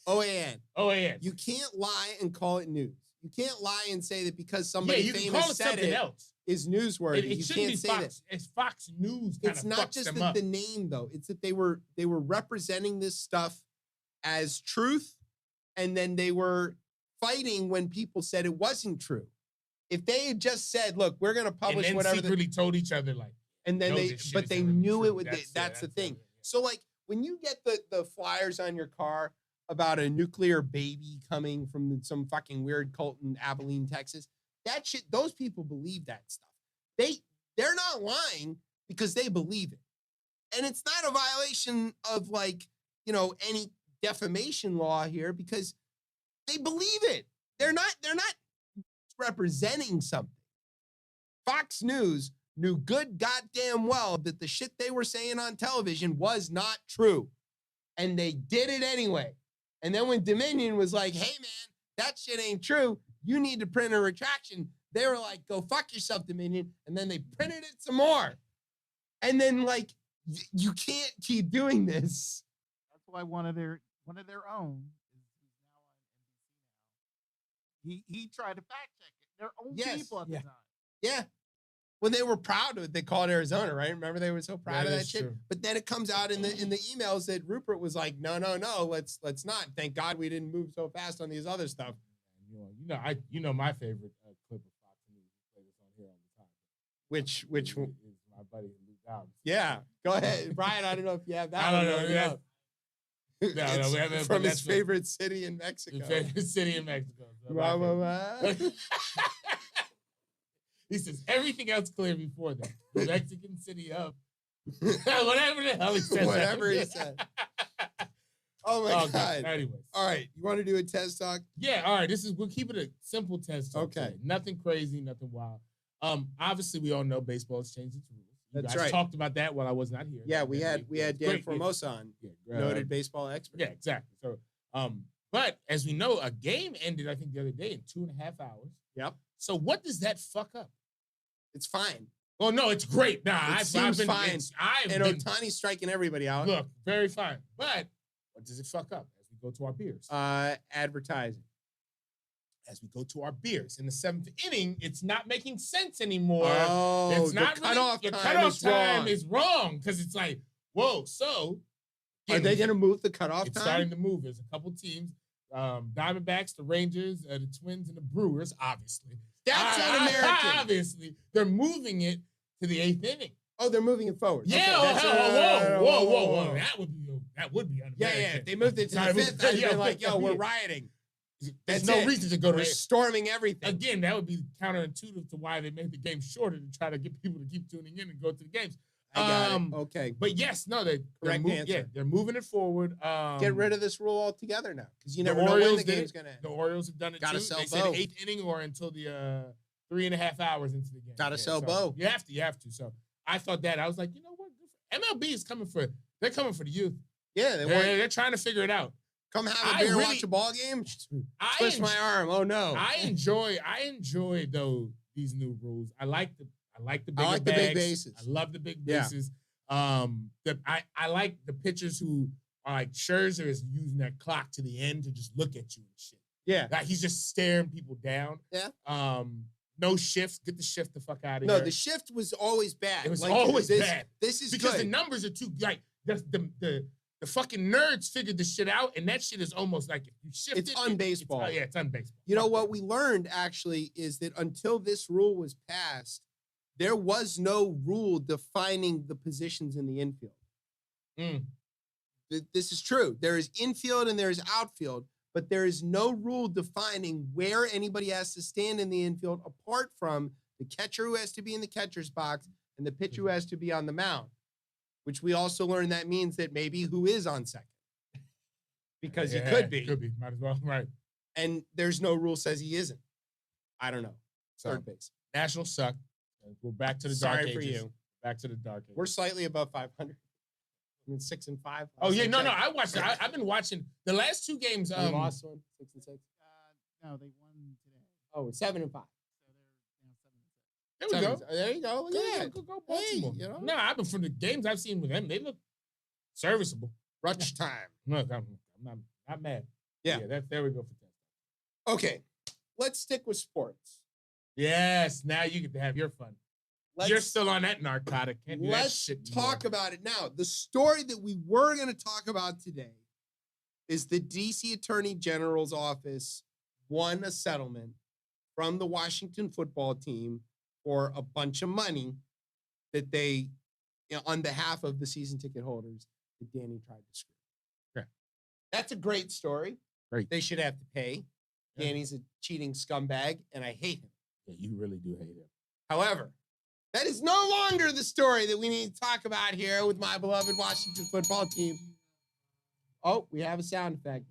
[SPEAKER 2] OAN.
[SPEAKER 1] OAN.
[SPEAKER 2] You can't lie and call it news. You can't lie and say that because
[SPEAKER 1] Yeah,
[SPEAKER 2] somebody
[SPEAKER 1] you can
[SPEAKER 2] famous
[SPEAKER 1] call it
[SPEAKER 2] said
[SPEAKER 1] something
[SPEAKER 2] it
[SPEAKER 1] else.
[SPEAKER 2] is newsworthy.
[SPEAKER 1] It
[SPEAKER 2] You
[SPEAKER 1] shouldn't be
[SPEAKER 2] can't say
[SPEAKER 1] Fox.
[SPEAKER 2] that.
[SPEAKER 1] It's Fox News. Kind
[SPEAKER 2] It's
[SPEAKER 1] of
[SPEAKER 2] not
[SPEAKER 1] fucks
[SPEAKER 2] just
[SPEAKER 1] them up.
[SPEAKER 2] the name though. It's that they were representing this stuff as truth, and then they were fighting when people said it wasn't true. If they had just said, "Look, we're going to
[SPEAKER 1] and
[SPEAKER 2] publish
[SPEAKER 1] then
[SPEAKER 2] whatever,"
[SPEAKER 1] secretly told each other, like,
[SPEAKER 2] and then
[SPEAKER 1] "No,
[SPEAKER 2] they,
[SPEAKER 1] this shit
[SPEAKER 2] but
[SPEAKER 1] is
[SPEAKER 2] they
[SPEAKER 1] really
[SPEAKER 2] knew
[SPEAKER 1] true."
[SPEAKER 2] it would.
[SPEAKER 1] That's
[SPEAKER 2] That's the
[SPEAKER 1] it,
[SPEAKER 2] thing.
[SPEAKER 1] yeah.
[SPEAKER 2] So, like, when you get the flyers on your car about a nuclear baby coming from some fucking weird cult in Abilene, Texas, that shit, those people believe that stuff. They're not lying because they believe it. And it's not a violation of, like, you know, any defamation law here because they believe it. They're not representing something. Fox News knew good goddamn well that the shit they were saying on television was not true. And they did it anyway. And then when Dominion was like, "Hey man, that shit ain't true. You need to print a retraction," they were like, "Go fuck yourself, Dominion." And then they printed it some more. And then, like, you can't keep doing this.
[SPEAKER 8] That's why one of their own is he's now on NBC now. He tried to fact check it. Their own
[SPEAKER 2] Yes,
[SPEAKER 8] people at
[SPEAKER 3] yeah.
[SPEAKER 8] the time.
[SPEAKER 2] Yeah. When they were proud of it, they called Arizona, right? Remember they were so proud of that
[SPEAKER 1] that's
[SPEAKER 2] shit.
[SPEAKER 1] true.
[SPEAKER 2] But then it comes out in the emails that Rupert was like, no, let's not. Thank God we didn't move so fast on these other stuff.
[SPEAKER 1] You know my favorite clip of Fox News. We play this on here all the time.
[SPEAKER 2] Which
[SPEAKER 1] is my buddy Luke Dobbs.
[SPEAKER 2] yeah, go ahead, Brian. I don't know if you have that.
[SPEAKER 1] I don't
[SPEAKER 2] one.
[SPEAKER 1] know. Yeah.
[SPEAKER 2] It's
[SPEAKER 1] No, we haven't,
[SPEAKER 2] from
[SPEAKER 1] but
[SPEAKER 2] his
[SPEAKER 1] that's what-
[SPEAKER 2] favorite city in Mexico.
[SPEAKER 1] The favorite city in Mexico. So
[SPEAKER 2] Wah,
[SPEAKER 1] my
[SPEAKER 2] wah,
[SPEAKER 1] favorite.
[SPEAKER 2] wah.
[SPEAKER 1] He says everything else clear before that. The Mexican city of whatever the hell he says.
[SPEAKER 2] Whatever he said. Oh my
[SPEAKER 1] Okay,
[SPEAKER 2] God.
[SPEAKER 1] anyways.
[SPEAKER 2] All right, you want to do a Tez talk?
[SPEAKER 1] Yeah, all right. We'll keep it a simple test. talk
[SPEAKER 2] Okay.
[SPEAKER 1] today. Nothing crazy, nothing wild. Obviously we all know baseball has changed its rules. You
[SPEAKER 2] That's
[SPEAKER 1] guys
[SPEAKER 2] right.
[SPEAKER 1] talked about that while I was not here.
[SPEAKER 2] Yeah, we had Dan
[SPEAKER 1] Great,
[SPEAKER 2] Formosa on,
[SPEAKER 1] yeah,
[SPEAKER 2] noted baseball expert.
[SPEAKER 1] Yeah, exactly. So, but as we know, a game ended, I think, the other day in 2.5 hours.
[SPEAKER 2] Yep,
[SPEAKER 1] So what does that fuck up?
[SPEAKER 2] it's fine.
[SPEAKER 1] Oh no, it's great. Nah, I've
[SPEAKER 2] seems
[SPEAKER 1] been
[SPEAKER 2] fine.
[SPEAKER 1] I've
[SPEAKER 2] And
[SPEAKER 1] been
[SPEAKER 2] Otani's striking everybody out.
[SPEAKER 1] look very fine. But what does it fuck up as we go to our beers?
[SPEAKER 2] Advertising.
[SPEAKER 1] As we go to our beers in the 7th inning, it's not making sense anymore.
[SPEAKER 2] Oh,
[SPEAKER 1] it's
[SPEAKER 2] the
[SPEAKER 1] not
[SPEAKER 2] cutoff
[SPEAKER 1] really, the
[SPEAKER 2] time
[SPEAKER 1] cutoff
[SPEAKER 2] is
[SPEAKER 1] time
[SPEAKER 2] wrong.
[SPEAKER 1] is wrong because it's like, whoa. So
[SPEAKER 2] Are they going to move the cutoff
[SPEAKER 1] It's
[SPEAKER 2] time?
[SPEAKER 1] starting to move. There's a couple teams, Diamondbacks, the Rangers, the Twins, and the Brewers. Obviously,
[SPEAKER 2] That's un-American.
[SPEAKER 1] Obviously, they're moving it to the 8th inning.
[SPEAKER 2] Oh, they're moving it forward.
[SPEAKER 1] Yeah,
[SPEAKER 2] Okay, that's-
[SPEAKER 1] whoa. That would be un-American.
[SPEAKER 2] Yeah. If they moved it to
[SPEAKER 1] Sorry,
[SPEAKER 2] the 5th, I'd
[SPEAKER 1] yeah,
[SPEAKER 2] be like, yo, we're
[SPEAKER 1] yeah.
[SPEAKER 2] rioting.
[SPEAKER 1] There's
[SPEAKER 2] That's
[SPEAKER 1] no
[SPEAKER 2] it.
[SPEAKER 1] reason to go to
[SPEAKER 2] We're storming everything.
[SPEAKER 1] Again, that would be counterintuitive to why they made the game shorter to try to get people to keep tuning in and go to the games.
[SPEAKER 2] I got it. Okay.
[SPEAKER 1] But yes, no, they're
[SPEAKER 2] Correct answer.
[SPEAKER 1] Yeah, they're moving it forward.
[SPEAKER 2] Get rid of this rule altogether now, because you
[SPEAKER 1] the
[SPEAKER 2] never know when
[SPEAKER 1] Orioles
[SPEAKER 2] the
[SPEAKER 1] did
[SPEAKER 2] game's
[SPEAKER 1] it.
[SPEAKER 2] going to end.
[SPEAKER 1] The Orioles have done it
[SPEAKER 2] Gotta
[SPEAKER 1] too.
[SPEAKER 2] sell
[SPEAKER 1] They said
[SPEAKER 2] Bo.
[SPEAKER 1] 8th inning or until the 3.5 hours into the game.
[SPEAKER 2] Gotta sell
[SPEAKER 1] so
[SPEAKER 2] Bo.
[SPEAKER 1] You have to. So I thought that. I was like, you know what? MLB is coming for. They're coming for the youth.
[SPEAKER 2] Yeah, they want
[SPEAKER 1] They're trying to figure it out.
[SPEAKER 2] come have a
[SPEAKER 1] I
[SPEAKER 2] beer,
[SPEAKER 1] really-
[SPEAKER 2] watch a ball game.
[SPEAKER 1] I
[SPEAKER 2] Twist my arm. Oh no.
[SPEAKER 1] I enjoy though these new rules. I like the bigger
[SPEAKER 2] like the big
[SPEAKER 1] bags.
[SPEAKER 2] bases.
[SPEAKER 1] I love the big
[SPEAKER 2] Yeah.
[SPEAKER 1] bases. I like the pitchers who are like Scherzer is using that clock to the end to just look at you and shit.
[SPEAKER 2] Yeah.
[SPEAKER 1] Like he's just staring people down.
[SPEAKER 2] Yeah.
[SPEAKER 1] No shifts. Get the shift the fuck out of
[SPEAKER 2] No,
[SPEAKER 1] here.
[SPEAKER 2] the shift was always bad.
[SPEAKER 1] It was
[SPEAKER 2] Like,
[SPEAKER 1] always
[SPEAKER 2] this,
[SPEAKER 1] bad.
[SPEAKER 2] This is
[SPEAKER 1] because
[SPEAKER 2] good.
[SPEAKER 1] the numbers are too like the fucking nerds figured the shit out, and that shit is almost like if you shift
[SPEAKER 2] It's
[SPEAKER 1] it,
[SPEAKER 2] unbaseball.
[SPEAKER 1] yeah, it's unbaseball.
[SPEAKER 2] You know
[SPEAKER 1] Fuck
[SPEAKER 2] what
[SPEAKER 1] that.
[SPEAKER 2] we learned actually is that until this rule was passed, there was no rule defining the positions in the infield.
[SPEAKER 1] Mm.
[SPEAKER 2] This is true. There is infield and there is outfield, but there is no rule defining where anybody has to stand in the infield apart from the catcher who has to be in the catcher's box and the pitcher who has to be on the mound, which we also learned that means that maybe who is on second because he could be.
[SPEAKER 1] Could be. Might as well. Right.
[SPEAKER 2] And there's no rule says he isn't. I don't know.
[SPEAKER 1] So,
[SPEAKER 2] Third base.
[SPEAKER 1] Nationals suck. We're back to the dark
[SPEAKER 2] Sorry for
[SPEAKER 1] ages.
[SPEAKER 2] you.
[SPEAKER 1] Back to the dark ages.
[SPEAKER 2] We're slightly above 500. I mean, 6 and 5.
[SPEAKER 1] Oh yeah, no. I watched. I've been watching the last two games.
[SPEAKER 2] We lost one, 6 and 6.
[SPEAKER 8] No, they won today.
[SPEAKER 2] Oh, 7 and 5.
[SPEAKER 8] So they're 7 and 6.
[SPEAKER 1] There we go.
[SPEAKER 2] There you go. Look at that.
[SPEAKER 1] Go Baltimore.
[SPEAKER 2] Hey, you know?
[SPEAKER 1] No, I've been from the games I've seen with them. They look serviceable.
[SPEAKER 2] Rush time.
[SPEAKER 1] No, I'm not mad.
[SPEAKER 2] Yeah.
[SPEAKER 1] There we go for that.
[SPEAKER 2] Okay, let's stick with sports.
[SPEAKER 1] Yes, now you get to have your fun. You're
[SPEAKER 2] Let's,
[SPEAKER 1] still on that narcotic. Can't do that
[SPEAKER 2] let's
[SPEAKER 1] shit
[SPEAKER 2] talk about it now. The story that we were going to talk about today is the DC Attorney General's office won a settlement from the Washington football team for a bunch of money that they, on behalf of the season ticket holders, that Danny tried to screw.
[SPEAKER 1] Okay.
[SPEAKER 2] That's a great story.
[SPEAKER 1] Great.
[SPEAKER 2] They should have to pay.
[SPEAKER 1] Yeah.
[SPEAKER 2] Danny's a cheating scumbag, and I hate him.
[SPEAKER 1] Yeah, you really do hate him.
[SPEAKER 2] However, that is no longer the story that we need to talk about here with my beloved Washington football team. Oh, we have a sound effect.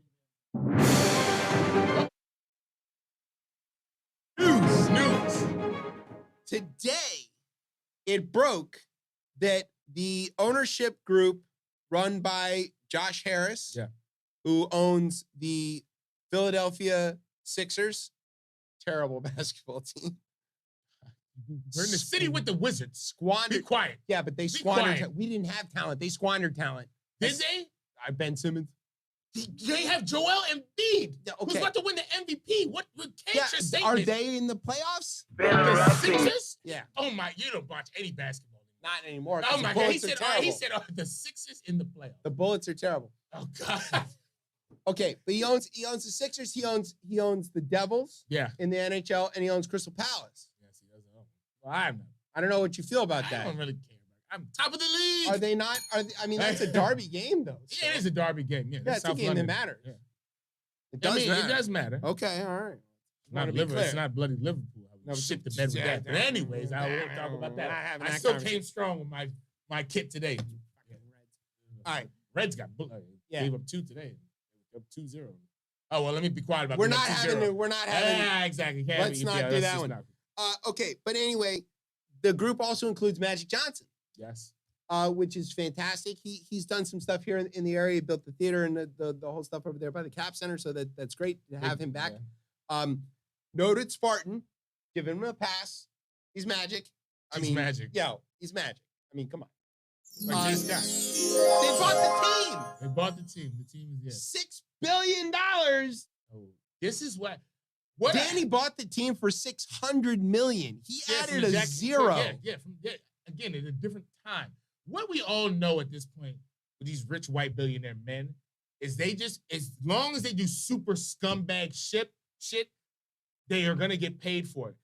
[SPEAKER 1] News.
[SPEAKER 2] Today, it broke that the ownership group run by Josh Harris,
[SPEAKER 1] Yeah.
[SPEAKER 2] who owns the Philadelphia Sixers, terrible basketball team,
[SPEAKER 1] We're in the city with the Wizards. Be
[SPEAKER 2] squandered.
[SPEAKER 1] quiet.
[SPEAKER 2] Yeah, but they
[SPEAKER 1] Be
[SPEAKER 2] squandered.
[SPEAKER 1] quiet.
[SPEAKER 2] We didn't have talent. They squandered talent.
[SPEAKER 1] Did they?
[SPEAKER 2] Ben Simmons.
[SPEAKER 1] They have Joel Embiid,
[SPEAKER 2] Yeah,
[SPEAKER 1] who's
[SPEAKER 2] okay.
[SPEAKER 1] about to win the MVP. What change your
[SPEAKER 2] Are
[SPEAKER 1] statement?
[SPEAKER 2] they in the playoffs?
[SPEAKER 1] The Sixers?
[SPEAKER 2] Yeah,
[SPEAKER 1] Oh my, you don't watch any basketball.
[SPEAKER 2] not anymore. 'cause
[SPEAKER 1] Oh
[SPEAKER 2] the
[SPEAKER 1] my God, he
[SPEAKER 2] Bullets are
[SPEAKER 1] said,
[SPEAKER 2] terrible.
[SPEAKER 1] the Sixers in the playoffs.
[SPEAKER 2] The Bullets are terrible.
[SPEAKER 1] Oh God.
[SPEAKER 2] Okay, but he owns the Sixers. He owns the Devils
[SPEAKER 1] Yeah.
[SPEAKER 2] in the NHL, and he owns Crystal Palace.
[SPEAKER 1] Yes, he does. Well, I'm not.
[SPEAKER 2] I don't know what you feel about
[SPEAKER 1] I
[SPEAKER 2] that.
[SPEAKER 1] don't really care. I'm top of the league.
[SPEAKER 2] Are they not? I mean, that's a derby game, though.
[SPEAKER 1] Yeah, it is a derby game. Yeah,
[SPEAKER 2] Yeah, it's a
[SPEAKER 1] South
[SPEAKER 2] game
[SPEAKER 1] London.
[SPEAKER 2] that matters.
[SPEAKER 1] Yeah.
[SPEAKER 2] It does matter.
[SPEAKER 1] It does matter.
[SPEAKER 2] Okay, all right.
[SPEAKER 1] It's not
[SPEAKER 2] wanna be
[SPEAKER 1] Liverpool. It's
[SPEAKER 2] clear.
[SPEAKER 1] not bloody Liverpool. I would
[SPEAKER 2] No,
[SPEAKER 1] shit the
[SPEAKER 2] but-
[SPEAKER 1] bed with
[SPEAKER 2] yeah,
[SPEAKER 1] that. But anyways, I won't talk about
[SPEAKER 2] we're not
[SPEAKER 1] that.
[SPEAKER 2] having
[SPEAKER 1] I
[SPEAKER 2] that
[SPEAKER 1] still
[SPEAKER 2] conversation.
[SPEAKER 1] came strong with my kit today.
[SPEAKER 2] All right.
[SPEAKER 1] Reds got
[SPEAKER 2] Yeah.
[SPEAKER 1] gave up 2 today. Up 2-0. Oh well, let me be quiet about.
[SPEAKER 2] We're
[SPEAKER 1] being
[SPEAKER 2] not
[SPEAKER 1] up
[SPEAKER 2] having.
[SPEAKER 1] 2-0.
[SPEAKER 2] We're not having.
[SPEAKER 1] Yeah, exactly. Can't
[SPEAKER 2] Let's
[SPEAKER 1] be-
[SPEAKER 2] not do
[SPEAKER 1] let's
[SPEAKER 2] that
[SPEAKER 1] just
[SPEAKER 2] one.
[SPEAKER 1] not.
[SPEAKER 2] Okay, but anyway, the group also includes Magic Johnson,
[SPEAKER 1] Yes.
[SPEAKER 2] which is fantastic. He's done some stuff here in the area. He built the theater and the whole stuff over there by the Cap Center, so that's great to have him back.
[SPEAKER 1] Yeah.
[SPEAKER 2] Noted Spartan, give him a pass. He's Magic.
[SPEAKER 1] He's Magic.
[SPEAKER 2] Yo, he's Magic. I mean, come on.
[SPEAKER 1] Like this guy.
[SPEAKER 2] They bought the
[SPEAKER 1] They bought the team. The team is
[SPEAKER 2] team. $6 billion.
[SPEAKER 1] Oh, this is what
[SPEAKER 2] Danny bought the team for $600 million. He
[SPEAKER 1] Yeah, from
[SPEAKER 2] added
[SPEAKER 1] the
[SPEAKER 2] a
[SPEAKER 1] Jack-
[SPEAKER 2] zero.
[SPEAKER 1] Again, at a different time. What we all know at this point with these rich white billionaire men is they just, as long as they do super scumbag shit, they are gonna get paid for it.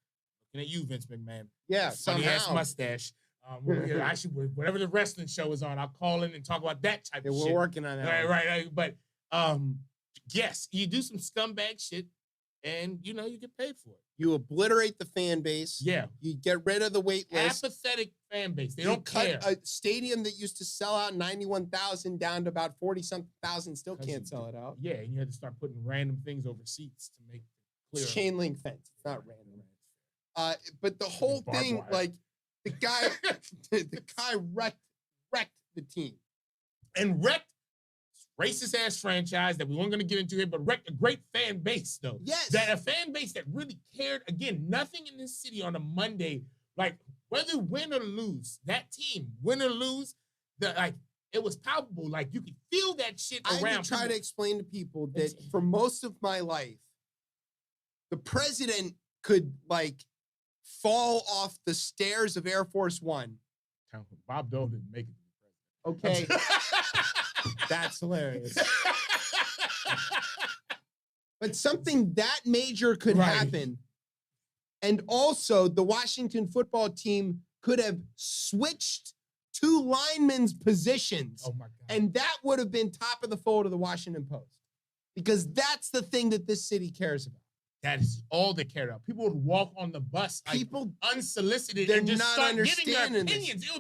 [SPEAKER 1] Looking at you, Vince McMahon.
[SPEAKER 2] Yeah,
[SPEAKER 1] Funny ass
[SPEAKER 2] somehow.
[SPEAKER 1] mustache. I should, whatever the wrestling show is on, I'll call in and talk about that type
[SPEAKER 2] Yeah,
[SPEAKER 1] of
[SPEAKER 2] we're
[SPEAKER 1] shit.
[SPEAKER 2] working on that.
[SPEAKER 1] Right. But yes, you do some scumbag shit, and you get paid for it.
[SPEAKER 2] You obliterate the fan base.
[SPEAKER 1] Yeah,
[SPEAKER 2] You get rid of the wait list.
[SPEAKER 1] apathetic fan base. They
[SPEAKER 2] You
[SPEAKER 1] don't
[SPEAKER 2] cut
[SPEAKER 1] care.
[SPEAKER 2] a stadium that used to sell out 91,000 down to about 40-something thousand. Still
[SPEAKER 1] Because
[SPEAKER 2] can't
[SPEAKER 1] you
[SPEAKER 2] sell it out.
[SPEAKER 1] Yeah, and you had to start putting random things over seats to make it clear.
[SPEAKER 2] It's chain link fence. It's not random. But the whole
[SPEAKER 1] barbed
[SPEAKER 2] thing,
[SPEAKER 1] wire.
[SPEAKER 2] like the guy, the guy wrecked the team.
[SPEAKER 1] And wrecked racist ass franchise that we weren't going to get into here, but a great fan base though.
[SPEAKER 2] Yes.
[SPEAKER 1] That a fan base that really cared. Again, nothing in this city on a Monday, like whether win or lose, that team, win or lose, it was palpable. Like you could feel that shit around.
[SPEAKER 2] I would try to explain to people that for most of my life, the president could like fall off the stairs of Air Force One.
[SPEAKER 1] Bob Dole didn't make it.
[SPEAKER 2] Okay. That's hilarious. But something that major could happen. And also, the Washington football team could have switched two linemen's positions.
[SPEAKER 1] Oh my God.
[SPEAKER 2] And that would have been top of the fold of the Washington Post. Because that's the thing that this city cares about.
[SPEAKER 1] That is all they cared about. People would walk on the bus, like,
[SPEAKER 2] People
[SPEAKER 1] unsolicited,
[SPEAKER 2] they're
[SPEAKER 1] and just
[SPEAKER 2] not
[SPEAKER 1] start giving their
[SPEAKER 2] understanding
[SPEAKER 1] opinions.
[SPEAKER 2] this.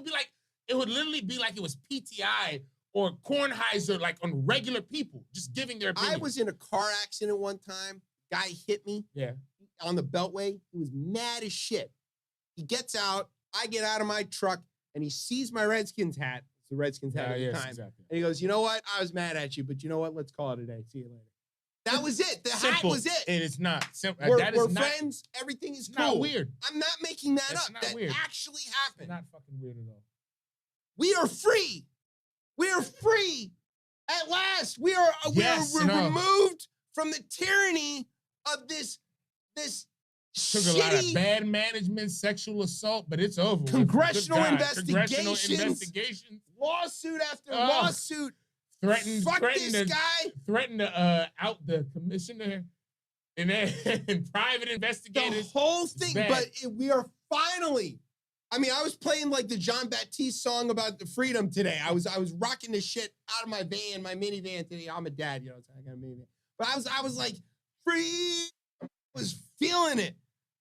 [SPEAKER 1] It would literally be like it was PTI or Kornheiser, like on regular people, just giving their opinions.
[SPEAKER 2] I was in a car accident one time. Guy hit me on the Beltway. He was mad as shit. He gets out. I get out of my truck, and he sees my Redskins hat. It's the Redskins hat at the time.
[SPEAKER 1] Exactly.
[SPEAKER 2] And he goes, you know what? I was mad at you, but you know what? Let's call it a day. See you later. That was it. The hat was it.
[SPEAKER 1] And it's not simple.
[SPEAKER 2] We're friends. Everything is cool.
[SPEAKER 1] Not weird.
[SPEAKER 2] I'm not making that
[SPEAKER 1] It's
[SPEAKER 2] up.
[SPEAKER 1] not
[SPEAKER 2] That
[SPEAKER 1] weird.
[SPEAKER 2] actually
[SPEAKER 1] It's
[SPEAKER 2] happened.
[SPEAKER 1] not fucking weird at all.
[SPEAKER 2] We are free. We are free. At last, we're removed from the tyranny of this
[SPEAKER 1] Took a lot of
[SPEAKER 2] shitty
[SPEAKER 1] bad management, sexual assault, but it's over.
[SPEAKER 2] Congressional
[SPEAKER 1] Good God.
[SPEAKER 2] investigations.
[SPEAKER 1] Congressional investigations.
[SPEAKER 2] lawsuit after lawsuit. Fuck this guy.
[SPEAKER 1] Threatened to out the commissioner and then private investigators.
[SPEAKER 2] The whole thing, we are finally. I mean, I was playing like the John Baptiste song about the freedom today. I was rocking this shit out of my van, my minivan today. I'm a dad, you know, I got a minivan. But I was like, free. I was feeling it.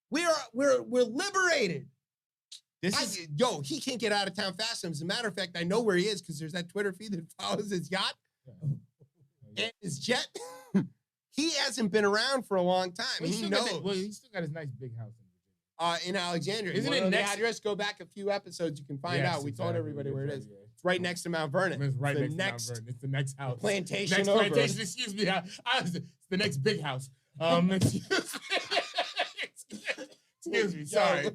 [SPEAKER 2] We're liberated. He can't get out of town fast enough. As a matter of fact, I know where he is because there's that Twitter feed that follows his yacht and his jet. He hasn't been around for a long time.
[SPEAKER 1] Well,
[SPEAKER 2] he knows.
[SPEAKER 1] He's still got his nice big house
[SPEAKER 2] in Alexandria.
[SPEAKER 1] Isn't it next?
[SPEAKER 2] Address? Go back a few episodes. You can find out. We told everybody where it is. It's right next to Mount Vernon.
[SPEAKER 1] It's right next to Mount Vernon. It's the next house.
[SPEAKER 2] Plantation.
[SPEAKER 1] Next
[SPEAKER 2] over.
[SPEAKER 1] plantation. Excuse me. It's the next big house. Excuse me. Sorry.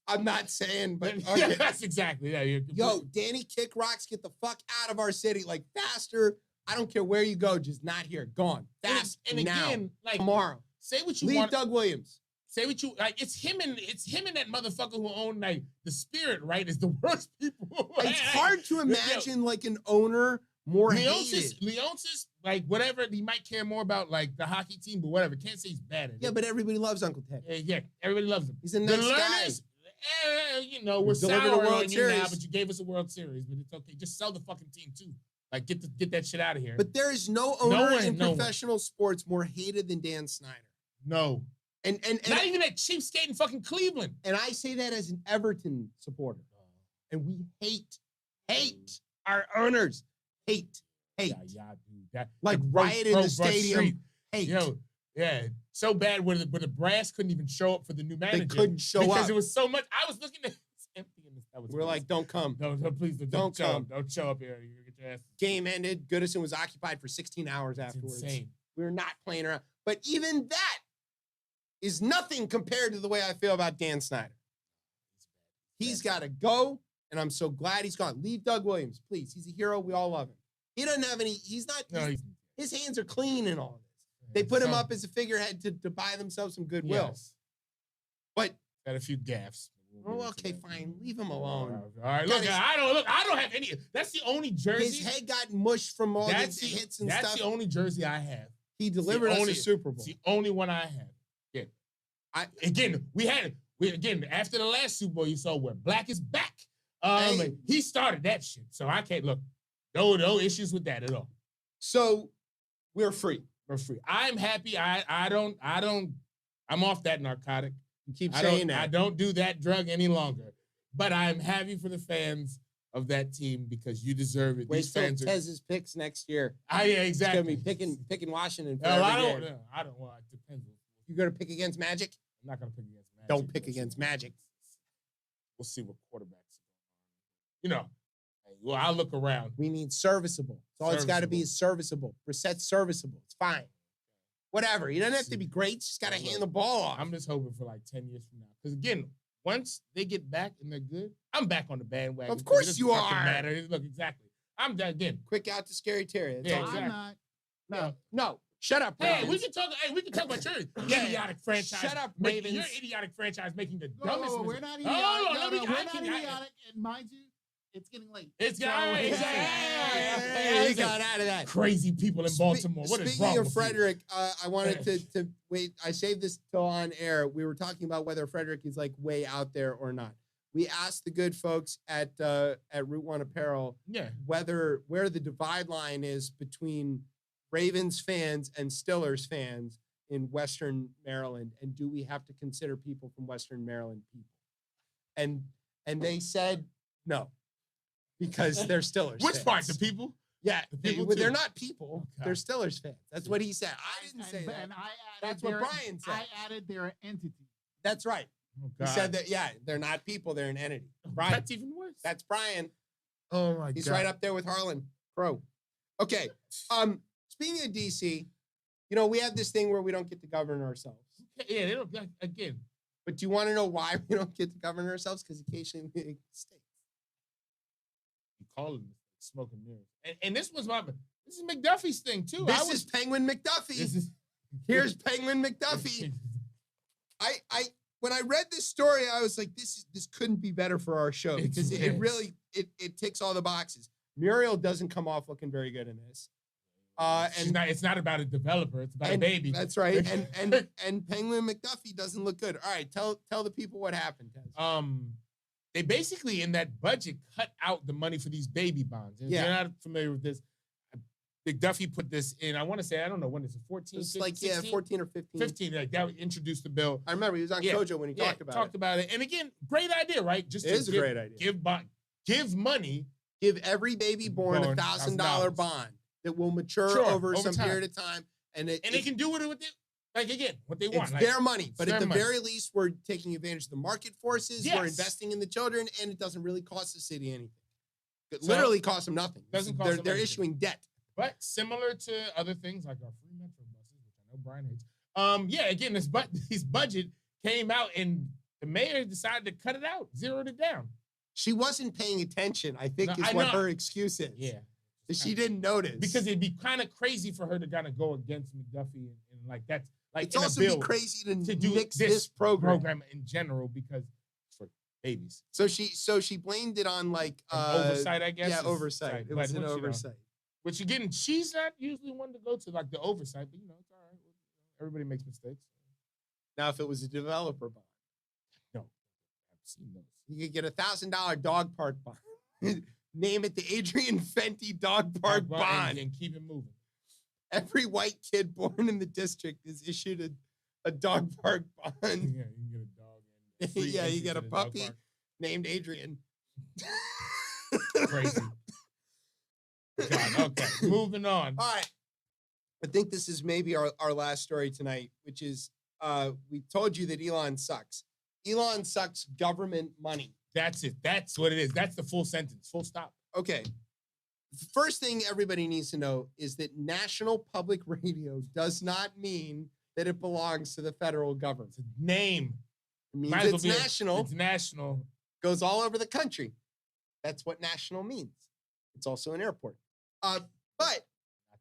[SPEAKER 2] I'm not saying, but
[SPEAKER 1] okay. That's exactly. Yeah.
[SPEAKER 2] Yo, Danny Kick Rocks, get the fuck out of our city, like faster. I don't care where you go, just not here. Gone. Fast.
[SPEAKER 1] And
[SPEAKER 2] now.
[SPEAKER 1] again, like
[SPEAKER 2] tomorrow.
[SPEAKER 1] Say what you
[SPEAKER 2] Leave
[SPEAKER 1] want.
[SPEAKER 2] Doug Williams.
[SPEAKER 1] Say what you like. It's him and that motherfucker who owned like the Spirit, right? Is the worst people.
[SPEAKER 2] It's hard to imagine like an owner more hated.
[SPEAKER 1] Leonsis, like whatever, he might care more about like the hockey team, but whatever. Can't say he's bad at it.
[SPEAKER 2] Yeah, but everybody loves Uncle Ted.
[SPEAKER 1] Yeah, everybody loves him.
[SPEAKER 2] He's a nice guy.
[SPEAKER 1] You know, we're
[SPEAKER 2] delivered
[SPEAKER 1] sour
[SPEAKER 2] a World
[SPEAKER 1] on
[SPEAKER 2] Series.
[SPEAKER 1] you now, but you gave us a World Series, but it's okay. Just sell the fucking team too. Like get that shit out of here.
[SPEAKER 2] But there is no owner in professional sports more hated than Dan Snyder.
[SPEAKER 1] No. And not even that cheapskate in fucking Cleveland.
[SPEAKER 2] And I say that as an Everton supporter. And we hate our owners. Hate.
[SPEAKER 1] Yeah, dude. That
[SPEAKER 2] like riot in the stadium. Hate.
[SPEAKER 1] Yo, yeah. So bad where the brass couldn't even show up for the new manager.
[SPEAKER 2] They couldn't show up.
[SPEAKER 1] Because it was so much. I was looking at it's empty in this.
[SPEAKER 2] We're like, don't come.
[SPEAKER 1] No, please don't come. Don't show up here. You're gonna get your ass.
[SPEAKER 2] Game ended. Goodison was occupied for 16 hours afterwards.
[SPEAKER 1] Insane.
[SPEAKER 2] We were not playing around. But even that is nothing compared to the way I feel about Dan Snyder. He's got to go, and I'm so glad he's gone. Leave Doug Williams, please. He's a hero. We all love him. He doesn't have any. He's not. His hands are clean in all of this. They put him up as a figurehead to buy themselves some goodwill.
[SPEAKER 1] Yes.
[SPEAKER 2] But
[SPEAKER 1] got a few gaffes.
[SPEAKER 2] Oh, okay, fine. Leave him alone.
[SPEAKER 1] All right, look, I don't have any. That's the only jersey.
[SPEAKER 2] His head got mushed from all the hits and stuff.
[SPEAKER 1] That's the only jersey I have.
[SPEAKER 2] He delivered us a Super Bowl.
[SPEAKER 1] It's the only one I have. Yeah. We after the last Super Bowl, you saw where Black is back. He started that shit. So I can't look. No issues with that at all.
[SPEAKER 2] So we're free.
[SPEAKER 1] We're free. I'm happy. I'm off that narcotic.
[SPEAKER 2] You keep saying that.
[SPEAKER 1] I don't do that drug any longer. But I'm happy for the fans of that team because you deserve it.
[SPEAKER 2] Wait till Tez's picks next year.
[SPEAKER 1] Yeah, exactly.
[SPEAKER 2] He's gonna be picking Washington.
[SPEAKER 1] I don't. Well, it depends.
[SPEAKER 2] You're gonna pick against Magic?
[SPEAKER 1] I'm not gonna pick against Magic.
[SPEAKER 2] Don't pick against Magic.
[SPEAKER 1] We'll see what quarterbacks. You know, Well, I'll look around.
[SPEAKER 2] We need serviceable. So all it's got to be is serviceable. Brissett's serviceable. It's fine. Whatever. He doesn't have to be great. He's just got to hand the ball off.
[SPEAKER 1] I'm just hoping for like 10 years from now. Because again, once they get back and they're good, I'm back on the bandwagon.
[SPEAKER 2] Of course you are.
[SPEAKER 1] Matter. Look, exactly. I'm that again.
[SPEAKER 2] Quick out to Scary Terry. That's
[SPEAKER 1] Yeah,
[SPEAKER 2] all.
[SPEAKER 1] exactly.
[SPEAKER 8] I'm not.
[SPEAKER 2] No. Shut up,
[SPEAKER 1] Hey,
[SPEAKER 2] Ravens.
[SPEAKER 1] we can talk. Hey, we can talk about your idiotic franchise.
[SPEAKER 2] Shut up,
[SPEAKER 1] Your
[SPEAKER 2] Ravens.
[SPEAKER 1] idiotic franchise making the
[SPEAKER 8] Whoa,
[SPEAKER 1] dumbest.
[SPEAKER 8] we're
[SPEAKER 1] mistake.
[SPEAKER 8] not
[SPEAKER 1] Oh,
[SPEAKER 8] idiotic.
[SPEAKER 1] let
[SPEAKER 8] No,
[SPEAKER 1] me-
[SPEAKER 8] we're
[SPEAKER 1] I
[SPEAKER 8] not
[SPEAKER 1] can-
[SPEAKER 8] idiotic. And mind you, it's getting late.
[SPEAKER 1] It's
[SPEAKER 8] So-
[SPEAKER 1] got
[SPEAKER 2] Hey, he got out of that.
[SPEAKER 1] Crazy people in Baltimore. What is
[SPEAKER 2] Speaking
[SPEAKER 1] wrong
[SPEAKER 2] of
[SPEAKER 1] with
[SPEAKER 2] Frederick, I wanted to wait. I saved this till on air. We were talking about whether Frederick is like way out there or not. We asked the good folks at Route One Apparel
[SPEAKER 1] you? Yeah.
[SPEAKER 2] where the divide line is between Ravens fans and Steelers fans in Western Maryland, and do we have to consider people from Western Maryland people? And they said no, because they're Steelers.
[SPEAKER 1] Which
[SPEAKER 2] fans.
[SPEAKER 1] part? The people?
[SPEAKER 2] Yeah,
[SPEAKER 1] The people
[SPEAKER 2] they're
[SPEAKER 1] too.
[SPEAKER 2] not people.
[SPEAKER 1] Okay.
[SPEAKER 2] They're Steelers fans. That's what he said. I didn't say that.
[SPEAKER 8] And I added
[SPEAKER 2] That's what
[SPEAKER 8] their-
[SPEAKER 2] Brian said.
[SPEAKER 8] I added their entity.
[SPEAKER 2] That's right.
[SPEAKER 1] Oh,
[SPEAKER 2] He said that. Yeah, they're not people. They're an entity. Brian.
[SPEAKER 1] That's even worse.
[SPEAKER 2] That's Brian.
[SPEAKER 1] Oh my
[SPEAKER 2] He's
[SPEAKER 1] God.
[SPEAKER 2] right up there with Harlan Crow. Okay. Speaking of DC, we have this thing where we don't get to govern ourselves.
[SPEAKER 1] Yeah, they don't. Again,
[SPEAKER 2] But do you want to know why we don't get to govern ourselves? Because occasionally we make mistakes.
[SPEAKER 1] you call them smoking mirrors. And this was this is McDuffie's thing too.
[SPEAKER 2] This is Penguin McDuffie.
[SPEAKER 1] This is
[SPEAKER 2] Here's Penguin McDuffie. When I read this story, I was like, this couldn't be better for our show, because it really ticks all the boxes. Muriel doesn't come off looking very good in this.
[SPEAKER 1] It's not about a developer. It's about a baby.
[SPEAKER 2] That's right. And Penguin McDuffie doesn't look good. All right, tell the people what happened, Tez.
[SPEAKER 1] They basically in that budget cut out the money for these baby bonds. And if
[SPEAKER 2] Yeah.
[SPEAKER 1] you're not familiar with this, McDuffie put this in. I want to say, I don't know when is it, 14?
[SPEAKER 2] It's like
[SPEAKER 1] 16?
[SPEAKER 2] 14 or 15.
[SPEAKER 1] 15. Like that introduced the bill.
[SPEAKER 2] I remember he was on Kojo when he talked about it.
[SPEAKER 1] And again, great idea, right? Just
[SPEAKER 2] It is a great idea.
[SPEAKER 1] Give money.
[SPEAKER 2] Give every baby born
[SPEAKER 1] Born
[SPEAKER 2] $1,000 bond that will mature
[SPEAKER 1] Sure,
[SPEAKER 2] over some
[SPEAKER 1] time.
[SPEAKER 2] period of time, and
[SPEAKER 1] They can do it with it. Like again, what they want.
[SPEAKER 2] it's
[SPEAKER 1] Like,
[SPEAKER 2] their money, but
[SPEAKER 1] it's
[SPEAKER 2] at
[SPEAKER 1] their
[SPEAKER 2] the
[SPEAKER 1] money.
[SPEAKER 2] very least, we're taking advantage of the market forces. We're
[SPEAKER 1] Yes.
[SPEAKER 2] investing in the children, and it doesn't really cost the city anything. It
[SPEAKER 1] So-
[SPEAKER 2] literally costs them nothing.
[SPEAKER 1] Doesn't cost
[SPEAKER 2] they're
[SPEAKER 1] them
[SPEAKER 2] they're
[SPEAKER 1] anything.
[SPEAKER 2] issuing debt.
[SPEAKER 1] But similar to other things like our free metro buses, which I know Brian hates. Yeah, again, this budget came out and the mayor decided to cut it out, zeroed it down.
[SPEAKER 2] She wasn't paying attention, I think,
[SPEAKER 1] No,
[SPEAKER 2] is
[SPEAKER 1] I
[SPEAKER 2] what
[SPEAKER 1] know.
[SPEAKER 2] her excuse is.
[SPEAKER 1] Yeah.
[SPEAKER 2] She didn't notice.
[SPEAKER 1] Because it'd be kind of crazy for her to kind of go against McDuffie and like that's like
[SPEAKER 2] it's
[SPEAKER 1] in
[SPEAKER 2] also
[SPEAKER 1] a bill
[SPEAKER 2] be crazy
[SPEAKER 1] to do
[SPEAKER 2] nix this program.
[SPEAKER 1] in general because it's for babies.
[SPEAKER 2] So she blamed it on like
[SPEAKER 1] Oversight, I guess.
[SPEAKER 2] Yeah,
[SPEAKER 1] is-
[SPEAKER 2] oversight. It
[SPEAKER 1] but
[SPEAKER 2] was an
[SPEAKER 1] which,
[SPEAKER 2] oversight.
[SPEAKER 1] Which again, she's not usually one to go to like the oversight, but it's all right. Everybody makes mistakes.
[SPEAKER 2] Now, if it was a developer bond,
[SPEAKER 1] No, I've seen those.
[SPEAKER 2] you could get $1,000 dog park bond. Name it the Adrian Fenty dog park bond.
[SPEAKER 1] And keep it moving.
[SPEAKER 2] Every white kid born in the district is issued a dog park
[SPEAKER 1] Yeah,
[SPEAKER 2] bond.
[SPEAKER 1] you can get a dog. And free
[SPEAKER 2] Yeah, you
[SPEAKER 1] entry
[SPEAKER 2] get
[SPEAKER 1] to
[SPEAKER 2] a
[SPEAKER 1] the dog
[SPEAKER 2] puppy
[SPEAKER 1] park.
[SPEAKER 2] named Adrian.
[SPEAKER 1] Crazy. God, okay, moving on.
[SPEAKER 2] All right. I think this is maybe our last story tonight, which is we told you that Elon sucks. Elon sucks government money.
[SPEAKER 1] That's it. That's what it is. That's the full sentence. Full stop.
[SPEAKER 2] Okay. The first thing everybody needs to know is that National Public Radio does not mean that it belongs to the federal government.
[SPEAKER 1] It's a name.
[SPEAKER 2] It means
[SPEAKER 1] Might as well
[SPEAKER 2] it's
[SPEAKER 1] be
[SPEAKER 2] national.
[SPEAKER 1] It's national.
[SPEAKER 2] Goes all over the country. That's what national means. It's also an airport. But
[SPEAKER 1] Not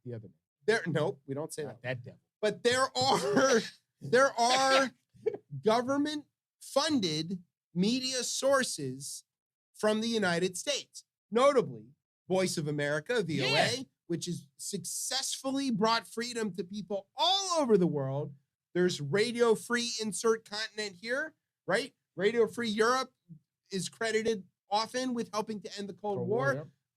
[SPEAKER 1] the other name.
[SPEAKER 2] nope, we don't say that.
[SPEAKER 1] Not that devil.
[SPEAKER 2] But there are government funded media sources from the United States. Notably, Voice of America, VOA,
[SPEAKER 1] Yeah.
[SPEAKER 2] which has successfully brought freedom to people all over the world. There's Radio Free insert continent here, right? Radio Free Europe is credited often with helping to end the Cold War.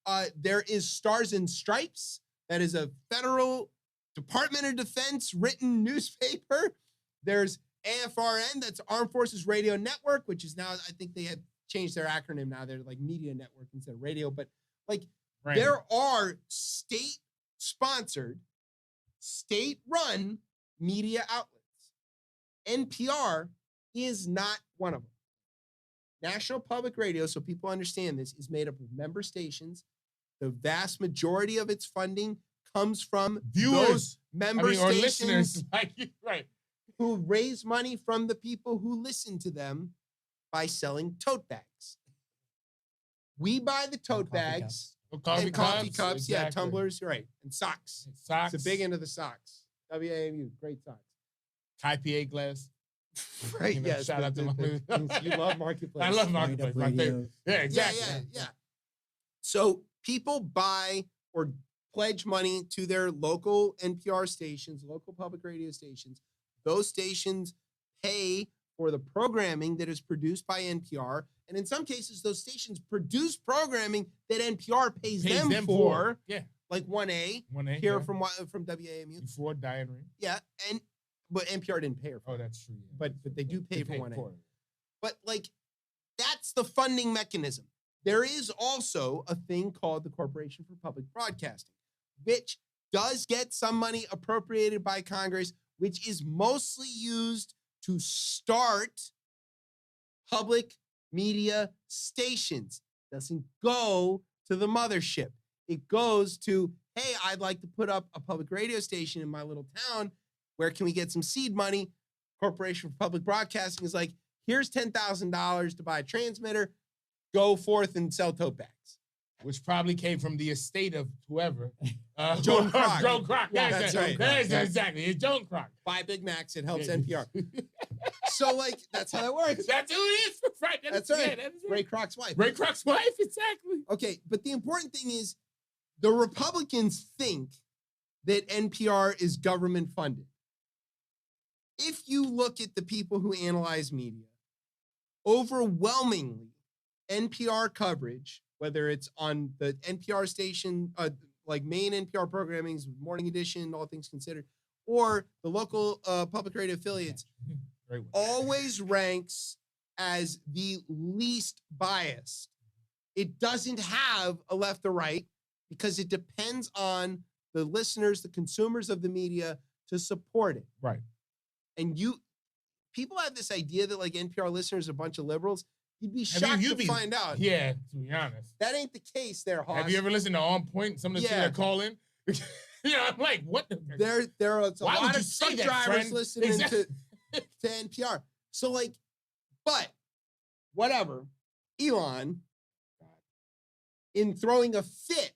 [SPEAKER 1] Yep.
[SPEAKER 2] There is Stars and Stripes. That is a federal Department of Defense written newspaper. There's AFRN, that's Armed Forces Radio Network, which is now, I think they have changed their acronym now. They're like Media Network instead of radio. But like
[SPEAKER 1] Right.
[SPEAKER 2] there are state-sponsored, state-run media outlets. NPR is not one of them. National Public Radio, so people understand this, is made up of member stations the vast majority of its funding comes from
[SPEAKER 1] Viewers.
[SPEAKER 2] those member
[SPEAKER 1] or
[SPEAKER 2] stations
[SPEAKER 1] listeners. Like, right.
[SPEAKER 2] who raise money from the people who listen to them by selling tote bags. We buy the tote
[SPEAKER 3] coffee
[SPEAKER 2] bags
[SPEAKER 3] cups.
[SPEAKER 1] Coffee
[SPEAKER 2] and coffee cups, yeah,
[SPEAKER 1] exactly.
[SPEAKER 2] tumblers, right, and socks.
[SPEAKER 1] Socks.
[SPEAKER 2] It's a big into the socks. WAMU, great socks.
[SPEAKER 1] IPA glass.
[SPEAKER 2] Right,
[SPEAKER 1] You know,
[SPEAKER 2] yes.
[SPEAKER 1] shout out to my-
[SPEAKER 2] you love Marketplace.
[SPEAKER 1] I love
[SPEAKER 3] Straight up
[SPEAKER 1] Marketplace. My
[SPEAKER 3] radio.
[SPEAKER 1] favorite. Yeah, exactly.
[SPEAKER 2] Yeah. So people buy or pledge money to their local NPR stations, local public radio stations. Those stations pay for the programming that is produced by NPR. And in some cases, those stations produce programming that NPR pays them for,
[SPEAKER 1] Yeah.
[SPEAKER 2] like 1A,
[SPEAKER 1] 1A.
[SPEAKER 2] here
[SPEAKER 1] yeah.
[SPEAKER 2] from WAMU.
[SPEAKER 1] Before Diane Reed.
[SPEAKER 2] Yeah, but NPR didn't pay her for
[SPEAKER 1] Oh,
[SPEAKER 2] it.
[SPEAKER 1] that's true. Yeah.
[SPEAKER 2] But they do pay for 1A.
[SPEAKER 1] for it.
[SPEAKER 2] But like, that's the funding mechanism. There is also a thing called the Corporation for Public Broadcasting, which does get some money appropriated by Congress, which is mostly used to start public media stations. Doesn't go to the mothership. It goes to, hey, I'd like to put up a public radio station in my little town. Where can we get some seed money? Corporation for Public Broadcasting is like, here's $10,000 to buy a transmitter. Go forth and sell tote bags.
[SPEAKER 1] Which probably came from the estate of whoever.
[SPEAKER 2] Joan Kroc.
[SPEAKER 1] Joan Kroc.
[SPEAKER 2] Yeah,
[SPEAKER 1] That's
[SPEAKER 2] that's
[SPEAKER 1] it.
[SPEAKER 2] right.
[SPEAKER 1] That's
[SPEAKER 2] Yeah.
[SPEAKER 1] exactly. It's Joan Kroc.
[SPEAKER 2] Buy Big Macs. It helps
[SPEAKER 1] Yeah.
[SPEAKER 2] NPR. So, like, that's how that works.
[SPEAKER 1] That's who it is. Right.
[SPEAKER 2] That's
[SPEAKER 1] yeah,
[SPEAKER 2] right.
[SPEAKER 1] that is it.
[SPEAKER 2] Ray Kroc's wife.
[SPEAKER 1] Ray Kroc's wife. Exactly.
[SPEAKER 2] Okay, but the important thing is the Republicans think that NPR is government funded. If you look at the people who analyze media, overwhelmingly, NPR coverage, whether it's on the NPR station, like main NPR programmings, Morning Edition, All Things Considered, or the local public radio affiliates,
[SPEAKER 1] Great one.
[SPEAKER 2] always ranks as the least biased. It doesn't have a left or right because it depends on the listeners, the consumers of the media to support it.
[SPEAKER 1] Right.
[SPEAKER 2] And people have this idea that like NPR listeners are a bunch of liberals. You'd be
[SPEAKER 1] Have
[SPEAKER 2] shocked
[SPEAKER 1] you
[SPEAKER 2] to
[SPEAKER 1] be-
[SPEAKER 2] find out.
[SPEAKER 1] Yeah, to be honest.
[SPEAKER 2] That ain't the case there, Hoss.
[SPEAKER 1] Have you ever listened to On Point? Some of the people
[SPEAKER 2] Yeah.
[SPEAKER 1] that call in? I'm like, what the?
[SPEAKER 2] There are a
[SPEAKER 1] Why would
[SPEAKER 2] lot
[SPEAKER 1] you
[SPEAKER 2] of
[SPEAKER 1] say
[SPEAKER 2] truck
[SPEAKER 1] that,
[SPEAKER 2] drivers
[SPEAKER 1] friend?
[SPEAKER 2] listening
[SPEAKER 1] Exactly.
[SPEAKER 2] to NPR. So like, but whatever, Elon, in throwing a fit,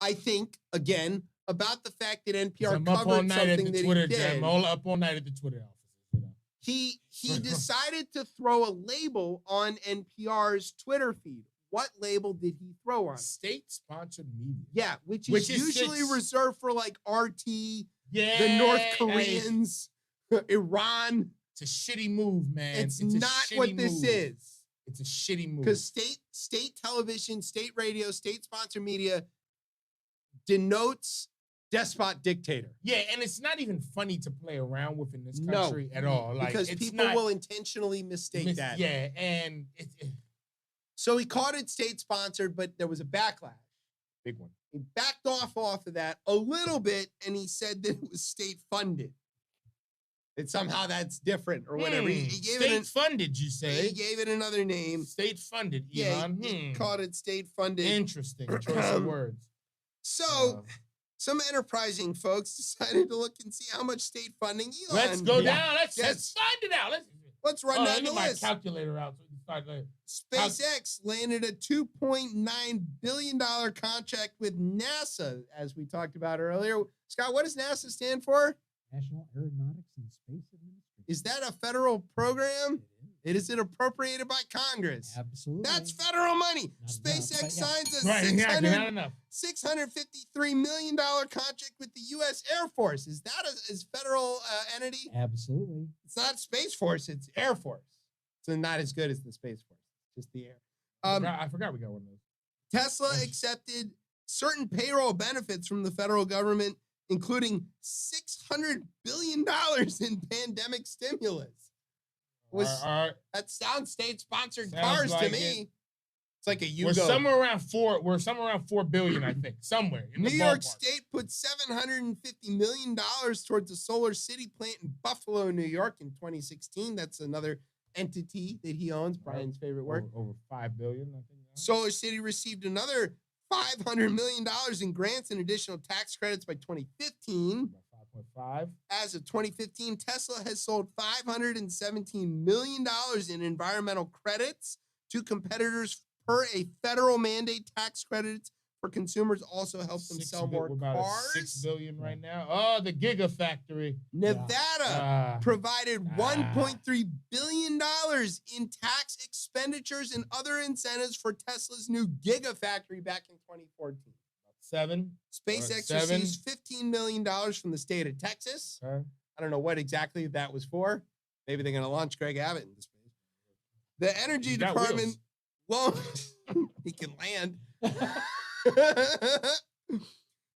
[SPEAKER 2] I think, again, about the fact that NPR
[SPEAKER 1] I'm up all
[SPEAKER 2] covered
[SPEAKER 1] night at
[SPEAKER 2] something
[SPEAKER 1] the
[SPEAKER 2] that
[SPEAKER 1] Twitter
[SPEAKER 2] he did.
[SPEAKER 1] jam. All up all night at the Twitter offices. You know?
[SPEAKER 2] He decided to throw a label on NPR's Twitter feed. What label did he throw on it?
[SPEAKER 1] State-sponsored media.
[SPEAKER 2] Yeah, which
[SPEAKER 1] Which
[SPEAKER 2] is
[SPEAKER 1] is
[SPEAKER 2] usually
[SPEAKER 1] six-
[SPEAKER 2] reserved for like RT,
[SPEAKER 1] Yeah.
[SPEAKER 2] the North
[SPEAKER 1] hey,
[SPEAKER 2] Koreans, Iran.
[SPEAKER 1] It's a shitty move, man.
[SPEAKER 2] It's
[SPEAKER 1] a
[SPEAKER 2] not what
[SPEAKER 1] shitty
[SPEAKER 2] this
[SPEAKER 1] move.
[SPEAKER 2] is.
[SPEAKER 1] It's a shitty move.
[SPEAKER 2] Because state television, state radio, state-sponsored media denotes despot dictator.
[SPEAKER 1] Yeah, and it's not even funny to play around with in this
[SPEAKER 2] No,
[SPEAKER 1] country at all. Like,
[SPEAKER 2] because
[SPEAKER 1] it's
[SPEAKER 2] people
[SPEAKER 1] not
[SPEAKER 2] will intentionally mistake that.
[SPEAKER 1] Yeah, and it's
[SPEAKER 2] So he called it state-sponsored, but there was a backlash.
[SPEAKER 1] big one.
[SPEAKER 2] He backed off of that a little bit, and he said that it was state-funded. And somehow that's different or whatever. He gave it
[SPEAKER 1] State-funded, you say?
[SPEAKER 2] he gave it another name.
[SPEAKER 1] State-funded,
[SPEAKER 2] Yeah,
[SPEAKER 1] Elon.
[SPEAKER 2] he called it state-funded.
[SPEAKER 1] Interesting choice of words.
[SPEAKER 2] So some enterprising folks decided to look and see how much state funding Elon.
[SPEAKER 1] Let's go
[SPEAKER 2] Yeah.
[SPEAKER 1] down. Let's
[SPEAKER 2] Yes.
[SPEAKER 1] find it out.
[SPEAKER 2] Let's run down the
[SPEAKER 1] get my
[SPEAKER 2] list.
[SPEAKER 1] calculator out so we can start like,
[SPEAKER 2] SpaceX landed a $2.9 billion contract with NASA, as we talked about earlier. Scott, what does NASA stand for?
[SPEAKER 3] National Aeronautics and Space Administration.
[SPEAKER 2] Is that a federal program? Is it appropriated by Congress?
[SPEAKER 3] Absolutely.
[SPEAKER 2] That's federal money.
[SPEAKER 3] Not enough,
[SPEAKER 2] SpaceX
[SPEAKER 3] but yeah.
[SPEAKER 2] signs a
[SPEAKER 1] right, exactly, not enough.
[SPEAKER 2] $653 million contract with the U.S. Air Force. Is that a federal entity?
[SPEAKER 3] Absolutely.
[SPEAKER 2] It's not Space Force, it's Air Force. So not as good as the Space Force, just the air.
[SPEAKER 1] I forgot we got one of those.
[SPEAKER 2] Tesla accepted certain payroll benefits from the federal government, including $600 billion in pandemic stimulus.
[SPEAKER 1] All right.
[SPEAKER 2] That sounds state-sponsored
[SPEAKER 1] Sounds
[SPEAKER 2] cars to
[SPEAKER 1] like
[SPEAKER 2] me.
[SPEAKER 1] it.
[SPEAKER 2] It's like a Yugo.
[SPEAKER 1] We're somewhere around $4 billion, I think. Somewhere. In
[SPEAKER 2] New
[SPEAKER 1] the
[SPEAKER 2] York
[SPEAKER 1] ballpark.
[SPEAKER 2] State put $750 million towards the Solar City plant in Buffalo, New York in 2016. That's another entity that he owns, Brian's favorite word.
[SPEAKER 1] Over $5 billion, I think. Now.
[SPEAKER 2] Solar City received another $500 million in grants and additional tax credits by 2015.
[SPEAKER 1] 5.5.
[SPEAKER 2] As of 2015, Tesla has sold $517 million in environmental credits to competitors per a federal mandate. Tax credits for consumers also help them sell more
[SPEAKER 1] We're about
[SPEAKER 2] cars.
[SPEAKER 1] at $6 billion right now. Oh, the Gigafactory.
[SPEAKER 2] Nevada provided $1.3 billion in tax expenditures and other incentives for Tesla's new Gigafactory back in 2014.
[SPEAKER 1] 7.
[SPEAKER 2] SpaceX
[SPEAKER 1] 7.
[SPEAKER 2] receives $15 million from the state of Texas.
[SPEAKER 1] Okay.
[SPEAKER 2] I don't know what exactly that was for. Maybe they're going to launch Greg Abbott into space. The Energy
[SPEAKER 1] He's got
[SPEAKER 2] Department loans. He can land.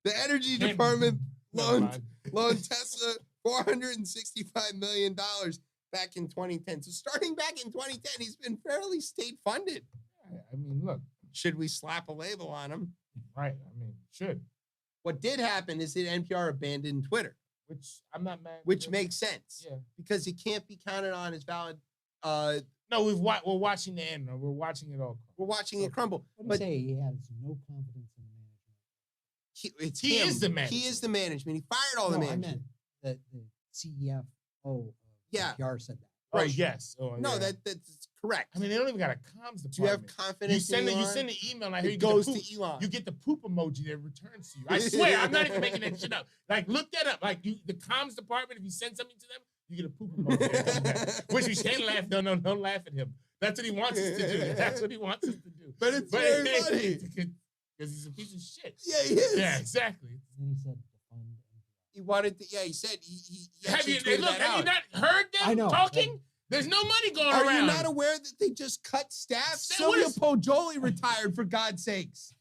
[SPEAKER 2] The Energy Department loaned Tesla $465 million back in 2010. So starting back in 2010, he's been fairly state funded.
[SPEAKER 1] I mean, look.
[SPEAKER 2] Should we slap a label on him?
[SPEAKER 1] Right. I mean, should.
[SPEAKER 2] What did happen is that NPR abandoned Twitter.
[SPEAKER 1] Which I'm not mad.
[SPEAKER 2] Which makes sense.
[SPEAKER 1] Yeah.
[SPEAKER 2] Because it can't be counted on as valid.
[SPEAKER 1] No, we're watching the end. We're watching it all.
[SPEAKER 2] We're watching it crumble.
[SPEAKER 3] But say he has no confidence in the management.
[SPEAKER 2] He
[SPEAKER 1] is the management.
[SPEAKER 2] He is the management. He fired all the
[SPEAKER 3] I
[SPEAKER 2] management.
[SPEAKER 3] meant the CFO of
[SPEAKER 2] Yeah.
[SPEAKER 3] NPR said that.
[SPEAKER 1] Oh, yes. Oh,
[SPEAKER 2] No,
[SPEAKER 1] yeah.
[SPEAKER 2] that's correct.
[SPEAKER 1] I mean, they don't even got a comms department.
[SPEAKER 2] Do you have confidence
[SPEAKER 1] You send
[SPEAKER 2] in
[SPEAKER 1] you
[SPEAKER 2] Elon?
[SPEAKER 1] send an email. I hear
[SPEAKER 2] It
[SPEAKER 1] you
[SPEAKER 2] goes
[SPEAKER 1] get the poop,
[SPEAKER 2] to Elon.
[SPEAKER 1] You get the poop emoji that returns to you. I swear, I'm not even making that shit up. Like, look that up. Like, the comms department, if you send something to them, you get a poop emoji. that comes back. Which you can't laugh. No, don't laugh at him. That's what he wants us to do. That's what he wants us to do.
[SPEAKER 2] But it's very funny.
[SPEAKER 1] Because he's a piece of shit.
[SPEAKER 2] Yeah, he is.
[SPEAKER 1] Yeah, exactly.
[SPEAKER 3] And then he said, defund NPR.
[SPEAKER 2] He wanted to, yeah, he said he
[SPEAKER 1] Have
[SPEAKER 2] actually
[SPEAKER 1] you,
[SPEAKER 2] tweeted
[SPEAKER 1] look,
[SPEAKER 2] that
[SPEAKER 1] have you
[SPEAKER 2] out.
[SPEAKER 1] not heard them
[SPEAKER 3] I know.
[SPEAKER 1] talking? There's no money going
[SPEAKER 2] Are
[SPEAKER 1] around.
[SPEAKER 2] you not aware that they just cut staff?
[SPEAKER 1] What
[SPEAKER 2] Sylvia
[SPEAKER 1] is-
[SPEAKER 2] Poggioli retired, for God's sakes.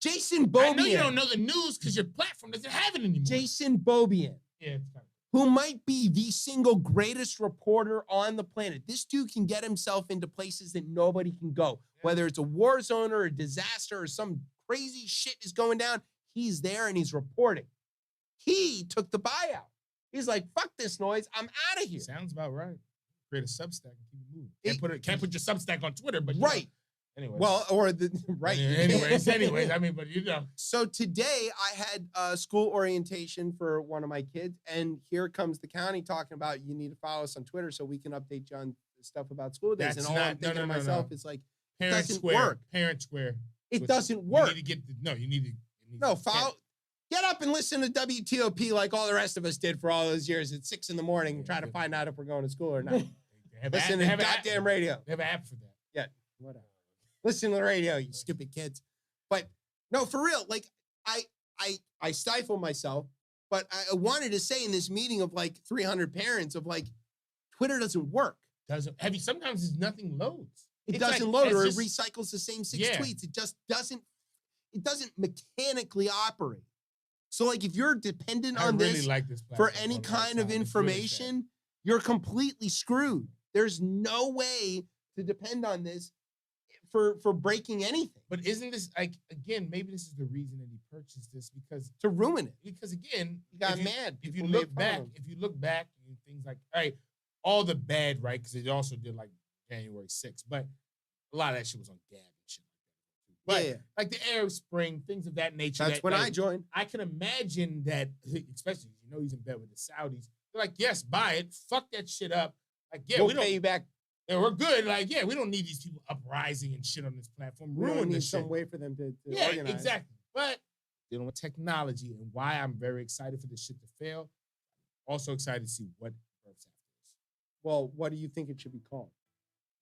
[SPEAKER 2] Jason
[SPEAKER 1] I
[SPEAKER 2] Bowman.
[SPEAKER 1] know you don't know the news because your platform doesn't have it anymore.
[SPEAKER 2] Jason Bowman,
[SPEAKER 1] Yeah, it's kind of.
[SPEAKER 2] who might be the single greatest reporter on the planet. This dude can get himself into places that nobody can go. Whether it's a war zone or a disaster or some crazy shit is going down, he's there and he's reporting. He took the buyout. He's like, fuck this noise. I'm out of here.
[SPEAKER 1] Sounds about right. Create a Substack and keep it moving. Can't put your Substack on Twitter, but you
[SPEAKER 2] Right.
[SPEAKER 1] know. Anyway.
[SPEAKER 2] Well, or the right.
[SPEAKER 1] Anyways, I mean, but you know.
[SPEAKER 2] So today I had school orientation for one of my kids, and here comes the county talking about you need to follow us on Twitter so we can update you on stuff about school days.
[SPEAKER 1] That's
[SPEAKER 2] and all
[SPEAKER 1] not-
[SPEAKER 2] I'm thinking
[SPEAKER 1] no,
[SPEAKER 2] to
[SPEAKER 1] no,
[SPEAKER 2] myself
[SPEAKER 1] no.
[SPEAKER 2] is like,
[SPEAKER 1] Parent
[SPEAKER 2] doesn't
[SPEAKER 1] Square.
[SPEAKER 2] work.
[SPEAKER 1] Parent Square.
[SPEAKER 2] it
[SPEAKER 1] Which
[SPEAKER 2] doesn't work.
[SPEAKER 1] You need to get you need to.
[SPEAKER 2] No, follow. Get up and listen to WTOP like all the rest of us did for all those years at 6 a.m. and try to find out if we're going to school or not.
[SPEAKER 1] They have
[SPEAKER 2] Listen
[SPEAKER 1] app-
[SPEAKER 2] to
[SPEAKER 1] they have an
[SPEAKER 2] goddamn
[SPEAKER 1] app-
[SPEAKER 2] radio.
[SPEAKER 1] They have an app for that.
[SPEAKER 2] Yeah, whatever. Listen to the radio, you stupid kids. But no, for real, like I stifle myself, but I wanted to say in this meeting of like 300 parents of like, Twitter doesn't work.
[SPEAKER 1] Doesn't have you? Sometimes there's nothing loads.
[SPEAKER 2] It
[SPEAKER 1] It's
[SPEAKER 2] doesn't
[SPEAKER 1] like-
[SPEAKER 2] load or it
[SPEAKER 1] it's just-
[SPEAKER 2] recycles the same 6
[SPEAKER 1] Yeah.
[SPEAKER 2] tweets. It just doesn't, it doesn't mechanically operate. So like if you're dependent
[SPEAKER 1] I
[SPEAKER 2] on
[SPEAKER 1] really
[SPEAKER 2] this
[SPEAKER 1] like this
[SPEAKER 2] for
[SPEAKER 1] platform
[SPEAKER 2] any
[SPEAKER 1] a lot
[SPEAKER 2] kind of
[SPEAKER 1] time. It's really sad.
[SPEAKER 2] information, you're completely screwed. There's no way to depend on this for breaking anything,
[SPEAKER 1] But isn't this like again? Maybe this is the reason that he purchased this because
[SPEAKER 2] to ruin it.
[SPEAKER 1] again,
[SPEAKER 2] He got
[SPEAKER 1] if you-
[SPEAKER 2] mad.
[SPEAKER 1] If you
[SPEAKER 2] People made
[SPEAKER 1] look
[SPEAKER 2] fun of
[SPEAKER 1] back,
[SPEAKER 2] him.
[SPEAKER 1] if you look back, things like all the bad, right? Because it also did like January 6th, but a lot of that shit was on Gab and shit like that. But
[SPEAKER 2] Yeah.
[SPEAKER 1] like the Arab Spring, things of that nature.
[SPEAKER 2] That's
[SPEAKER 1] that,
[SPEAKER 2] when
[SPEAKER 1] like,
[SPEAKER 2] I joined.
[SPEAKER 1] I can imagine that, especially he's in bed with the Saudis. They're like, yes, buy it, fuck that shit up. Like, yeah,
[SPEAKER 2] We'll
[SPEAKER 1] we don't.
[SPEAKER 2] pay you back.
[SPEAKER 1] Yeah, we're good. Like, yeah, we don't need these people uprising and shit on this platform.
[SPEAKER 2] We don't
[SPEAKER 1] Ruin
[SPEAKER 2] need
[SPEAKER 1] this
[SPEAKER 2] some
[SPEAKER 1] shit.
[SPEAKER 2] way for them to
[SPEAKER 1] Yeah,
[SPEAKER 2] organize.
[SPEAKER 1] exactly. But dealing with technology and why I'm very excited for this shit to fail. Also excited to see what births after this.
[SPEAKER 2] Well, what do you think it should be called?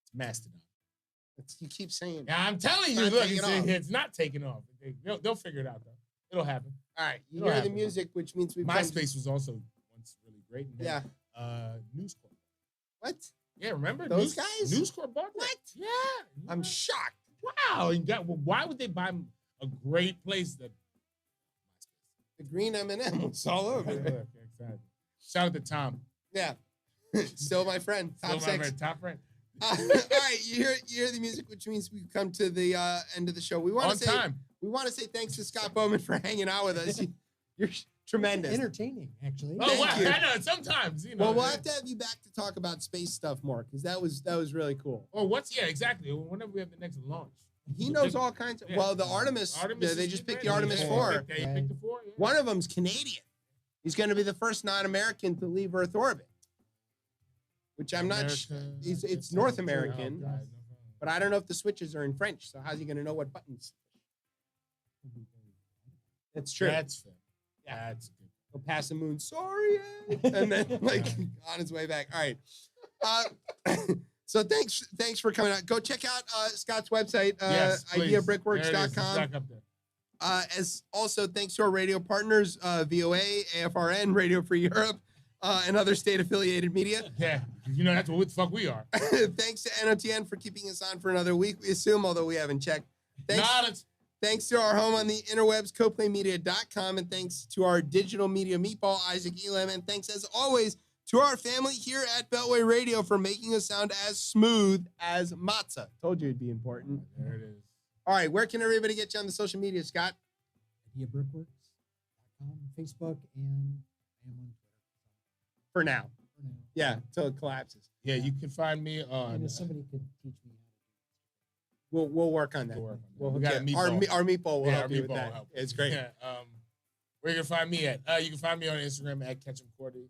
[SPEAKER 1] It's Mastodon.
[SPEAKER 2] You keep saying.
[SPEAKER 1] Yeah, I'm telling you,
[SPEAKER 2] Not
[SPEAKER 1] look,
[SPEAKER 2] taking
[SPEAKER 1] it's,
[SPEAKER 2] off.
[SPEAKER 1] it's not taking off. They'll figure it out though. It'll happen.
[SPEAKER 2] All right, you
[SPEAKER 1] It'll
[SPEAKER 2] hear the
[SPEAKER 1] happen.
[SPEAKER 2] music, which means we've come to-
[SPEAKER 1] MySpace was also once really great. And
[SPEAKER 2] Yeah.
[SPEAKER 1] then, News Corp.
[SPEAKER 2] What?
[SPEAKER 1] Yeah, remember
[SPEAKER 2] Those guys?
[SPEAKER 1] News Corp bought that.
[SPEAKER 2] What?
[SPEAKER 1] Yeah.
[SPEAKER 2] I'm shocked.
[SPEAKER 1] Wow. And why would they buy a great place that?
[SPEAKER 2] The green M&M was all over it.
[SPEAKER 1] Exactly. Shout out to Tom.
[SPEAKER 2] Yeah. Still my friend. Top
[SPEAKER 1] Still my
[SPEAKER 2] 6.
[SPEAKER 1] friend, top friend.
[SPEAKER 2] All right, you hear the music, which means we've come to the end of the show. We want
[SPEAKER 1] On
[SPEAKER 2] to say
[SPEAKER 1] time.
[SPEAKER 2] we want to say thanks to Scott Bowman for hanging out with us. You're tremendous.
[SPEAKER 3] Entertaining, actually.
[SPEAKER 1] Oh,
[SPEAKER 2] Thank
[SPEAKER 1] wow.
[SPEAKER 2] you.
[SPEAKER 1] I know. Sometimes,
[SPEAKER 2] Well, we'll have to have you back to talk about space stuff more because that was really cool.
[SPEAKER 1] Or yeah, exactly. Whenever we have the next launch.
[SPEAKER 2] He knows all kinds of.
[SPEAKER 1] Yeah.
[SPEAKER 2] Well, the Artemis. They
[SPEAKER 1] is
[SPEAKER 2] just picked
[SPEAKER 1] good.
[SPEAKER 2] the Artemis
[SPEAKER 1] Yeah,
[SPEAKER 2] 4.
[SPEAKER 1] They picked the 4. Yeah.
[SPEAKER 2] One of them's Canadian. He's going to be the first non-American to leave Earth orbit. Which I'm not. It's North American, but I don't know if the switches are in French. So how's he going to know what buttons? That's true.
[SPEAKER 1] That's fair. Yeah, that's good.
[SPEAKER 2] He'll pass the moon. Sorry, and then like on his way back. All right. So thanks for coming out. Go check out Scott's website,
[SPEAKER 1] Yes, please.
[SPEAKER 2] ideabrickworks.com.
[SPEAKER 1] Stuck up there.
[SPEAKER 2] As also thanks to our radio partners, VOA, AFRN, Radio Free Europe, and other state-affiliated media.
[SPEAKER 1] Yeah, you know that's what the fuck we are.
[SPEAKER 2] Thanks to NOTN for keeping us on for another week. We assume, although we haven't checked. Thanks to our home on the interwebs, coplaymedia.com, and thanks to our digital media meatball, Isaac Elam, and thanks as always to our family here at Beltway Radio for making us sound as smooth as matzah. Told you it'd be important.
[SPEAKER 1] There it is.
[SPEAKER 2] All right, where can everybody get you on the social media, Scott?
[SPEAKER 3] IdeaBrickworks.com, Facebook, and I am on Twitter.
[SPEAKER 2] For now.
[SPEAKER 3] For now.
[SPEAKER 2] Yeah, until it collapses.
[SPEAKER 1] Yeah, you can find me on.
[SPEAKER 3] And if somebody could teach me how to
[SPEAKER 2] We'll work on that.
[SPEAKER 1] We got a meatball.
[SPEAKER 2] Our meatball will
[SPEAKER 1] Yeah,
[SPEAKER 2] help
[SPEAKER 1] our
[SPEAKER 2] you with
[SPEAKER 1] meatball
[SPEAKER 2] that.
[SPEAKER 1] will help.
[SPEAKER 2] It's great.
[SPEAKER 1] Yeah, where you can find me at? You can find me on Instagram at CatchemCordy.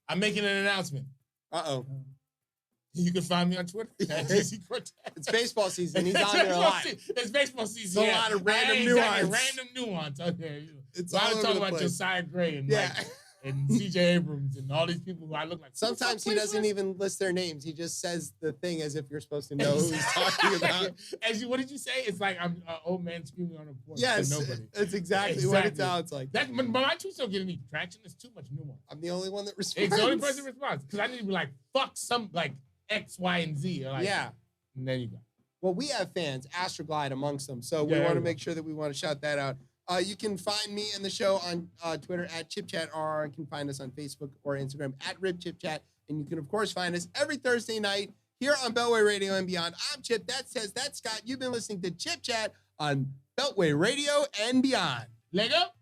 [SPEAKER 1] I'm making an announcement.
[SPEAKER 2] Uh-oh.
[SPEAKER 1] You can find me on Twitter at JC Cortez.
[SPEAKER 2] It's baseball season. He's on there a lot.
[SPEAKER 1] It's baseball season.
[SPEAKER 2] It's a lot of random nuance.
[SPEAKER 1] Random nuance. Okay.
[SPEAKER 2] It's
[SPEAKER 1] I
[SPEAKER 2] all
[SPEAKER 1] was
[SPEAKER 2] over
[SPEAKER 1] talking
[SPEAKER 2] the
[SPEAKER 1] about
[SPEAKER 2] place.
[SPEAKER 1] Josiah Gray and
[SPEAKER 2] Yeah.
[SPEAKER 1] and CJ Abrams and all these people who I look like.
[SPEAKER 2] Sometimes he doesn't even list their names. He just says the thing as if you're supposed to know who he's talking about.
[SPEAKER 1] What did you say? It's like I'm an old man screaming on a porch.
[SPEAKER 2] Yes,
[SPEAKER 1] to nobody.
[SPEAKER 2] that's exactly what it sounds like.
[SPEAKER 1] But my tweets don't get any traction. It's too much nuance.
[SPEAKER 2] I'm the only one that responds.
[SPEAKER 1] It's the only person that responds because I need to be like, fuck some like X, Y, and Z. Or like,
[SPEAKER 2] Yeah.
[SPEAKER 1] And then you go.
[SPEAKER 2] Well, we have fans, Astroglide amongst them. So we
[SPEAKER 1] Yeah,
[SPEAKER 2] want to
[SPEAKER 1] yeah.
[SPEAKER 2] make sure that we want to shout that out. You can find me and the show on Twitter at ChipChat, or you can find us on Facebook or Instagram at RibChipChat. And you can, of course, find us every Thursday night here on Beltway Radio and Beyond. I'm Chip. That's Tez. That's Scott. You've been listening to ChipChat on Beltway Radio and Beyond.
[SPEAKER 1] Lego?